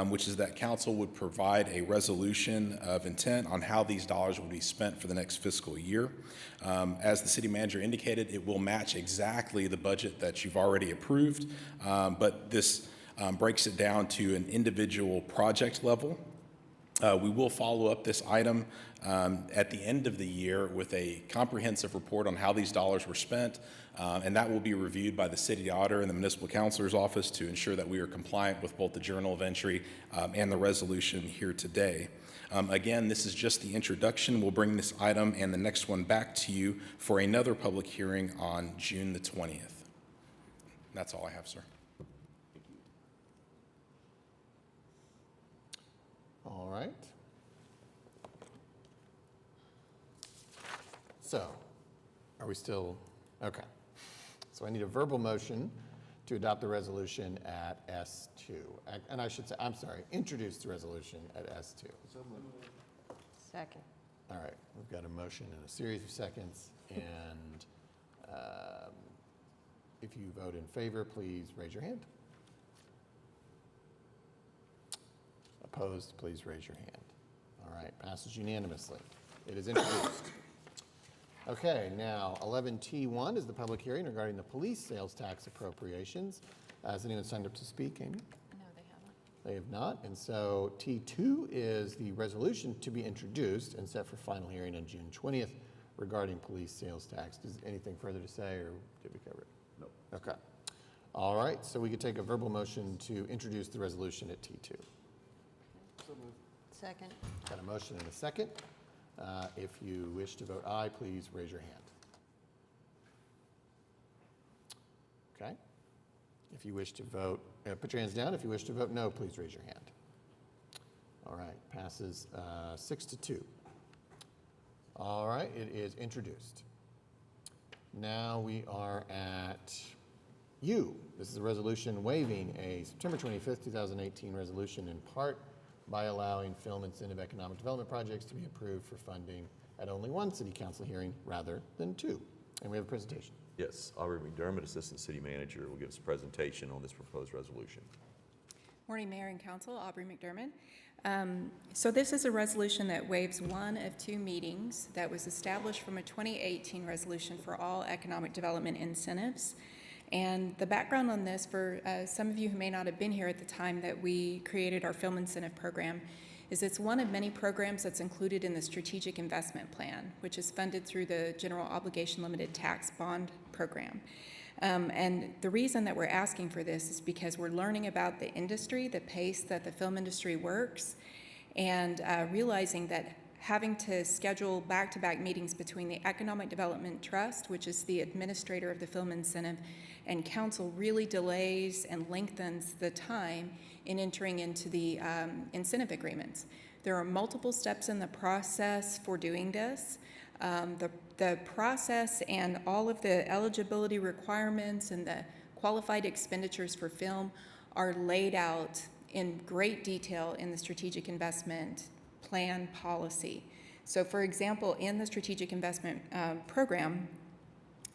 which is that council would provide a resolution of intent on how these dollars will be spent for the next fiscal year. As the city manager indicated, it will match exactly the budget that you've already approved, but this breaks it down to an individual project level. We will follow up this item at the end of the year with a comprehensive report on how these dollars were spent, and that will be reviewed by the city auditor and the municipal counselor's office to ensure that we are compliant with both the journal of entry and the resolution here today. Again, this is just the introduction. We'll bring this item and the next one back to you for another public hearing on June the 20th. That's all I have, sir. All right. So, are we still, okay. So I need a verbal motion to adopt the resolution at S2. And I should say, I'm sorry, introduce the resolution at S2. Second. All right, we've got a motion and a series of seconds, and if you vote in favor, please raise your hand. Opposed, please raise your hand. All right, passes unanimously. It is introduced. Okay, now 11T1 is the public hearing regarding the police sales tax appropriations. Has anyone signed up to speak, Amy? No, they haven't. They have not, and so T2 is the resolution to be introduced and set for final hearing on June 20th regarding police sales tax. Does anything further to say, or did we cover it? No. Okay. All right, so we could take a verbal motion to introduce the resolution at T2. Second. Got a motion and a second. If you wish to vote aye, please raise your hand. Okay. If you wish to vote, put your hands down. If you wish to vote no, please raise your hand. All right, passes 6-2. All right, it is introduced. Now we are at U. This is a resolution waiving a September 25th, 2018 resolution in part by allowing film incentive economic development projects to be approved for funding at only one city council hearing rather than two. And we have a presentation. Yes, Aubrey McDermott, Assistant City Manager, will give us a presentation on this proposed resolution. Morning, Mayor and Council. Aubrey McDermott. So this is a resolution that waives one of two meetings that was established from a 2018 resolution for all economic development incentives. And the background on this, for some of you who may not have been here at the time that we created our film incentive program, is it's one of many programs that's included in the Strategic Investment Plan, which is funded through the General Obligation Limited Tax Bond Program. And the reason that we're asking for this is because we're learning about the industry, the pace that the film industry works, and realizing that having to schedule back-to-back meetings between the Economic Development Trust, which is the administrator of the film incentive, and council really delays and lengthens the time in entering into the incentive agreements. There are multiple steps in the process for doing this. The process and all of the eligibility requirements and the qualified expenditures for film are laid out in great detail in the Strategic Investment Plan policy. So for example, in the Strategic Investment Program,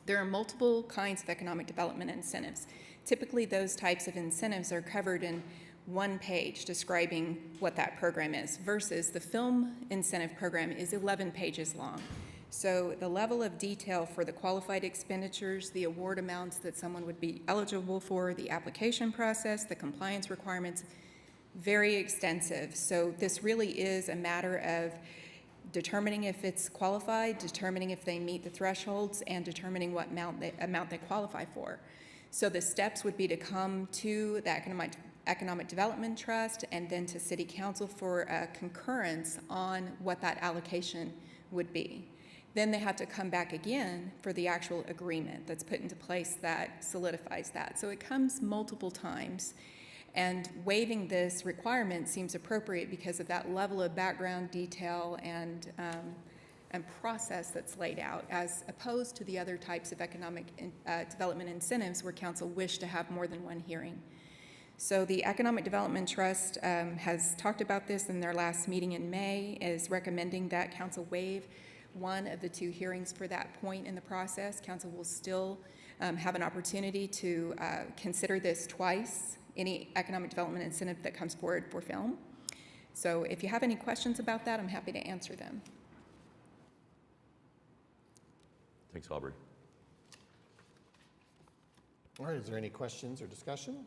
there are multiple kinds of economic development incentives. Typically, those types of incentives are covered in one page describing what that program is, versus the film incentive program is 11 pages long. So the level of detail for the qualified expenditures, the award amounts that someone would be eligible for, the application process, the compliance requirements, very extensive. So this really is a matter of determining if it's qualified, determining if they meet the thresholds, and determining what amount they qualify for. So the steps would be to come to the Economic Development Trust and then to City Council for a concurrence on what that allocation would be. Then they have to come back again for the actual agreement that's put into place that solidifies that. So it comes multiple times. And waiving this requirement seems appropriate because of that level of background detail and process that's laid out, as opposed to the other types of economic development incentives where council wish to have more than one hearing. So the Economic Development Trust has talked about this in their last meeting in May, is recommending that council waive one of the two hearings for that point in the process. Council will still have an opportunity to consider this twice, any economic development incentive that comes forward for film. So if you have any questions about that, I'm happy to answer them. Thanks, Aubrey. All right, is there any questions or discussion?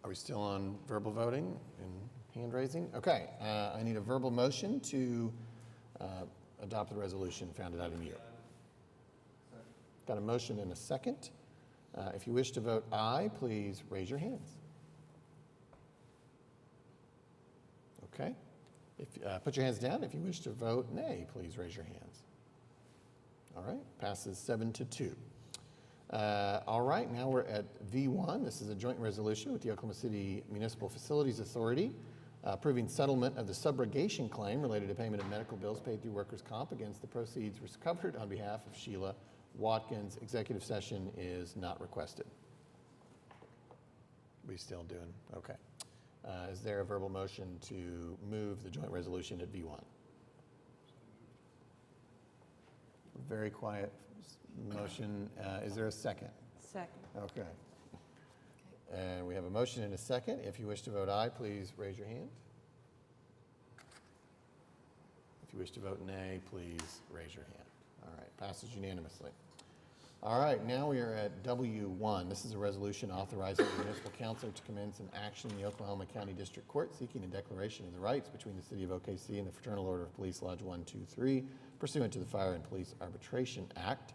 Are we still on verbal voting and hand raising? Okay, I need a verbal motion to adopt the resolution found in item U. Got a motion and a second. If you wish to vote aye, please raise your hands. Okay. Put your hands down. If you wish to vote nay, please raise your hands. All right, passes 7-2. All right, now we're at V1. This is a joint resolution with the Oklahoma City Municipal Facilities Authority approving settlement of the subrogation claim related to payment of medical bills paid through workers' comp against the proceeds recovered on behalf of Sheila Watkins. Executive session is not requested. We still doing? Okay. Is there a verbal motion to move the joint resolution at V1? Very quiet motion. Is there a second? Second. Okay. And we have a motion and a second. If you wish to vote aye, please raise your hand. If you wish to vote nay, please raise your hand. All right, passes unanimously. All right, now we are at W1. This is a resolution authorizing the municipal council to commence an action in the Oklahoma County District Court seeking a declaration of the rights between the City of OKC and the Fraternal Order of Police Lodge 123 pursuant to the Fire and Police Arbitration Act.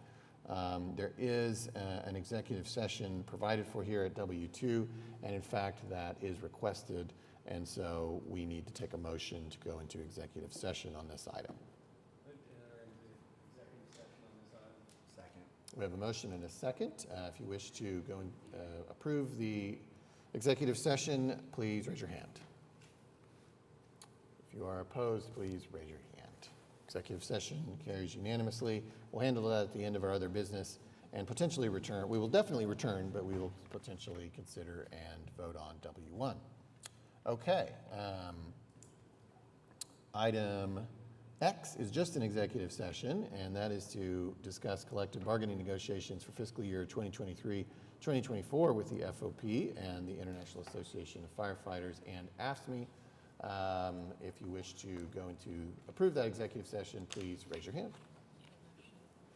There is an executive session provided for here at W2, and in fact that is requested, and so we need to take a motion to go into executive session on this item. We have a motion and a second. If you wish to go and approve the executive session, please raise your hand. If you are opposed, please raise your hand. Executive session carries unanimously. We'll handle that at the end of our other business and potentially return. We will definitely return, but we will potentially consider and vote on W1. Okay. Item X is just an executive session, and that is to discuss collective bargaining negotiations for fiscal year 2023-2024 with the FOP and the International Association of Firefighters and AFSCME. If you wish to go into approve that executive session, please raise your hand.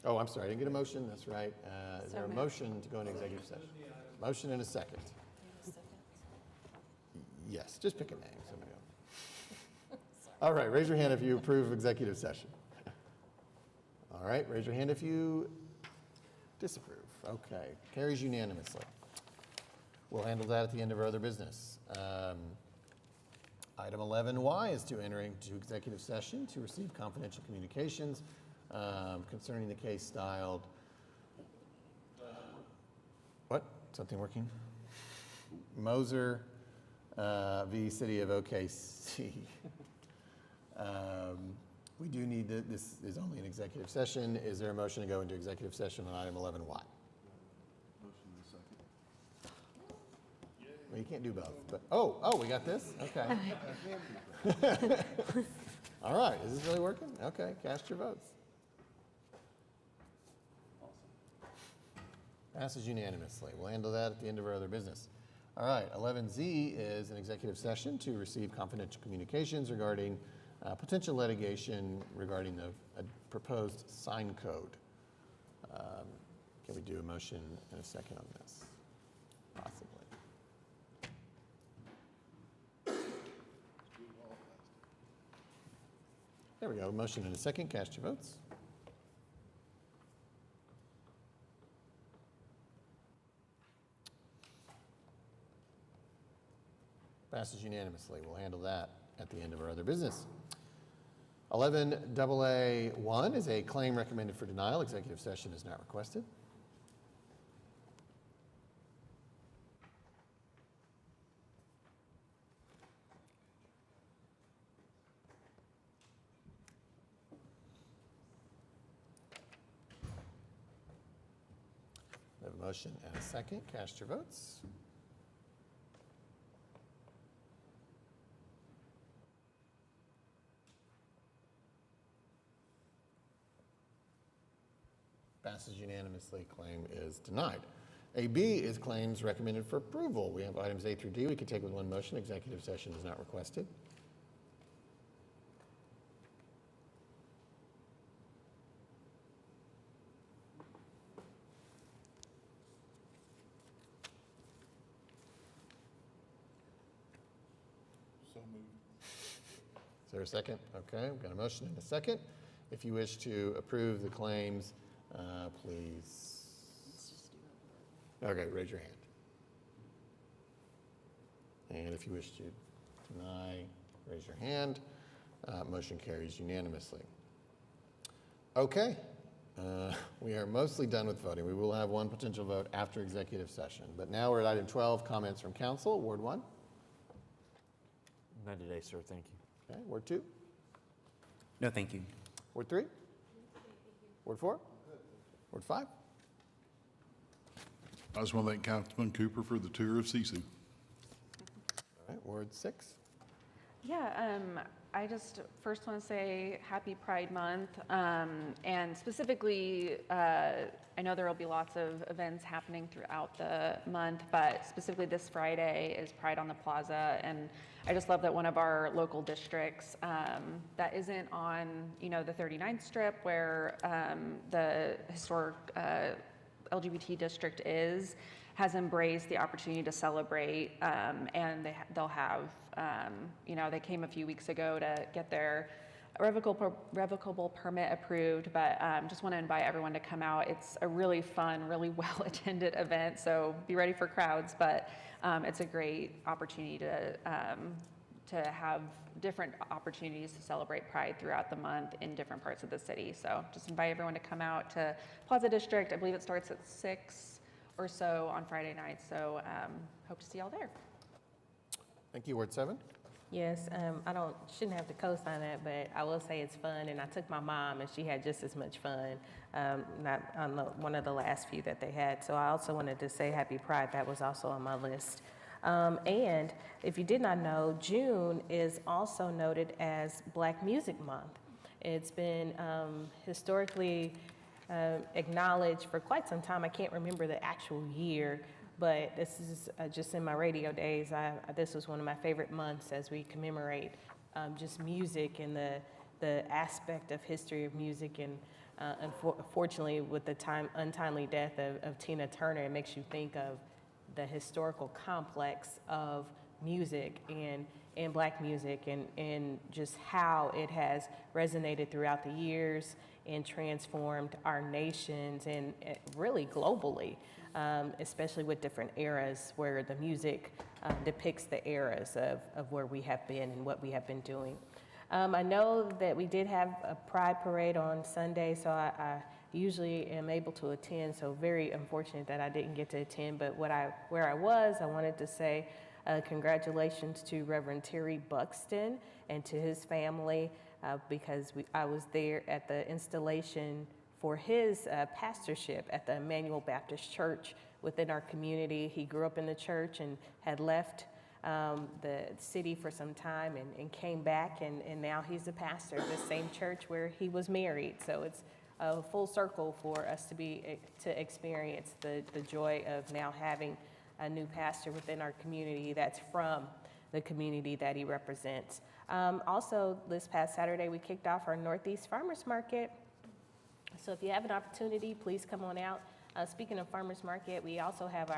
Oh, I'm sorry, I didn't get a motion. That's right. Is there a motion to go into executive session? Motion and a second. Yes, just pick a name. Somebody else. All right, raise your hand if you approve executive session. All right, raise your hand if you disapprove. Okay, carries unanimously. We'll handle that at the end of our other business. Item 11Y is to enter into executive session to receive confidential communications concerning the case styled. What? Something working? Moser v. City of OKC. We do need to, this is only an executive session. Is there a motion to go into executive session on item 11Y? Motion in a second. Well, you can't do both, but, oh, we got this? Okay. All right, is this really working? Okay, cast your votes. Passes unanimously. We'll handle that at the end of our other business. All right, 11Z is an executive session to receive confidential communications regarding potential litigation regarding the proposed sign code. Can we do a motion in a second on this? Possibly. There we go. Motion in a second. Cast your votes. Passes unanimously. We'll handle that at the end of our other business. 11AA1 is a claim recommended for denial. Executive session is not requested. We have a motion and a second. Cast your votes. Passes unanimously. Claim is denied. AB is claims recommended for approval. We have items A through D. We can take with one motion. Executive session is not requested. So moved. Is there a second? Okay, we've got a motion and a second. If you wish to approve the claims, please. Okay, raise your hand. And if you wish to deny, raise your hand. Motion carries unanimously. Okay, we are mostly done with voting. We will have one potential vote after executive session. But now we're at item 12, comments from council. Ward 1. None today, sir, thank you. Okay, Ward 2, No, thank you. Ward 3, Ward 4, Ward 5. I just want to thank Councilman Cooper for the tour of Sisu. All right, Ward 6. Yeah, I just first want to say happy Pride Month. And specifically, I know there will be lots of events happening throughout the month, but specifically this Friday is Pride on the Plaza. And I just love that one of our local districts that isn't on, the 39th Strip where the historic LGBT district has embraced the opportunity to celebrate, and they'll have, they came a few weeks ago to get their revocable permit approved, but just want to invite everyone to come out. It's a really fun, really well-attended event, so be ready for crowds, but it's a great opportunity to have different opportunities to celebrate Pride throughout the month in different parts of the city. So just invite everyone to come out to Plaza District. I believe it starts at 6 or so on Friday night. So hope to see y'all there. Thank you, Ward 7. Yes, I shouldn't have to co-sign that, but I will say it's fun, and I took my mom, and she had just as much fun, not on one of the last few that they had. So I also wanted to say Happy Pride. That was also on my list. And if you did not know, June is also noted as Black Music Month. It's been historically acknowledged for quite some time. I can't remember the actual year, but this is just in my radio days. This was one of my favorite months as we commemorate just music and the aspect of history of music. And unfortunately, with the untimely death of Tina Turner, it makes you think of the historical complex of music and Black music and just how it has resonated throughout the years and transformed our nations and really globally, especially with different eras where the music depicts the eras of where we have been and what we have been doing. I know that we did have a Pride Parade on Sunday, so I usually am able to attend, so very unfortunate that I didn't get to attend, but where I was, I wanted to say congratulations to Reverend Terry Buxton and to his family because I was there at the installation for his pastorship at the Emmanuel Baptist Church within our community. He grew up in the church and had left the city for some time and came back, and now he's a pastor of the same church where he was married. So it's a full circle for us to experience the joy of now having a new pastor within our community that's from the community that he represents. Also, this past Saturday, we kicked off our Northeast Farmers Market. So if you have an opportunity, please come on out. Speaking of farmers market, we also have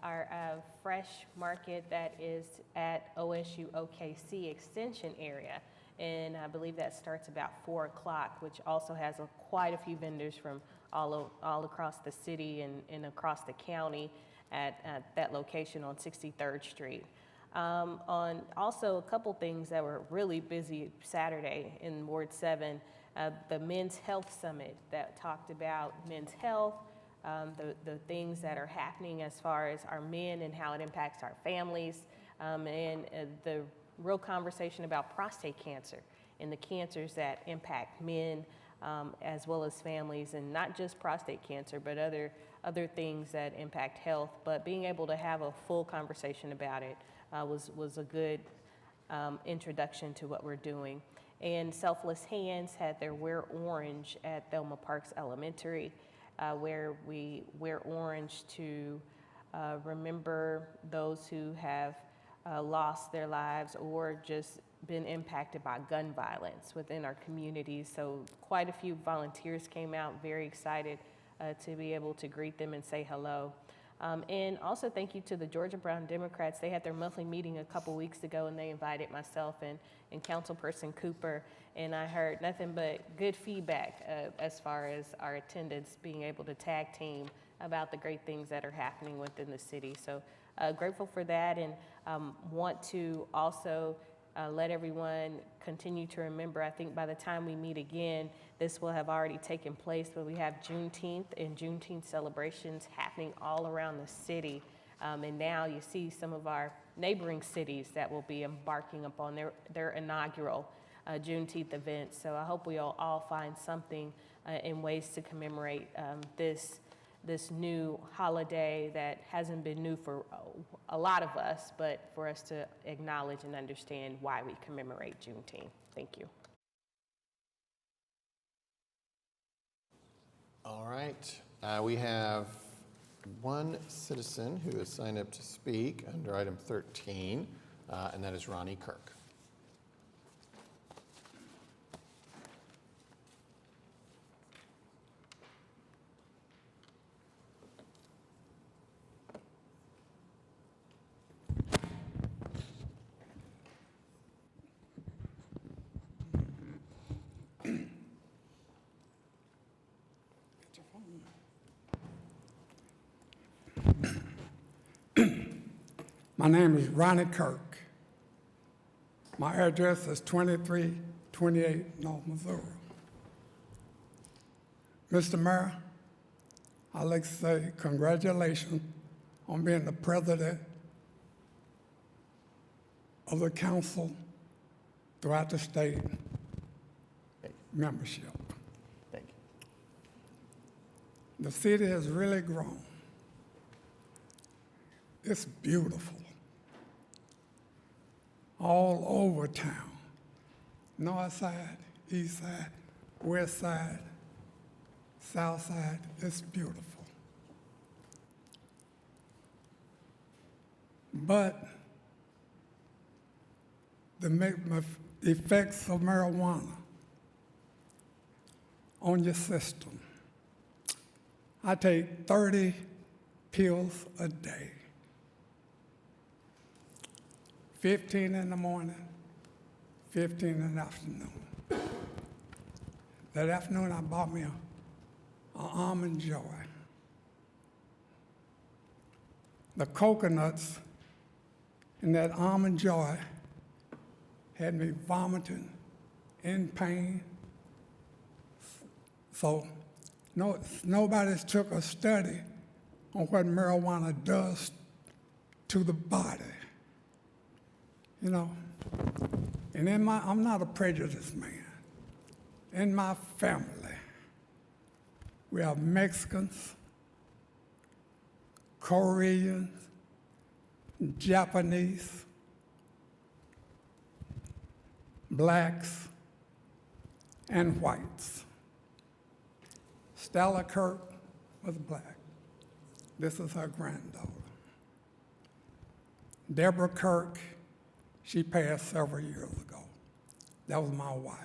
our fresh market that is at OSU OKC Extension area. And I believe that starts about 4 o'clock, which also has quite a few vendors from all across the city and across the county at that location on 63rd Street. On also a couple things that were really busy Saturday in Ward 7, the Men's Health Summit that talked about men's health, the things that are happening as far as our men and how it impacts our families, and the real conversation about prostate cancer and the cancers that impact men as well as families, and not just prostate cancer, but other things that impact health. But being able to have a full conversation about it was a good introduction to what we're doing. And Selfless Hands had their Wear Orange at Thelma Parks Elementary, where we wear orange to remember those who have lost their lives or just been impacted by gun violence within our communities. So quite a few volunteers came out, very excited to be able to greet them and say hello. And also thank you to the Georgia Brown Democrats. They had their monthly meeting a couple weeks ago, and they invited myself and Councilperson Cooper, and I heard nothing but good feedback as far as our attendance, being able to tag team about the great things that are happening within the city. So grateful for that, and want to also let everyone continue to remember, I think by the time we meet again, this will have already taken place, but we have Juneteenth and Juneteenth celebrations happening all around the city. And now you see some of our neighboring cities that will be embarking upon their inaugural Juneteenth event. So I hope we'll all find something in ways to commemorate this new holiday that hasn't been new for a lot of us, but for us to acknowledge and understand why we commemorate Juneteenth. Thank you. All right. We have one citizen who has signed up to speak under item 13, and that is Ronnie Kirk. My name is Ronnie Kirk. My address is 2328 North Missouri. Mr. Mayor, I'd like to say congratulations on being the president of the council throughout the state membership. Thank you. The city has really grown. It's beautiful. All over town. North side, east side, west side, south side. It's beautiful. But the effects of marijuana on your system. I take 30 pills a day. 15 in the morning, 15 in the afternoon. That afternoon, I bought me an Almond Joy. The coconuts in that Almond Joy had me vomiting, in pain. So nobody's took a study on what marijuana does to the body. You know, and I'm not a prejudiced man. In my family, we have Mexicans, Koreans, Japanese, blacks, and whites. Stella Kirk was black. This is her granddaughter. Deborah Kirk, she passed several years ago. That was my wife.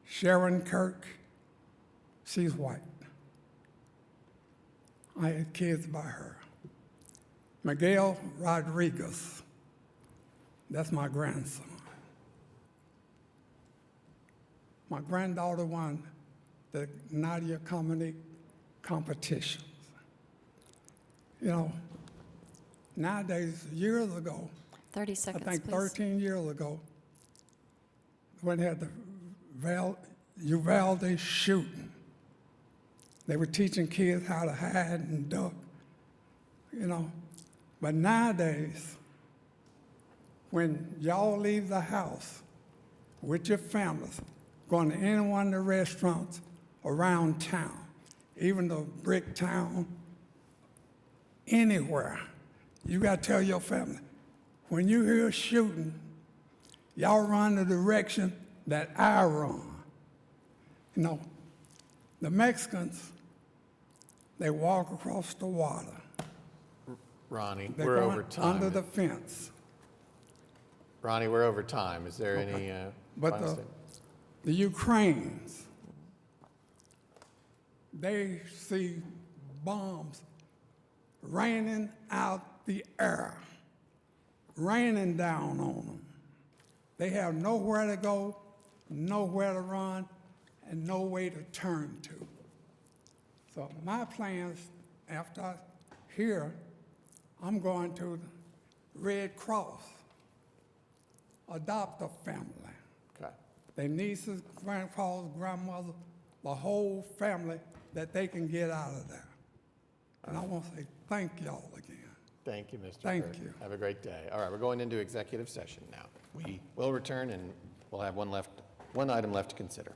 Sharon Kirk, she's white. I had kids by her. Miguel Rodriguez, that's my grandson. My granddaughter won the Nadia Comedy competitions. You know, nowadays, years ago, 30 seconds, I think please. 13 years ago, when they had the Uvalde shooting, they were teaching kids how to hide and duck, you know. But nowadays, when y'all leave the house with your families, going to any one of the restaurants around town, even the brick town, anywhere, you got to tell your family, when you hear shooting, y'all run the direction that I run. You know, the Mexicans, they walk across the water. Ronnie, They're we're going over time. under the fence. Ronnie, we're over time. Is there any But final statement? the Ukrainians, they see bombs raining out the air, raining down on them. They have nowhere to go, nowhere to run, and no way to turn to. So my plans, after I hear, I'm going to the Red Cross, adopt a family. Okay. Their nieces, grandfathers, grandmothers, the whole family that they can get out of there. And I want to say thank y'all again. Thank you, Mr. Thank Burke. you. Have a great day. All right, we're going into executive session now. We will return and we'll have one item left to consider.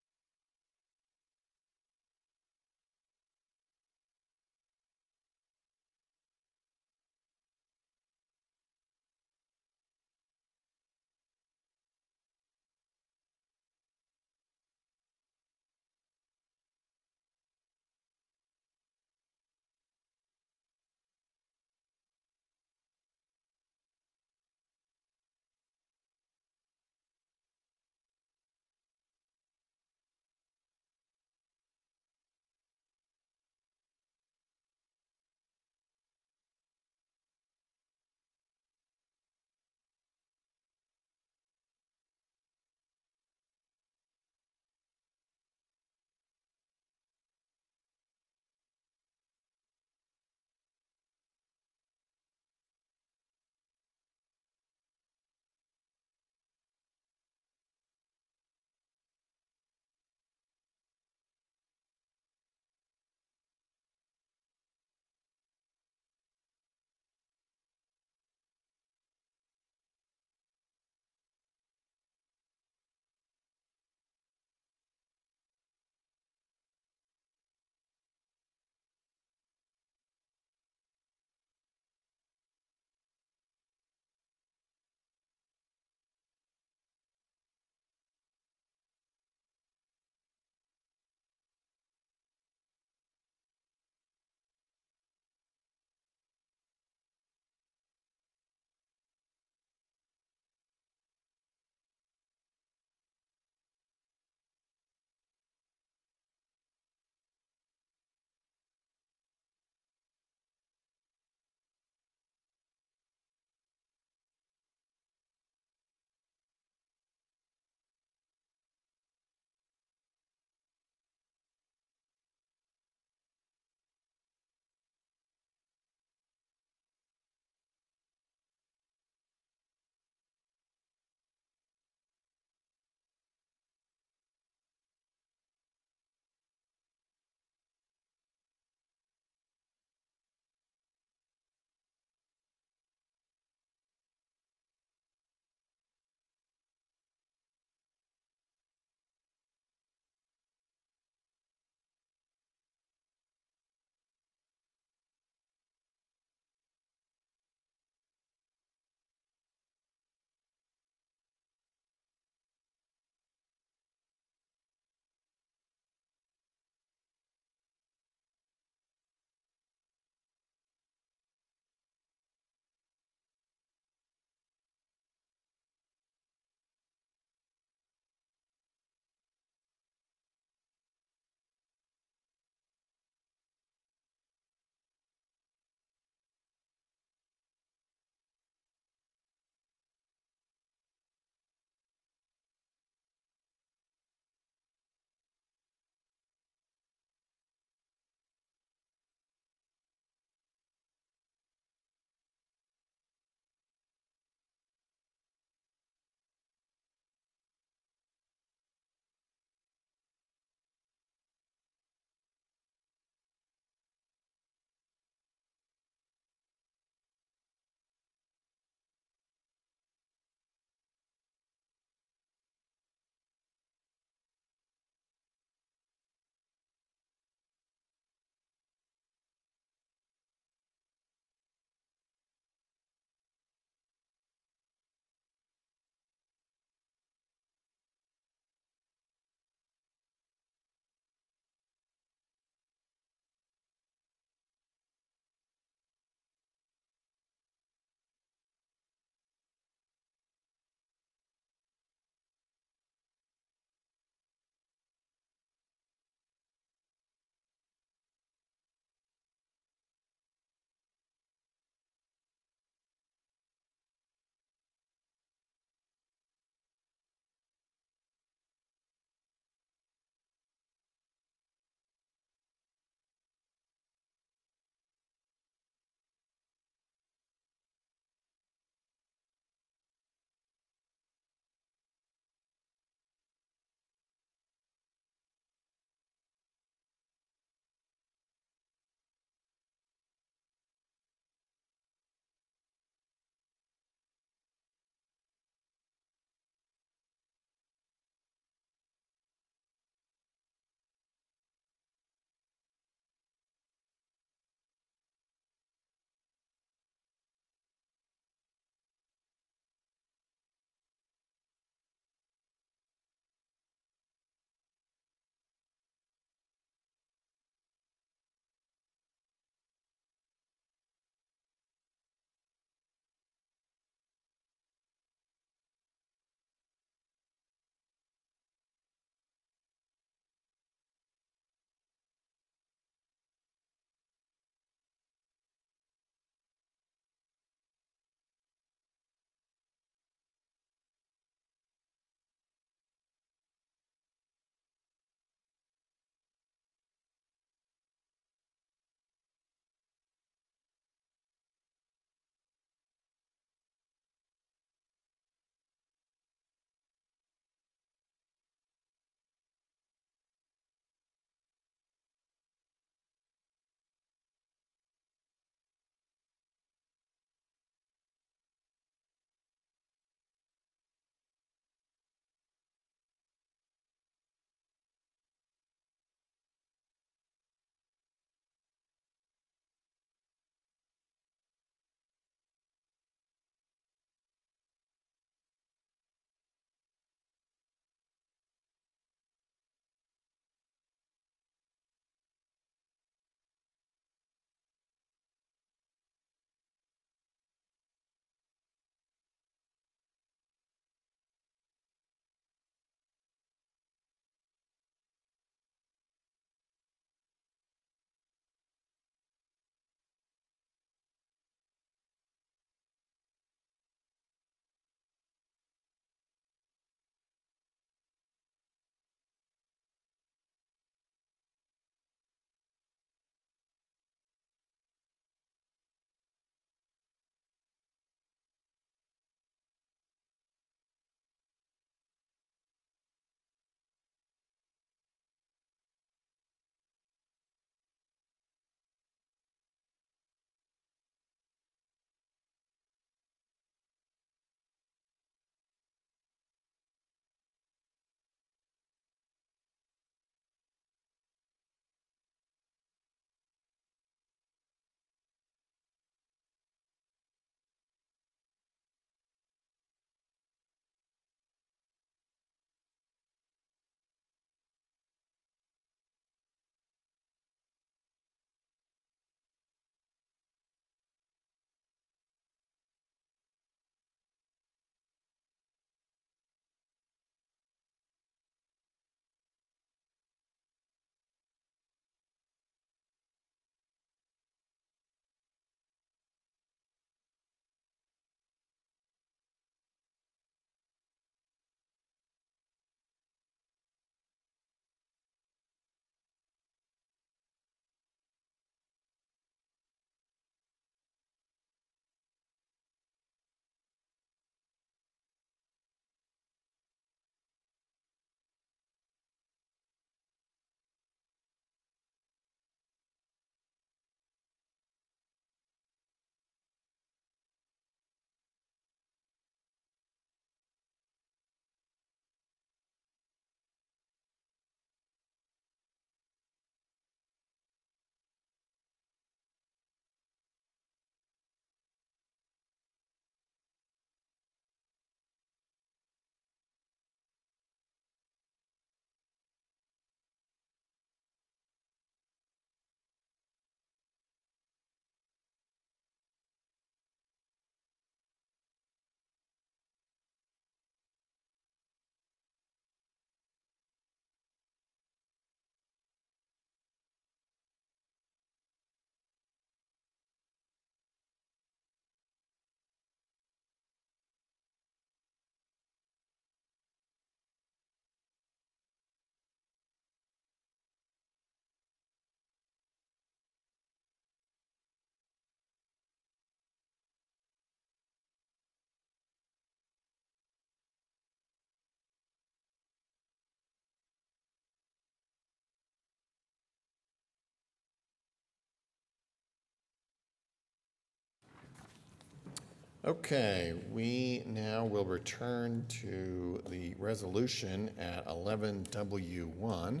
Okay, we now will return to the resolution at 11W1,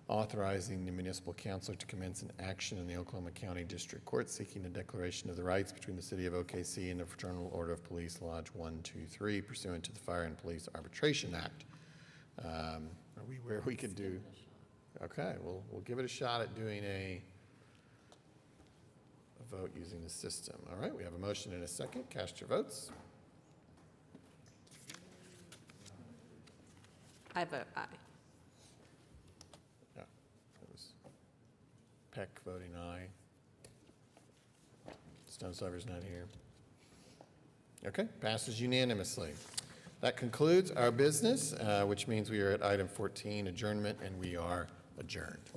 authorizing the municipal council to commence an action in the Oklahoma County District Court seeking a declaration of the rights between the city of OKC and the Fraternal Order of Police Lodge 123 pursuant to the Fire and Police Arbitration Act. Are we where we can do? Okay, we'll give it a shot at doing a vote using the system. All right, we have a motion and a second. Cast your votes. I vote aye. Yeah, it was Peck voting aye. Stonesilver's not here. Okay, passes unanimously. That concludes our business, which means we are at item 14, adjournment, and we are adjourned.